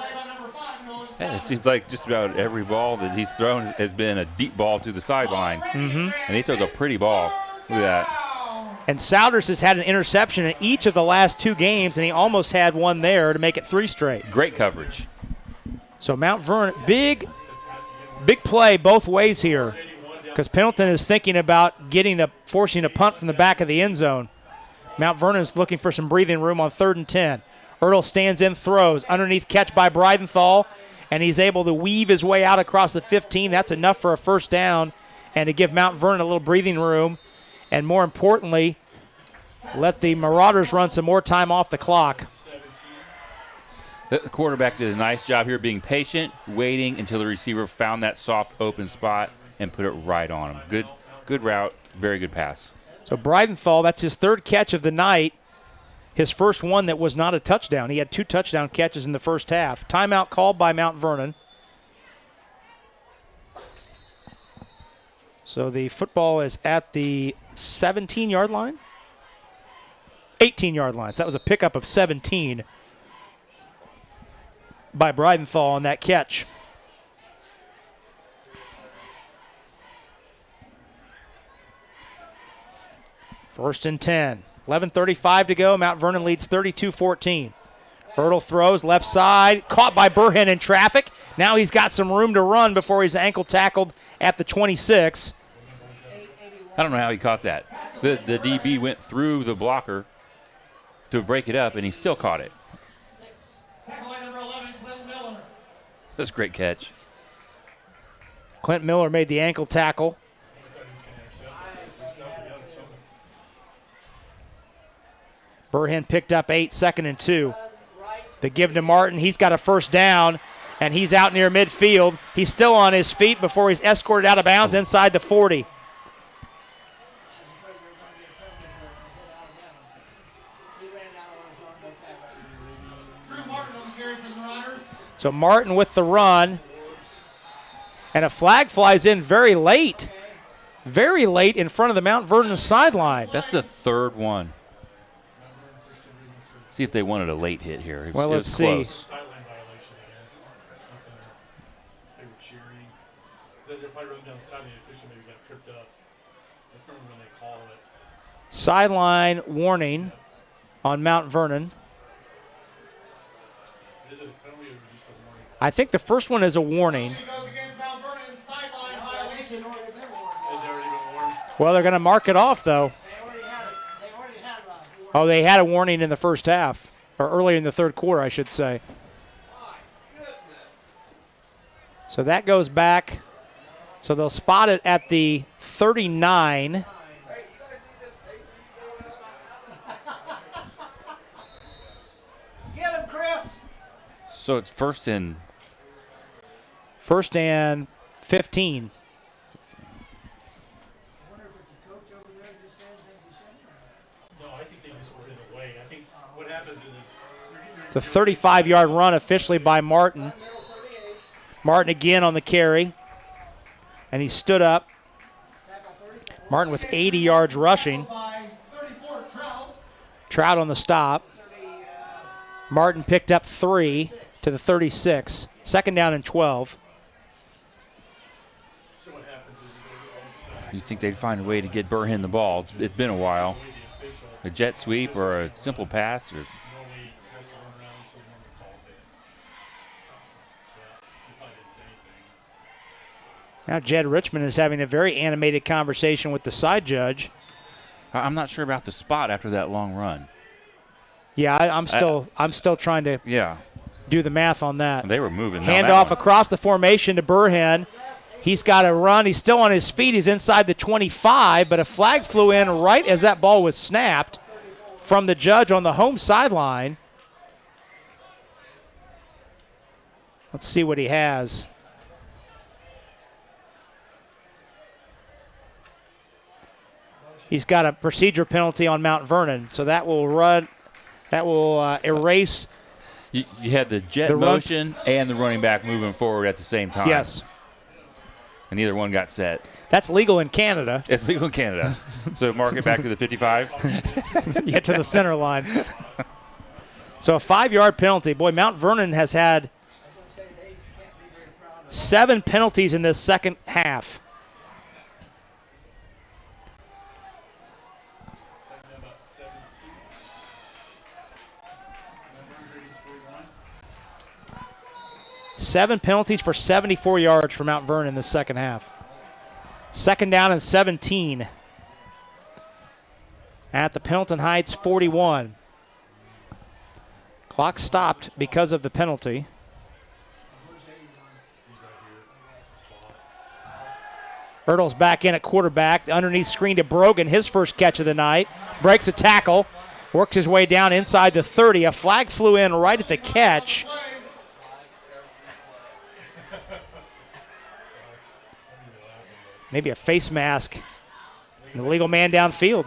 Yeah, it seems like just about every ball that he's thrown has been a deep ball to the sideline. And he throws a pretty ball. Look at that. And Souders has had an interception in each of the last 2 games, and he almost had one there to make it 3 straight. Great coverage. So Mount Vernon, big play both ways here, because Pendleton is thinking about forcing a punt from the back of the end zone. Mount Vernon is looking for some breathing room on 3rd and 10. Ertl stands in, throws. Underneath catch by Breidenthal, and he's able to weave his way out across the 15. That's enough for a first down and to give Mount Vernon a little breathing room, and more importantly, let the Marauders run some more time off the clock. The quarterback did a nice job here being patient, waiting until the receiver found that soft open spot and put it right on him. Good route, very good pass. So Breidenthal, that's his 3rd catch of the night. His first one that was not a touchdown. He had 2 touchdown catches in the first half. Timeout called by Mount Vernon. So the football is at the 17-yard line? 18-yard line. So that was a pickup of 17 by Breidenthal on that catch. First and 10. 11:35 to go. Mount Vernon leads 32-14. Ertl throws left side, caught by Burhen in traffic. Now he's got some room to run before he's ankle tackled at the 26. I don't know how he caught that. The DB went through the blocker to break it up, and he still caught it. That's a great catch. Clint Miller made the ankle tackle. Burhen picked up 8, 2nd and 2. The give to Martin. He's got a first down, and he's out near midfield. He's still on his feet before he's escorted out of bounds inside the 40. So Martin with the run, and a flag flies in very late in front of the Mount Vernon sideline. That's the 3rd one. See if they wanted a late hit here. Well, let's see. Close. Sideline violation again. They were cheering. They're probably running down the side, and the official maybe got tripped up. I remember when they called it. Sideline warning. on Mount Vernon. Is it a penalty or just a warning? I think the first one is a warning. Goes against Mount Vernon, sideline violation. Has it already been warned? Well, they're going to mark it off, though. Oh, they had a warning in the first half, or early in the third quarter, I should say. So that goes back. So they'll spot it at the 39. Get him, Chris. So it's first and First and 15. No, I think they just were in the way. I think what happens is It's a 35-yard run officially by Martin. Martin again on the carry. And he stood up. Martin with 80 yards rushing. Trout on the stop. Martin picked up 3 to the 36. Second down and 12. so what happens is they go onside. you think they'd find a way to get Burhen the ball. It's been a while. The official A jet sweep or a simple pass. Or normally has to run around, so normally called it. So he probably didn't say anything. Now Jed Richmond is having a very animated conversation with the side judge. I'm not sure about the spot after that long run. Yeah, I'm still trying to Yeah, do the math on that. they were moving. Now Hand that off one- across the formation to Burhen. He's got to run. He's still on his feet. He's inside the 25, but a flag flew in right as that ball was snapped from the judge on the home sideline. Let's see what he has. He's got a procedure penalty on Mount Vernon, so that will erase. You had the jet The run- motion and the running back moving forward at the same time. Yes, And neither one got set. that's legal in Canada. It's legal in Canada. So mark it back to the 55. Get to the center line. So a 5-yard penalty. Boy, Mount Vernon has had 7 penalties in this second half. Second down about 17. Number 41. 7 penalties for 74 yards for Mount Vernon in the second half. Second down and 17 at the Pendleton Heights 41. Clock stopped because of the penalty. Ertl's back in at quarterback. Underneath screen to Brogan, his first catch of the night. Breaks a tackle. Works his way down inside the 30. A flag flew in right at the catch. Maybe a face mask. The legal man downfield.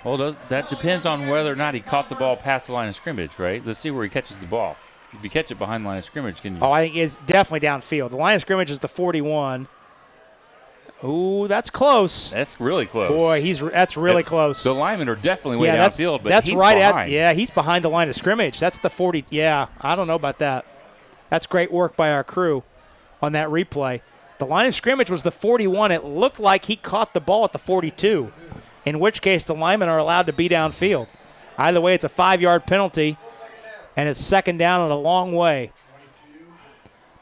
Well, that depends on whether or not he caught the ball past the line of scrimmage, right? Let's see where he catches the ball. If you catch it behind the line of scrimmage, can you? Oh, I think it's definitely downfield. The line of scrimmage is the 41. Ooh, that's close. That's really close. Boy, that's really close. The linemen are definitely way that's downfield, but that's he's right behind. he's behind the line of scrimmage. That's the 40. Yeah, I don't know about that. That's great work by our crew on that replay. The line of scrimmage was the 41. It looked like he caught the ball at the 42, in which case the linemen are allowed to be downfield. Either way, it's a 5-yard penalty, and it's second down and a long way.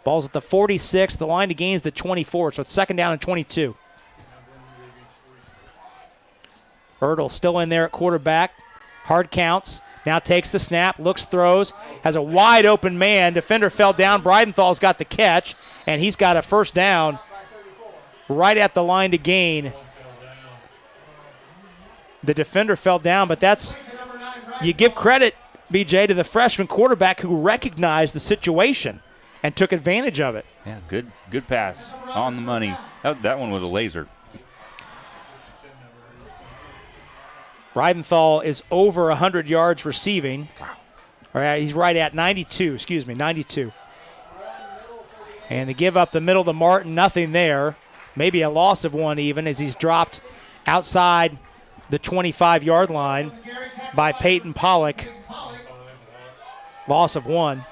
Ball's at the 46. The line to gain is the 24, so it's second down and 22. Ertl still in there at quarterback. Hard counts. Now takes the snap, looks, throws, has a wide open man. Defender fell down. Breidenthal's got the catch, and he's got a first down right at the line to gain. The defender fell down, but you give credit, BJ, to the freshman quarterback who recognized the situation and took advantage of it. Yeah, good pass on the money. That one was a laser. Breidenthal is over 100 yards receiving. All right, he's right at 92. And they give up the middle to Martin, nothing there. Maybe a loss of 1 even as he's dropped outside the 25-yard line by Peyton Pollock. Loss of 1.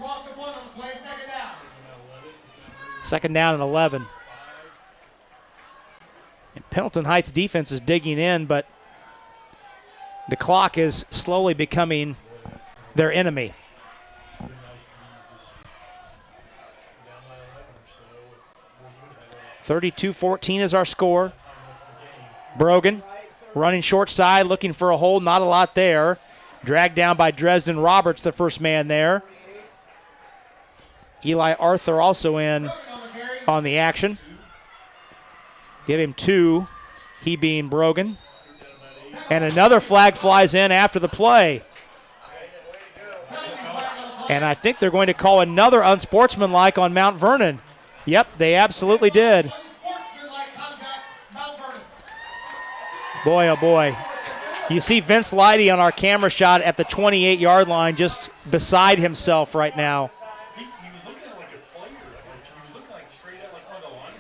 Loss of 1 on the play, second down. Second down and 11. And Pendleton Heights defense is digging in, but the clock is slowly becoming their enemy. 32-14 is our score. Brogan running short side, looking for a hold. Not a lot there. Dragged down by Dresden Roberts, the first man there. Eli Arthur also in on the action. Give him 2, he being Brogan. And another flag flies in after the play. And I think they're going to call another unsportsmanlike on Mount Vernon. Yep, they absolutely did. Boy, oh boy. You see Vince Leidy on our camera shot at the 28-yard line, just beside himself right now. He was looking like a player. He was looking like straight out like on the line,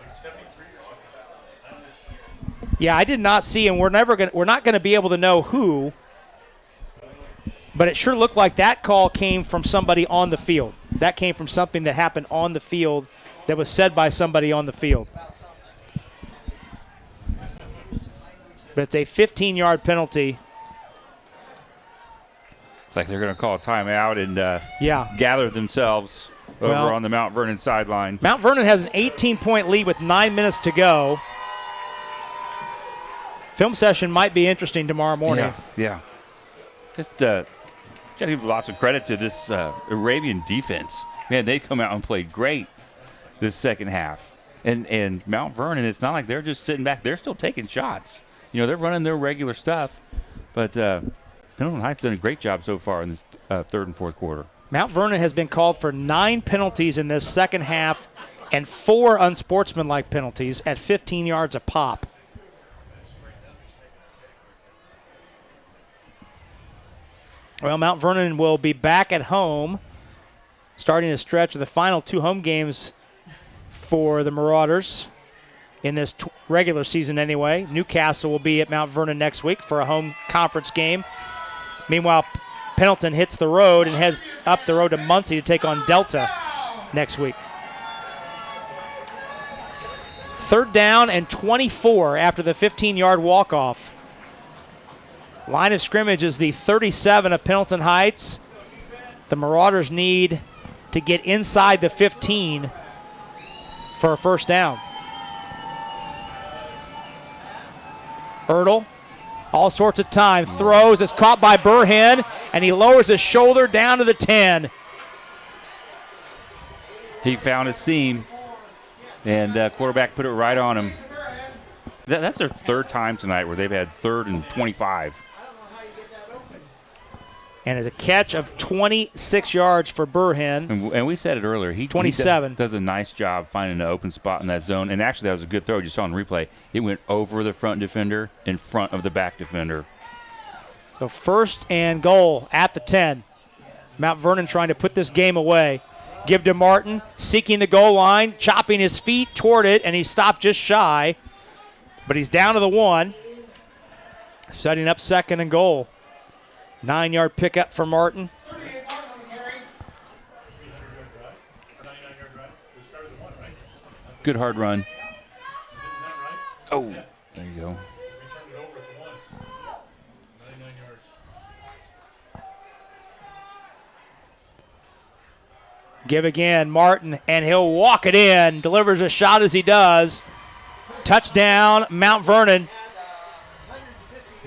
like 73 or something. Yeah, I did not see, and we're not going to be able to know who, but it sure looked like that call came from somebody on the field. That came from something that happened on the field that was said by somebody on the field. But it's a 15-yard penalty. It's like they're going to call a timeout and Yeah. gather themselves over Well, on the Mount Vernon sideline. Mount Vernon has an 18-point lead with 9 minutes to go. Film session might be interesting tomorrow morning. Yeah. Just got to give lots of credit to this Arabian defense. Man, they come out and played great this second half. And Mount Vernon, it's not like they're just sitting back. They're still taking shots. You know, they're running their regular stuff. But Pendleton Heights done a great job so far in this third and fourth quarter. Mount Vernon has been called for 9 penalties in this second half and 4 unsportsmanlike penalties at 15 yards a pop. Well, Mount Vernon will be back at home, starting a stretch of the final 2 home games for the Marauders in this regular season anyway. Newcastle will be at Mount Vernon next week for a home conference game. Meanwhile, Pendleton hits the road and heads up the road to Muncie to take on Delta next week. 3rd down and 24 after the 15-yard walk-off. Line of scrimmage is the 37 of Pendleton Heights. The Marauders need to get inside the 15 for a first down. Ertl, all sorts of time, throws, it's caught by Burhen, and he lowers his shoulder down to the 10. He found a seam, and quarterback put it right on him. That's their 3rd time tonight where they've had 3rd and 25. And it's a catch of 26 yards for Burhen. And we said it earlier. He 27. does a nice job finding an open spot in that zone. And actually, that was a good throw. You saw on replay. It went over the front defender in front of the back defender. So 1st and goal at the 10. Mount Vernon trying to put this game away. Give to Martin, seeking the goal line, chopping his feet toward it, and he stopped just shy. But he's down to the 1. Setting up 2nd and goal. 9-yard pickup for Martin. Good hard run. Oh, there you go. Give again, Martin, and he'll walk it in. Delivers a shot as he does. Touchdown, Mount Vernon.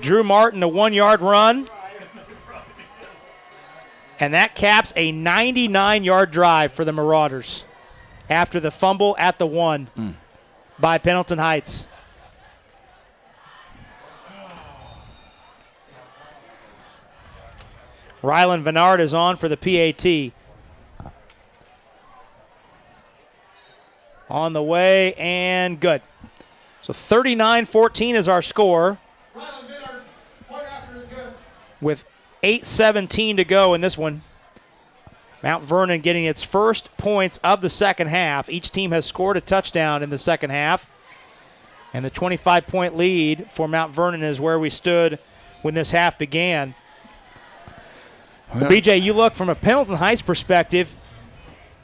Drew Martin, a 1-yard run. And that caps a 99-yard drive for the Marauders after the fumble at the 1 by Pendleton Heights. Rylan Vennard is on for the PAT. On the way and good. So 39-14 is our score with 8:17 to go in this one. Mount Vernon getting its first points of the second half. Each team has scored a touchdown in the second half. And the 25-point lead for Mount Vernon is where we stood when this half began. Well, BJ, you look from a Pendleton Heights perspective,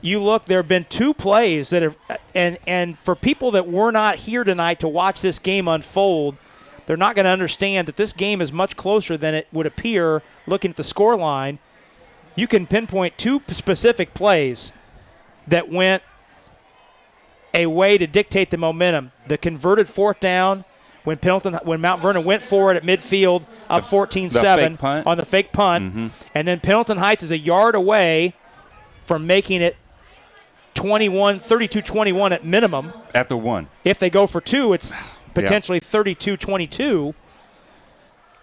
you look, there have been 2 plays that have, and for people that were not here tonight to watch this game unfold, they're not going to understand that this game is much closer than it would appear looking at the score line. You can pinpoint 2 specific plays that went a way to dictate the momentum. The converted 4th down when Mount Vernon went for it at midfield up 14-7 on the fake punt. And then Pendleton Heights is a yard away from making it 32-21 at minimum. At the 1. If they go for 2, it's potentially 32-22.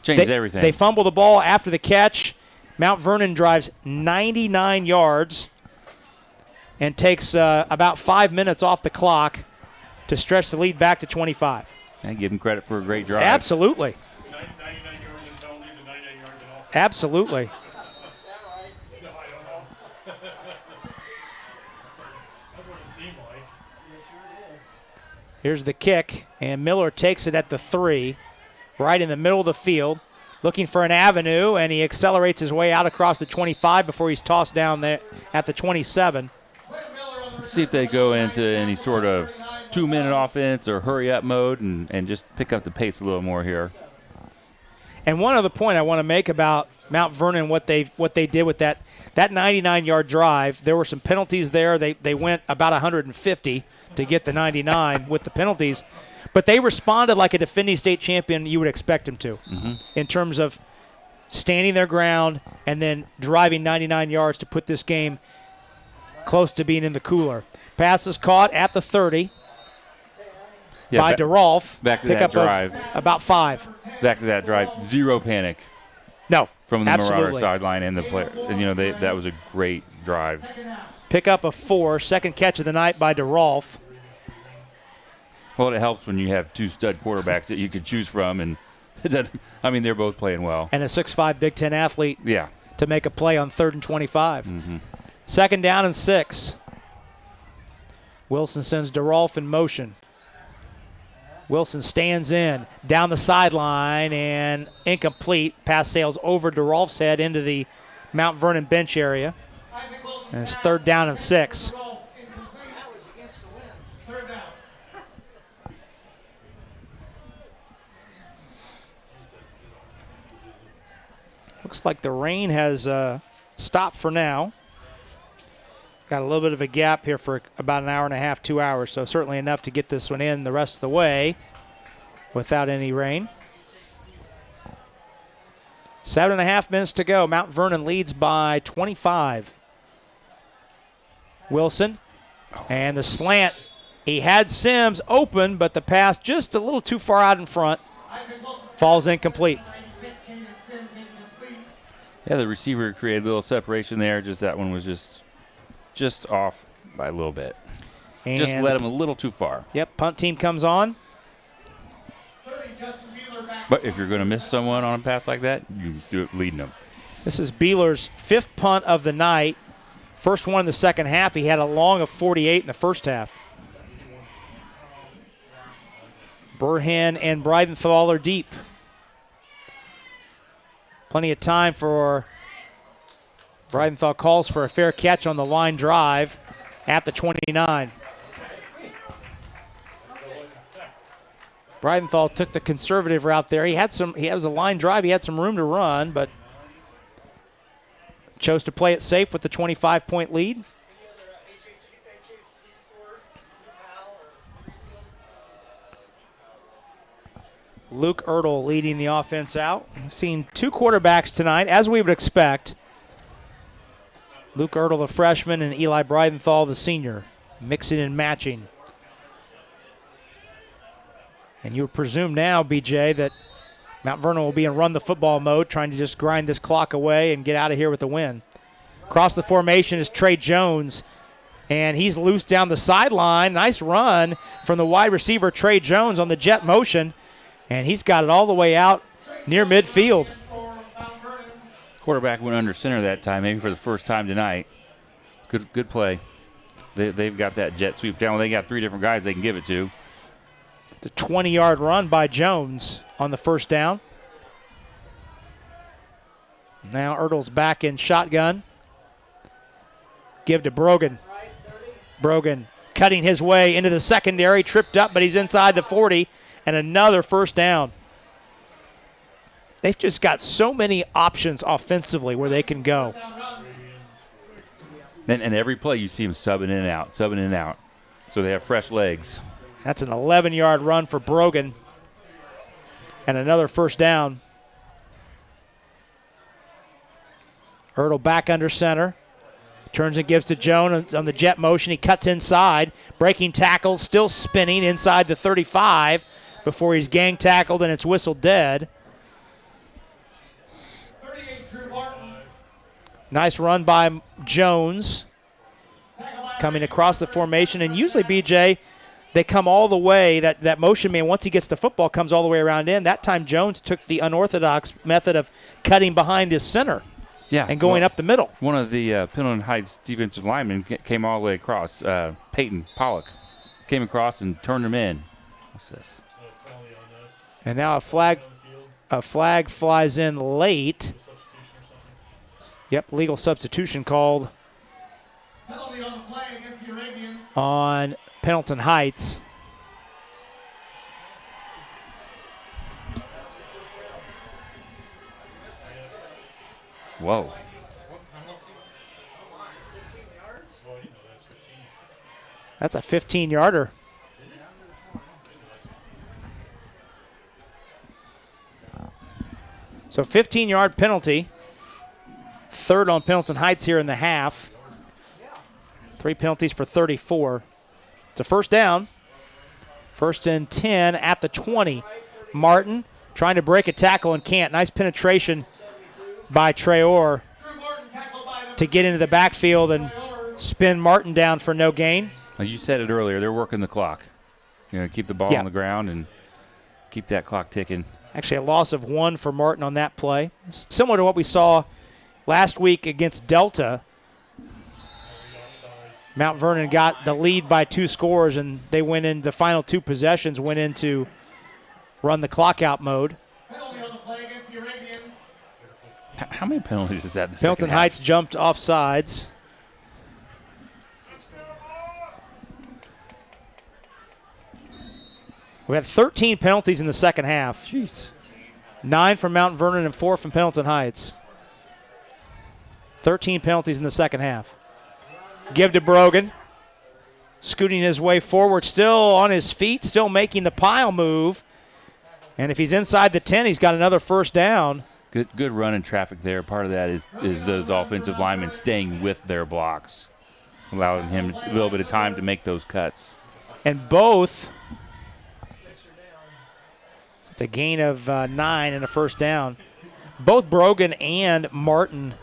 Changes everything. They fumble the ball after the catch. Mount Vernon drives 99 yards and takes about 5 minutes off the clock to stretch the lead back to 25. I give them credit for a great drive. Absolutely. 99 yards in penalties and 99 yards in offense. Absolutely. No, I don't know. That's what it seemed like. Here's the kick, and Miller takes it at the 3, right in the middle of the field, looking for an avenue, and he accelerates his way out across the 25 before he's tossed down there at the 27. Let's see if they go into any sort of 2-minute offense or hurry-up mode and just pick up the pace a little more here. And one other point I want to make about Mount Vernon, what they did with that 99-yard drive, there were some penalties there. They went about 150 to get the 99 with the penalties. But they responded like a defending state champion you would expect them to in terms of standing their ground and then driving 99 yards to put this game close to being in the cooler. Pass is caught at the 30 by DeRolf. Back to that drive. About 5. Back to that drive. 0 panic. No, from the absolutely. Marauder sideline and the player. And, that was a great drive. Pick up a 4, second catch of the night by DeRolf. Well, it helps when you have 2 stud quarterbacks that you could choose from. And, they're both playing well. And a 6'5" Big Ten athlete to make a play on 3rd and 25. Second down and 6. Wilson sends DeRolf in motion. Wilson stands in, down the sideline, and incomplete. Pass sails over DeRolf's head into the Mount Vernon bench area. And it's 3rd down and 6. Looks like the rain has stopped for now. Got a little bit of a gap here for about an hour and a half, 2 hours, so certainly enough to get this one in the rest of the way without any rain. 7.5 minutes to go. Mount Vernon leads by 25. Wilson and the slant. He had Sims open, but the pass just a little too far out in front. Falls incomplete. Yeah, the receiver created a little separation there. Just that one was just off by a little bit. And just led him a little too far. Yep, punt team comes on. But if you're going to miss someone on a pass like that, you do it leading them. This is Beeler's 5th punt of the night. First one in the second half. He had a long of 48 in the first half. Burhan and Breidenthal are deep. Plenty of time for Breidenthal. Calls for a fair catch on the line drive at the 29. Breidenthal took the conservative route there. He was a line drive. He had some room to run, but chose to play it safe with the 25-point lead. Luke Ertl leading the offense out. We've seen 2 quarterbacks tonight, as we would expect. Luke Ertl, the freshman, and Eli Breidenthal, the senior, mixing and matching. And you would presume now, BJ, that Mount Vernon will be in run-the-football mode, trying to just grind this clock away and get out of here with a win. Across the formation is Trey Jones, and he's loose down the sideline. Nice run from the wide receiver, Trey Jones, on the jet motion, and he's got it all the way out near midfield. Quarterback went under center that time, maybe for the first time tonight. Good play. They've got that jet sweep down. Well, they got 3 different guys they can give it to. It's a 20-yard run by Jones on the first down. Now Ertl's back in shotgun. Give to Brogan. Brogan cutting his way into the secondary, tripped up, but he's inside the 40, and another first down. They've just got so many options offensively where they can go. And every play you see them subbing in and out, subbing in and out. So they have fresh legs. That's an 11-yard run for Brogan, and another first down. Ertl back under center. Turns and gives to Jones on the jet motion. He cuts inside. Breaking tackles, still spinning inside the 35 before he's gang tackled and it's whistled dead. 38, Drew Martin. Nice run by Jones coming across the formation. And usually, BJ, they come all the way. That motion man, once he gets the football, comes all the way around in. That time Jones took the unorthodox method of cutting behind his center. Yeah, and going up the middle. One of the Pendleton Heights defensive linemen came all the way across. Peyton Pollock came across and turned him in. What's this? And now a flag flies in late. Yep, legal substitution called Penalty on the play against the Arabians. on Pendleton Heights. Whoa. That's a 15-yarder. So 15-yard penalty. Third on Pendleton Heights here in the half. 3 penalties for 34. It's a first down. First and 10 at the 20. Martin trying to break a tackle and can't. Nice penetration by Traore to get into the backfield and spin Martin down for no gain. Well, you said it earlier. They're working the clock. Keep the ball on the ground and keep that clock ticking. Actually, a loss of 1 for Martin on that play. It's similar to what we saw last week against Delta. Mount Vernon got the lead by 2 scores, and they went in the final 2 possessions, went into run the clock out mode. Penalty on the play against the Arabians. How many penalties is that? Pendleton Heights jumped off sides. We had 13 penalties in the second half. Jeez. 9 from Mount Vernon and 4 from Pendleton Heights. 13 penalties in the second half. Give to Brogan. Scooting his way forward, still on his feet, still making the pile move. And if he's inside the 10, he's got another first down. Good run in traffic there. Part of that is those offensive linemen staying with their blocks, allowing him a little bit of time to make those cuts. And both, it's a gain of 9 and a first down. Both Brogan and Martin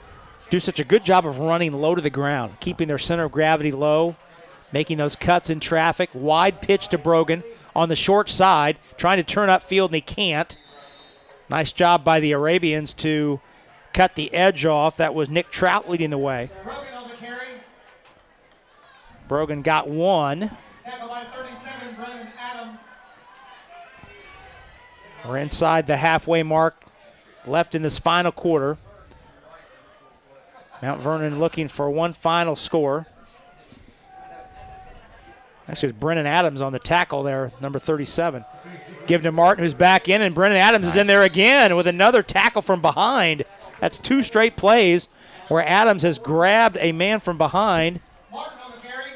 do such a good job of running low to the ground, keeping their center of gravity low, making those cuts in traffic. Wide pitch to Brogan on the short side, trying to turn upfield, and he can't. Nice job by the Arabians to cut the edge off. That was Nick Trout leading the way. Brogan on the carry. Brogan got 1. Tackle by 37, Brennan Adams. We're inside the halfway mark left in this final quarter. Mount Vernon looking for one final score. Actually, it's Brennan Adams on the tackle there, number 37. Give to Martin, who's back in, and Brennan Adams is in there again with another tackle from behind. That's 2 straight plays where Adams has grabbed a man from behind. Martin on the carry.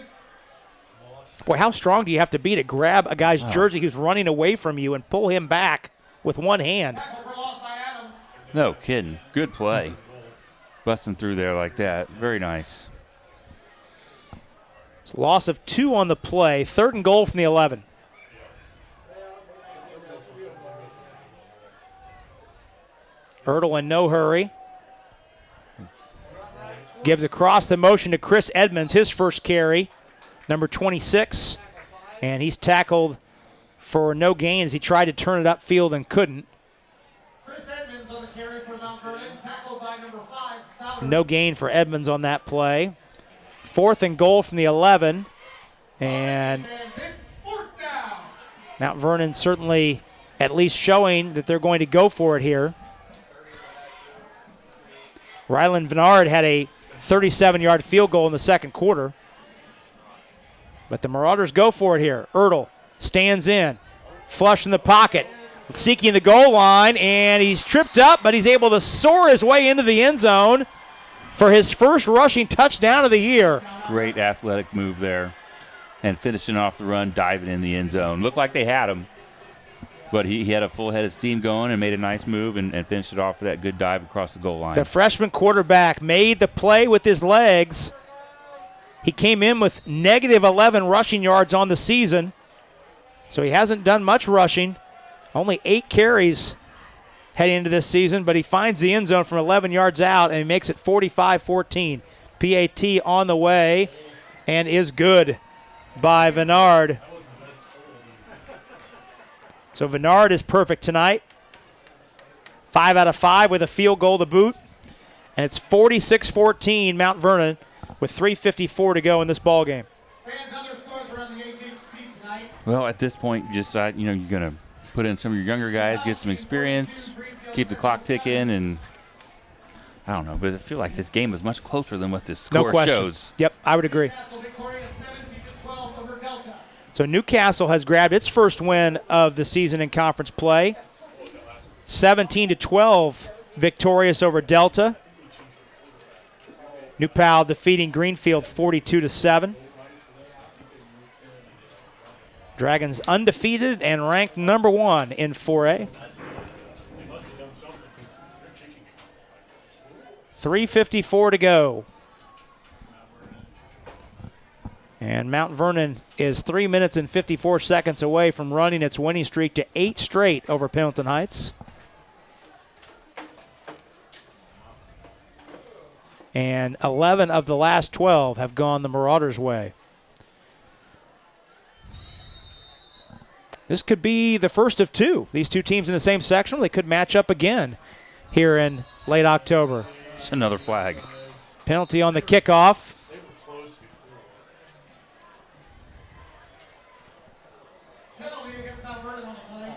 Boy, how strong do you have to be to grab a guy's jersey who's running away from you and pull him back with one hand? Tackle for loss by Adams. No kidding. Good play. Busting through there like that. Very nice. It's a loss of 2 on the play. 3rd and goal from the 11. Ertl in no hurry. Gives across the motion to Chris Edmonds, his first carry, number 26. And he's tackled for no gain as he tried to turn it upfield and couldn't. Chris Edmonds on the carry for Mount Vernon. Tackled by number 5, Souders. No gain for Edmonds on that play. 4th and goal from the 11. And It's 4th down. Mount Vernon certainly at least showing that they're going to go for it here. Ryland Vennard had a 37-yard field goal in the second quarter. But the Marauders go for it here. Ertl stands in, flush in the pocket, seeking the goal line, and he's tripped up, but he's able to soar his way into the end zone for his first rushing touchdown of the year. Great athletic move there. And finishing off the run, diving in the end zone. Looked like they had him, but he had a full head of steam going and made a nice move and finished it off with that good dive across the goal line. The freshman quarterback made the play with his legs. He came in with negative 11 rushing yards on the season, so he hasn't done much rushing. Only 8 carries heading into this season, but he finds the end zone from 11 yards out, and he makes it 45-14. PAT on the way and is good by Vennard. So Vennard is perfect tonight. 5 out of 5 with a field goal to boot. And it's 46-14 Mount Vernon with 3:54 to go in this ball game. Fans, other scores around the 18th seat tonight. Well, at this point, you just you're going to put in some of your younger guys, get some experience, keep the clock ticking, and I don't know, but I feel like this game is much closer than what this score No question. shows. Yep, I would agree. Newcastle victorious 17-12 over Delta. So Newcastle has grabbed its first win of the season in conference play. 17-12 victorious over Delta. New Pal defeating Greenfield 42-7. Dragons undefeated and ranked number 1 in 4A. 3:54 to go. And Mount Vernon is 3 minutes and 54 seconds away from running its winning streak to 8 straight over Pendleton Heights. And 11 of the last 12 have gone the Marauders' way. This could be the first of 2. These 2 teams in the same section, they could match up again here in late October. It's another flag. Penalty on the kickoff. Penalty against Mount Vernon on the play.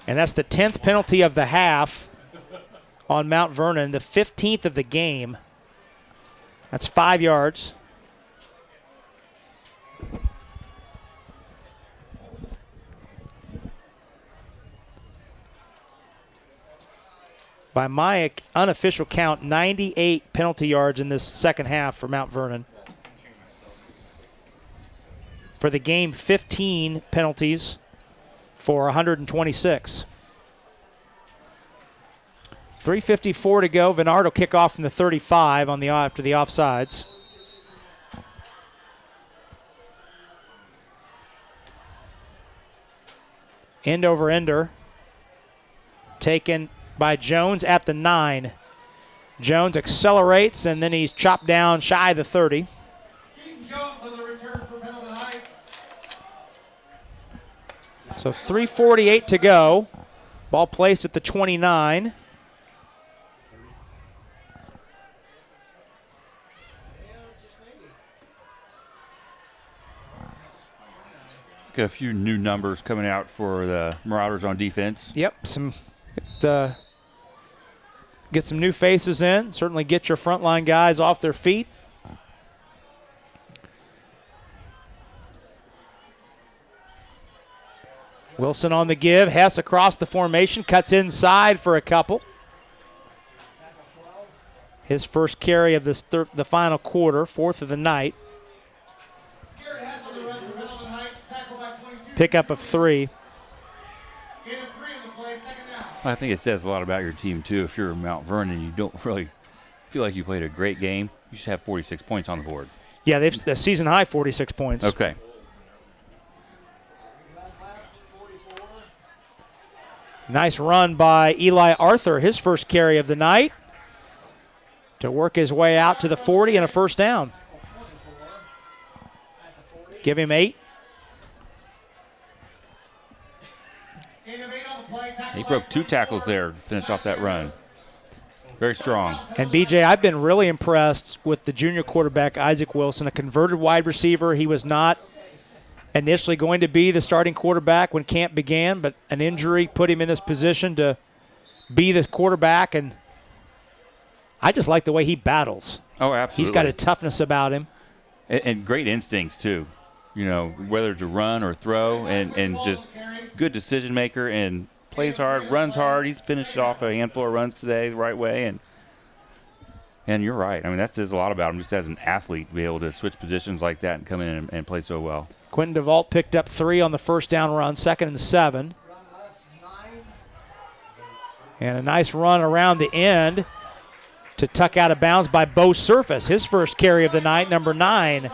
And that's the 10th penalty of the half on Mount Vernon, the 15th of the game. That's 5 yards. By my unofficial count, 98 penalty yards in this second half for Mount Vernon. For the game, 15 penalties for 126. 3:54 to go. Vennard will kick off from the 35 on the after the offsides. End over ender. Taken by Jones at the 9. Jones accelerates, and then he's chopped down shy of the 30. Keaton Jones on the return for Pendleton Heights. So 3:48 to go. Ball placed at the 29. Got a few new numbers coming out for the Marauders on defense. Yep, get some new faces in. Certainly get your frontline guys off their feet. Wilson on the give. Hess across the formation. Cuts inside for a couple. His first carry of this the final quarter, 4th of the night. Garrett Hess on the run for Pendleton Heights. Tackle by 22. Pickup of 3. Gain of 3 in the play, second down. I think it says a lot about your team, too. If you're Mount Vernon, you don't really feel like you played a great game, you should have 46 points on the board. Yeah, they've the season high 46 points. Okay. Nice run by Eli Arthur, his first carry of the night, to work his way out to the 40 and a first down. Give him 8. Gain of 8 on the play. Tackle He by broke 2 24. tackles there to finish off that run. Very strong. And BJ, I've been really impressed with the junior quarterback, Isaac Wilson, a converted wide receiver. He was not initially going to be the starting quarterback when camp began, but an injury put him in this position to be the quarterback, and I just like the way he battles. Oh, absolutely. He's got a toughness about him. And great instincts, too. whether to run or throw, and just good decision maker and plays hard, runs hard. He's finished off a handful of runs today the right way, and you're right. I mean, that says a lot about him just as an athlete to be able to switch positions like that and come in and play so well. Quentin DeVault picked up 3 on the first down run, 2nd and 7. And a nice run around the end to tuck out of bounds by Bo Surface. His first carry of the night, number 9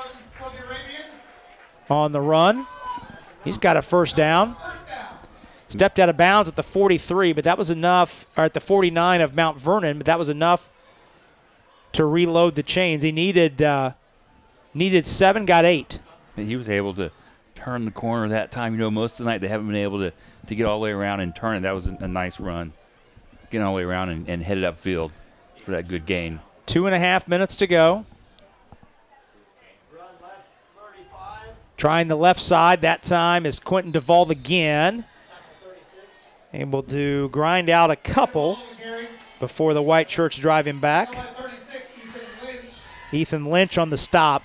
on the run. He's got a first down. Stepped out of bounds at the 43, but that was enough, or at the 49 of Mount Vernon, but that was enough to reload the chains. He needed 7, got 8. And he was able to turn the corner that time. Most of the night they haven't been able to get all the way around and turn it. That was a nice run. Getting all the way around and headed upfield for that good gain. 2.5 minutes to go. Trying the left side. That time is Quentin DeVault again. Able to grind out a couple before the white shirts drive him back. Ethan Lynch on the stop.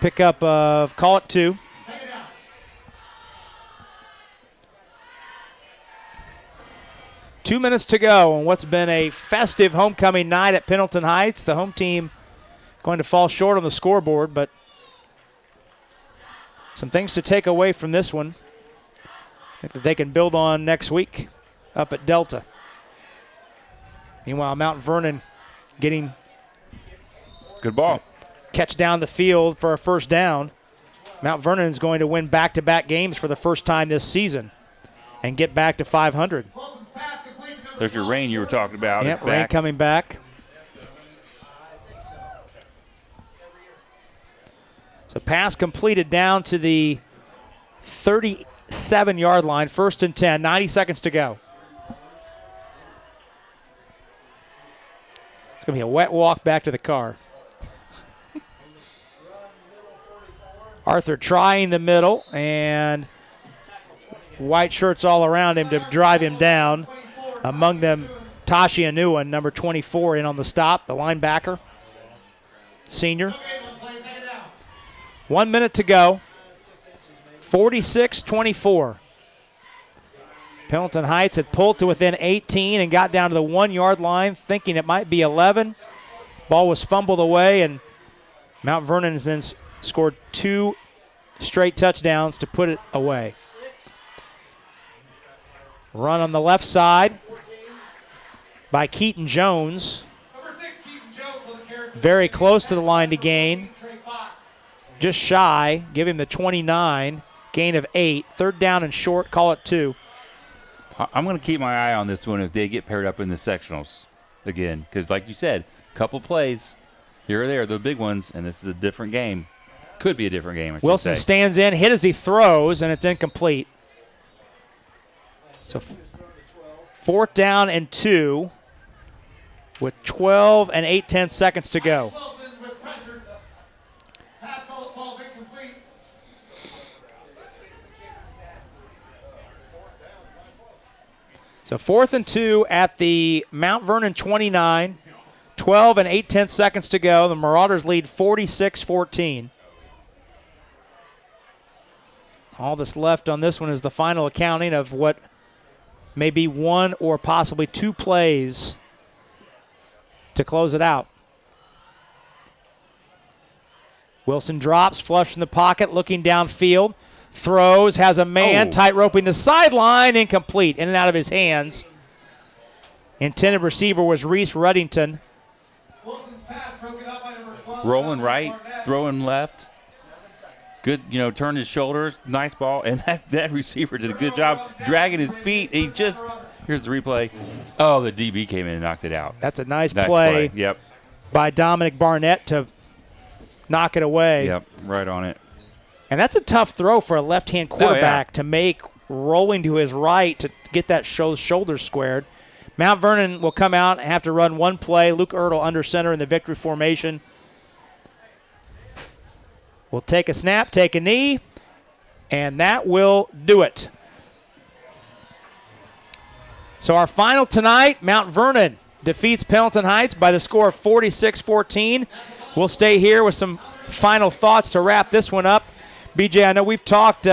Pickup of, call it 2. Two minutes to go on what's been a festive homecoming night at Pendleton Heights. The home team going to fall short on the scoreboard, but some things to take away from this one. I think that they can build on next week up at Delta. Meanwhile, Mount Vernon getting good ball. Catch down the field for a first down. Mount Vernon is going to win back-to-back games for the first time this season and get back to 500. There's your rain you were talking about. Yep, rain coming back. So pass completed down to the 37-yard line, 1st and 10, 90 seconds to go. It's going to be a wet walk back to the car. Arthur trying the middle, and white shirts all around him to drive him down. Among them, Tashi Anuan, number 24, in on the stop, the linebacker, senior. 1 minute to go. 46-24. Pendleton Heights had pulled to within 18 and got down to the 1-yard line, thinking it might be 11. Ball was fumbled away, and Mount Vernon has then scored 2 straight touchdowns to put it away. Run on the left side by Keaton Jones. Very close to the line to gain. Just shy. Give him the 29. Gain of 8. 3rd down and short. Call it 2. I'm going to keep my eye on this one if they get paired up in the sectionals again. Because like you said, a couple plays here or there, the big ones, and this is a different game. Could be a different game, I should Wilson say. stands in, hit as he throws, and it's incomplete. So 4th down and 2 with 12 and 8/10 seconds to go. So 4th and 2 at the Mount Vernon 29, 12 and 8/10 seconds to go. The Marauders lead 46-14. All that's left on this one is the final accounting of what may be 1 or possibly 2 plays to close it out. Wilson drops, flush in the pocket, looking downfield. Throws, has a man, tight roping the sideline, incomplete, in and out of his hands. Intended receiver was Reese Ruddington. Rolling right, throwing left. Good, turned his shoulders, nice ball, and that receiver did a good job dragging his feet. He just, here's the replay. Oh, the DB came in and knocked it out. That's a nice play. Yep. By Dominic Barnett to knock it away. Yep, right on it. And that's a tough throw for a left-hand quarterback to make, rolling to his right to get that shoulders squared. Mount Vernon will come out and have to run one play. Luke Ertl under center in the victory formation. Will take a snap, take a knee, and that will do it. So our final tonight, Mount Vernon defeats Pendleton Heights by the score of 46-14. We'll stay here with some final thoughts to wrap this one up. BJ, I know we've talked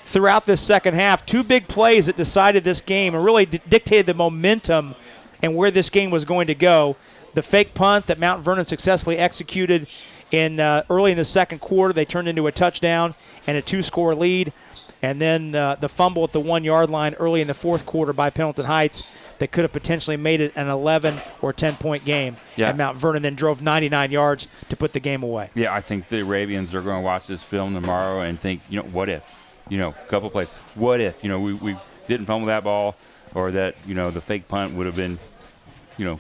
throughout this second half. Two big plays that decided this game and really dictated the momentum and where this game was going to go. The fake punt that Mount Vernon successfully executed in early in the second quarter. They turned into a touchdown and a 2-score lead. And then the fumble at the 1-yard line early in the fourth quarter by Pendleton Heights that could have potentially made it an 11 or 10-point game. Yeah. And Mount Vernon then drove 99 yards to put the game away. Yeah, I think the Arabians are going to watch this film tomorrow and think, what if? A couple plays. What if, we didn't fumble that ball, or that, the fake punt would have been,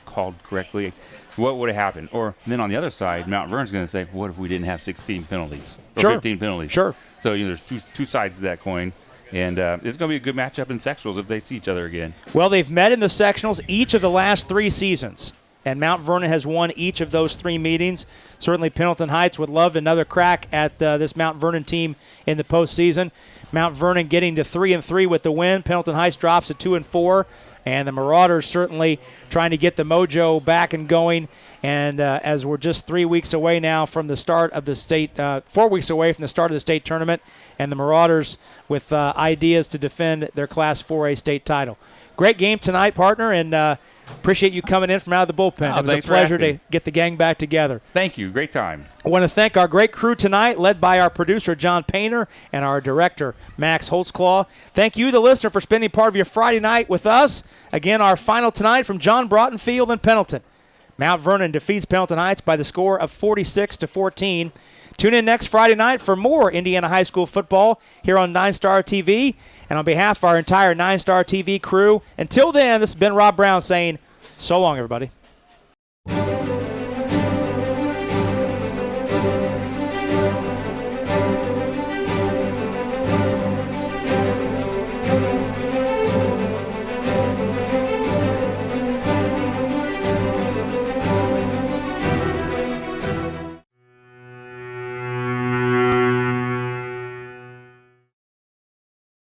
called correctly. What would have happened? Or then on the other side, Mount Vernon's going to say, what if we didn't have 16 penalties? Or Sure. 15 penalties? Sure. So, there's two sides to that coin. And it's going to be a good matchup in sectionals if they see each other again. Well, they've met in the sectionals each of the last 3 seasons, and Mount Vernon has won each of those 3 meetings. Certainly Pendleton Heights would love another crack at this Mount Vernon team in the postseason. Mount Vernon getting to 3-3 with the win. Pendleton Heights drops to 2-4. And the Marauders certainly trying to get the mojo back and going. And as we're just 3 weeks away now from the start of the state, 4 weeks away from the start of the state tournament, and the Marauders with ideas to defend their Class 4A state title. Great game tonight, partner, and appreciate you coming in from out of the bullpen. It was a pleasure to get the gang back together. Thank you. Great time. I want to thank our great crew tonight, led by our producer, John Painter, and our director, Max Holtzclaw. Thank you, the listener, for spending part of your Friday night with us. Again, our final tonight from John Broughton Field in Pendleton. Mount Vernon defeats Pendleton Heights by the score of 46-14. Tune in next Friday night for more Indiana High School football here on 9 Star TV. And on behalf of our entire 9 Star TV crew, until then, this has been Rob Brown saying so long, everybody.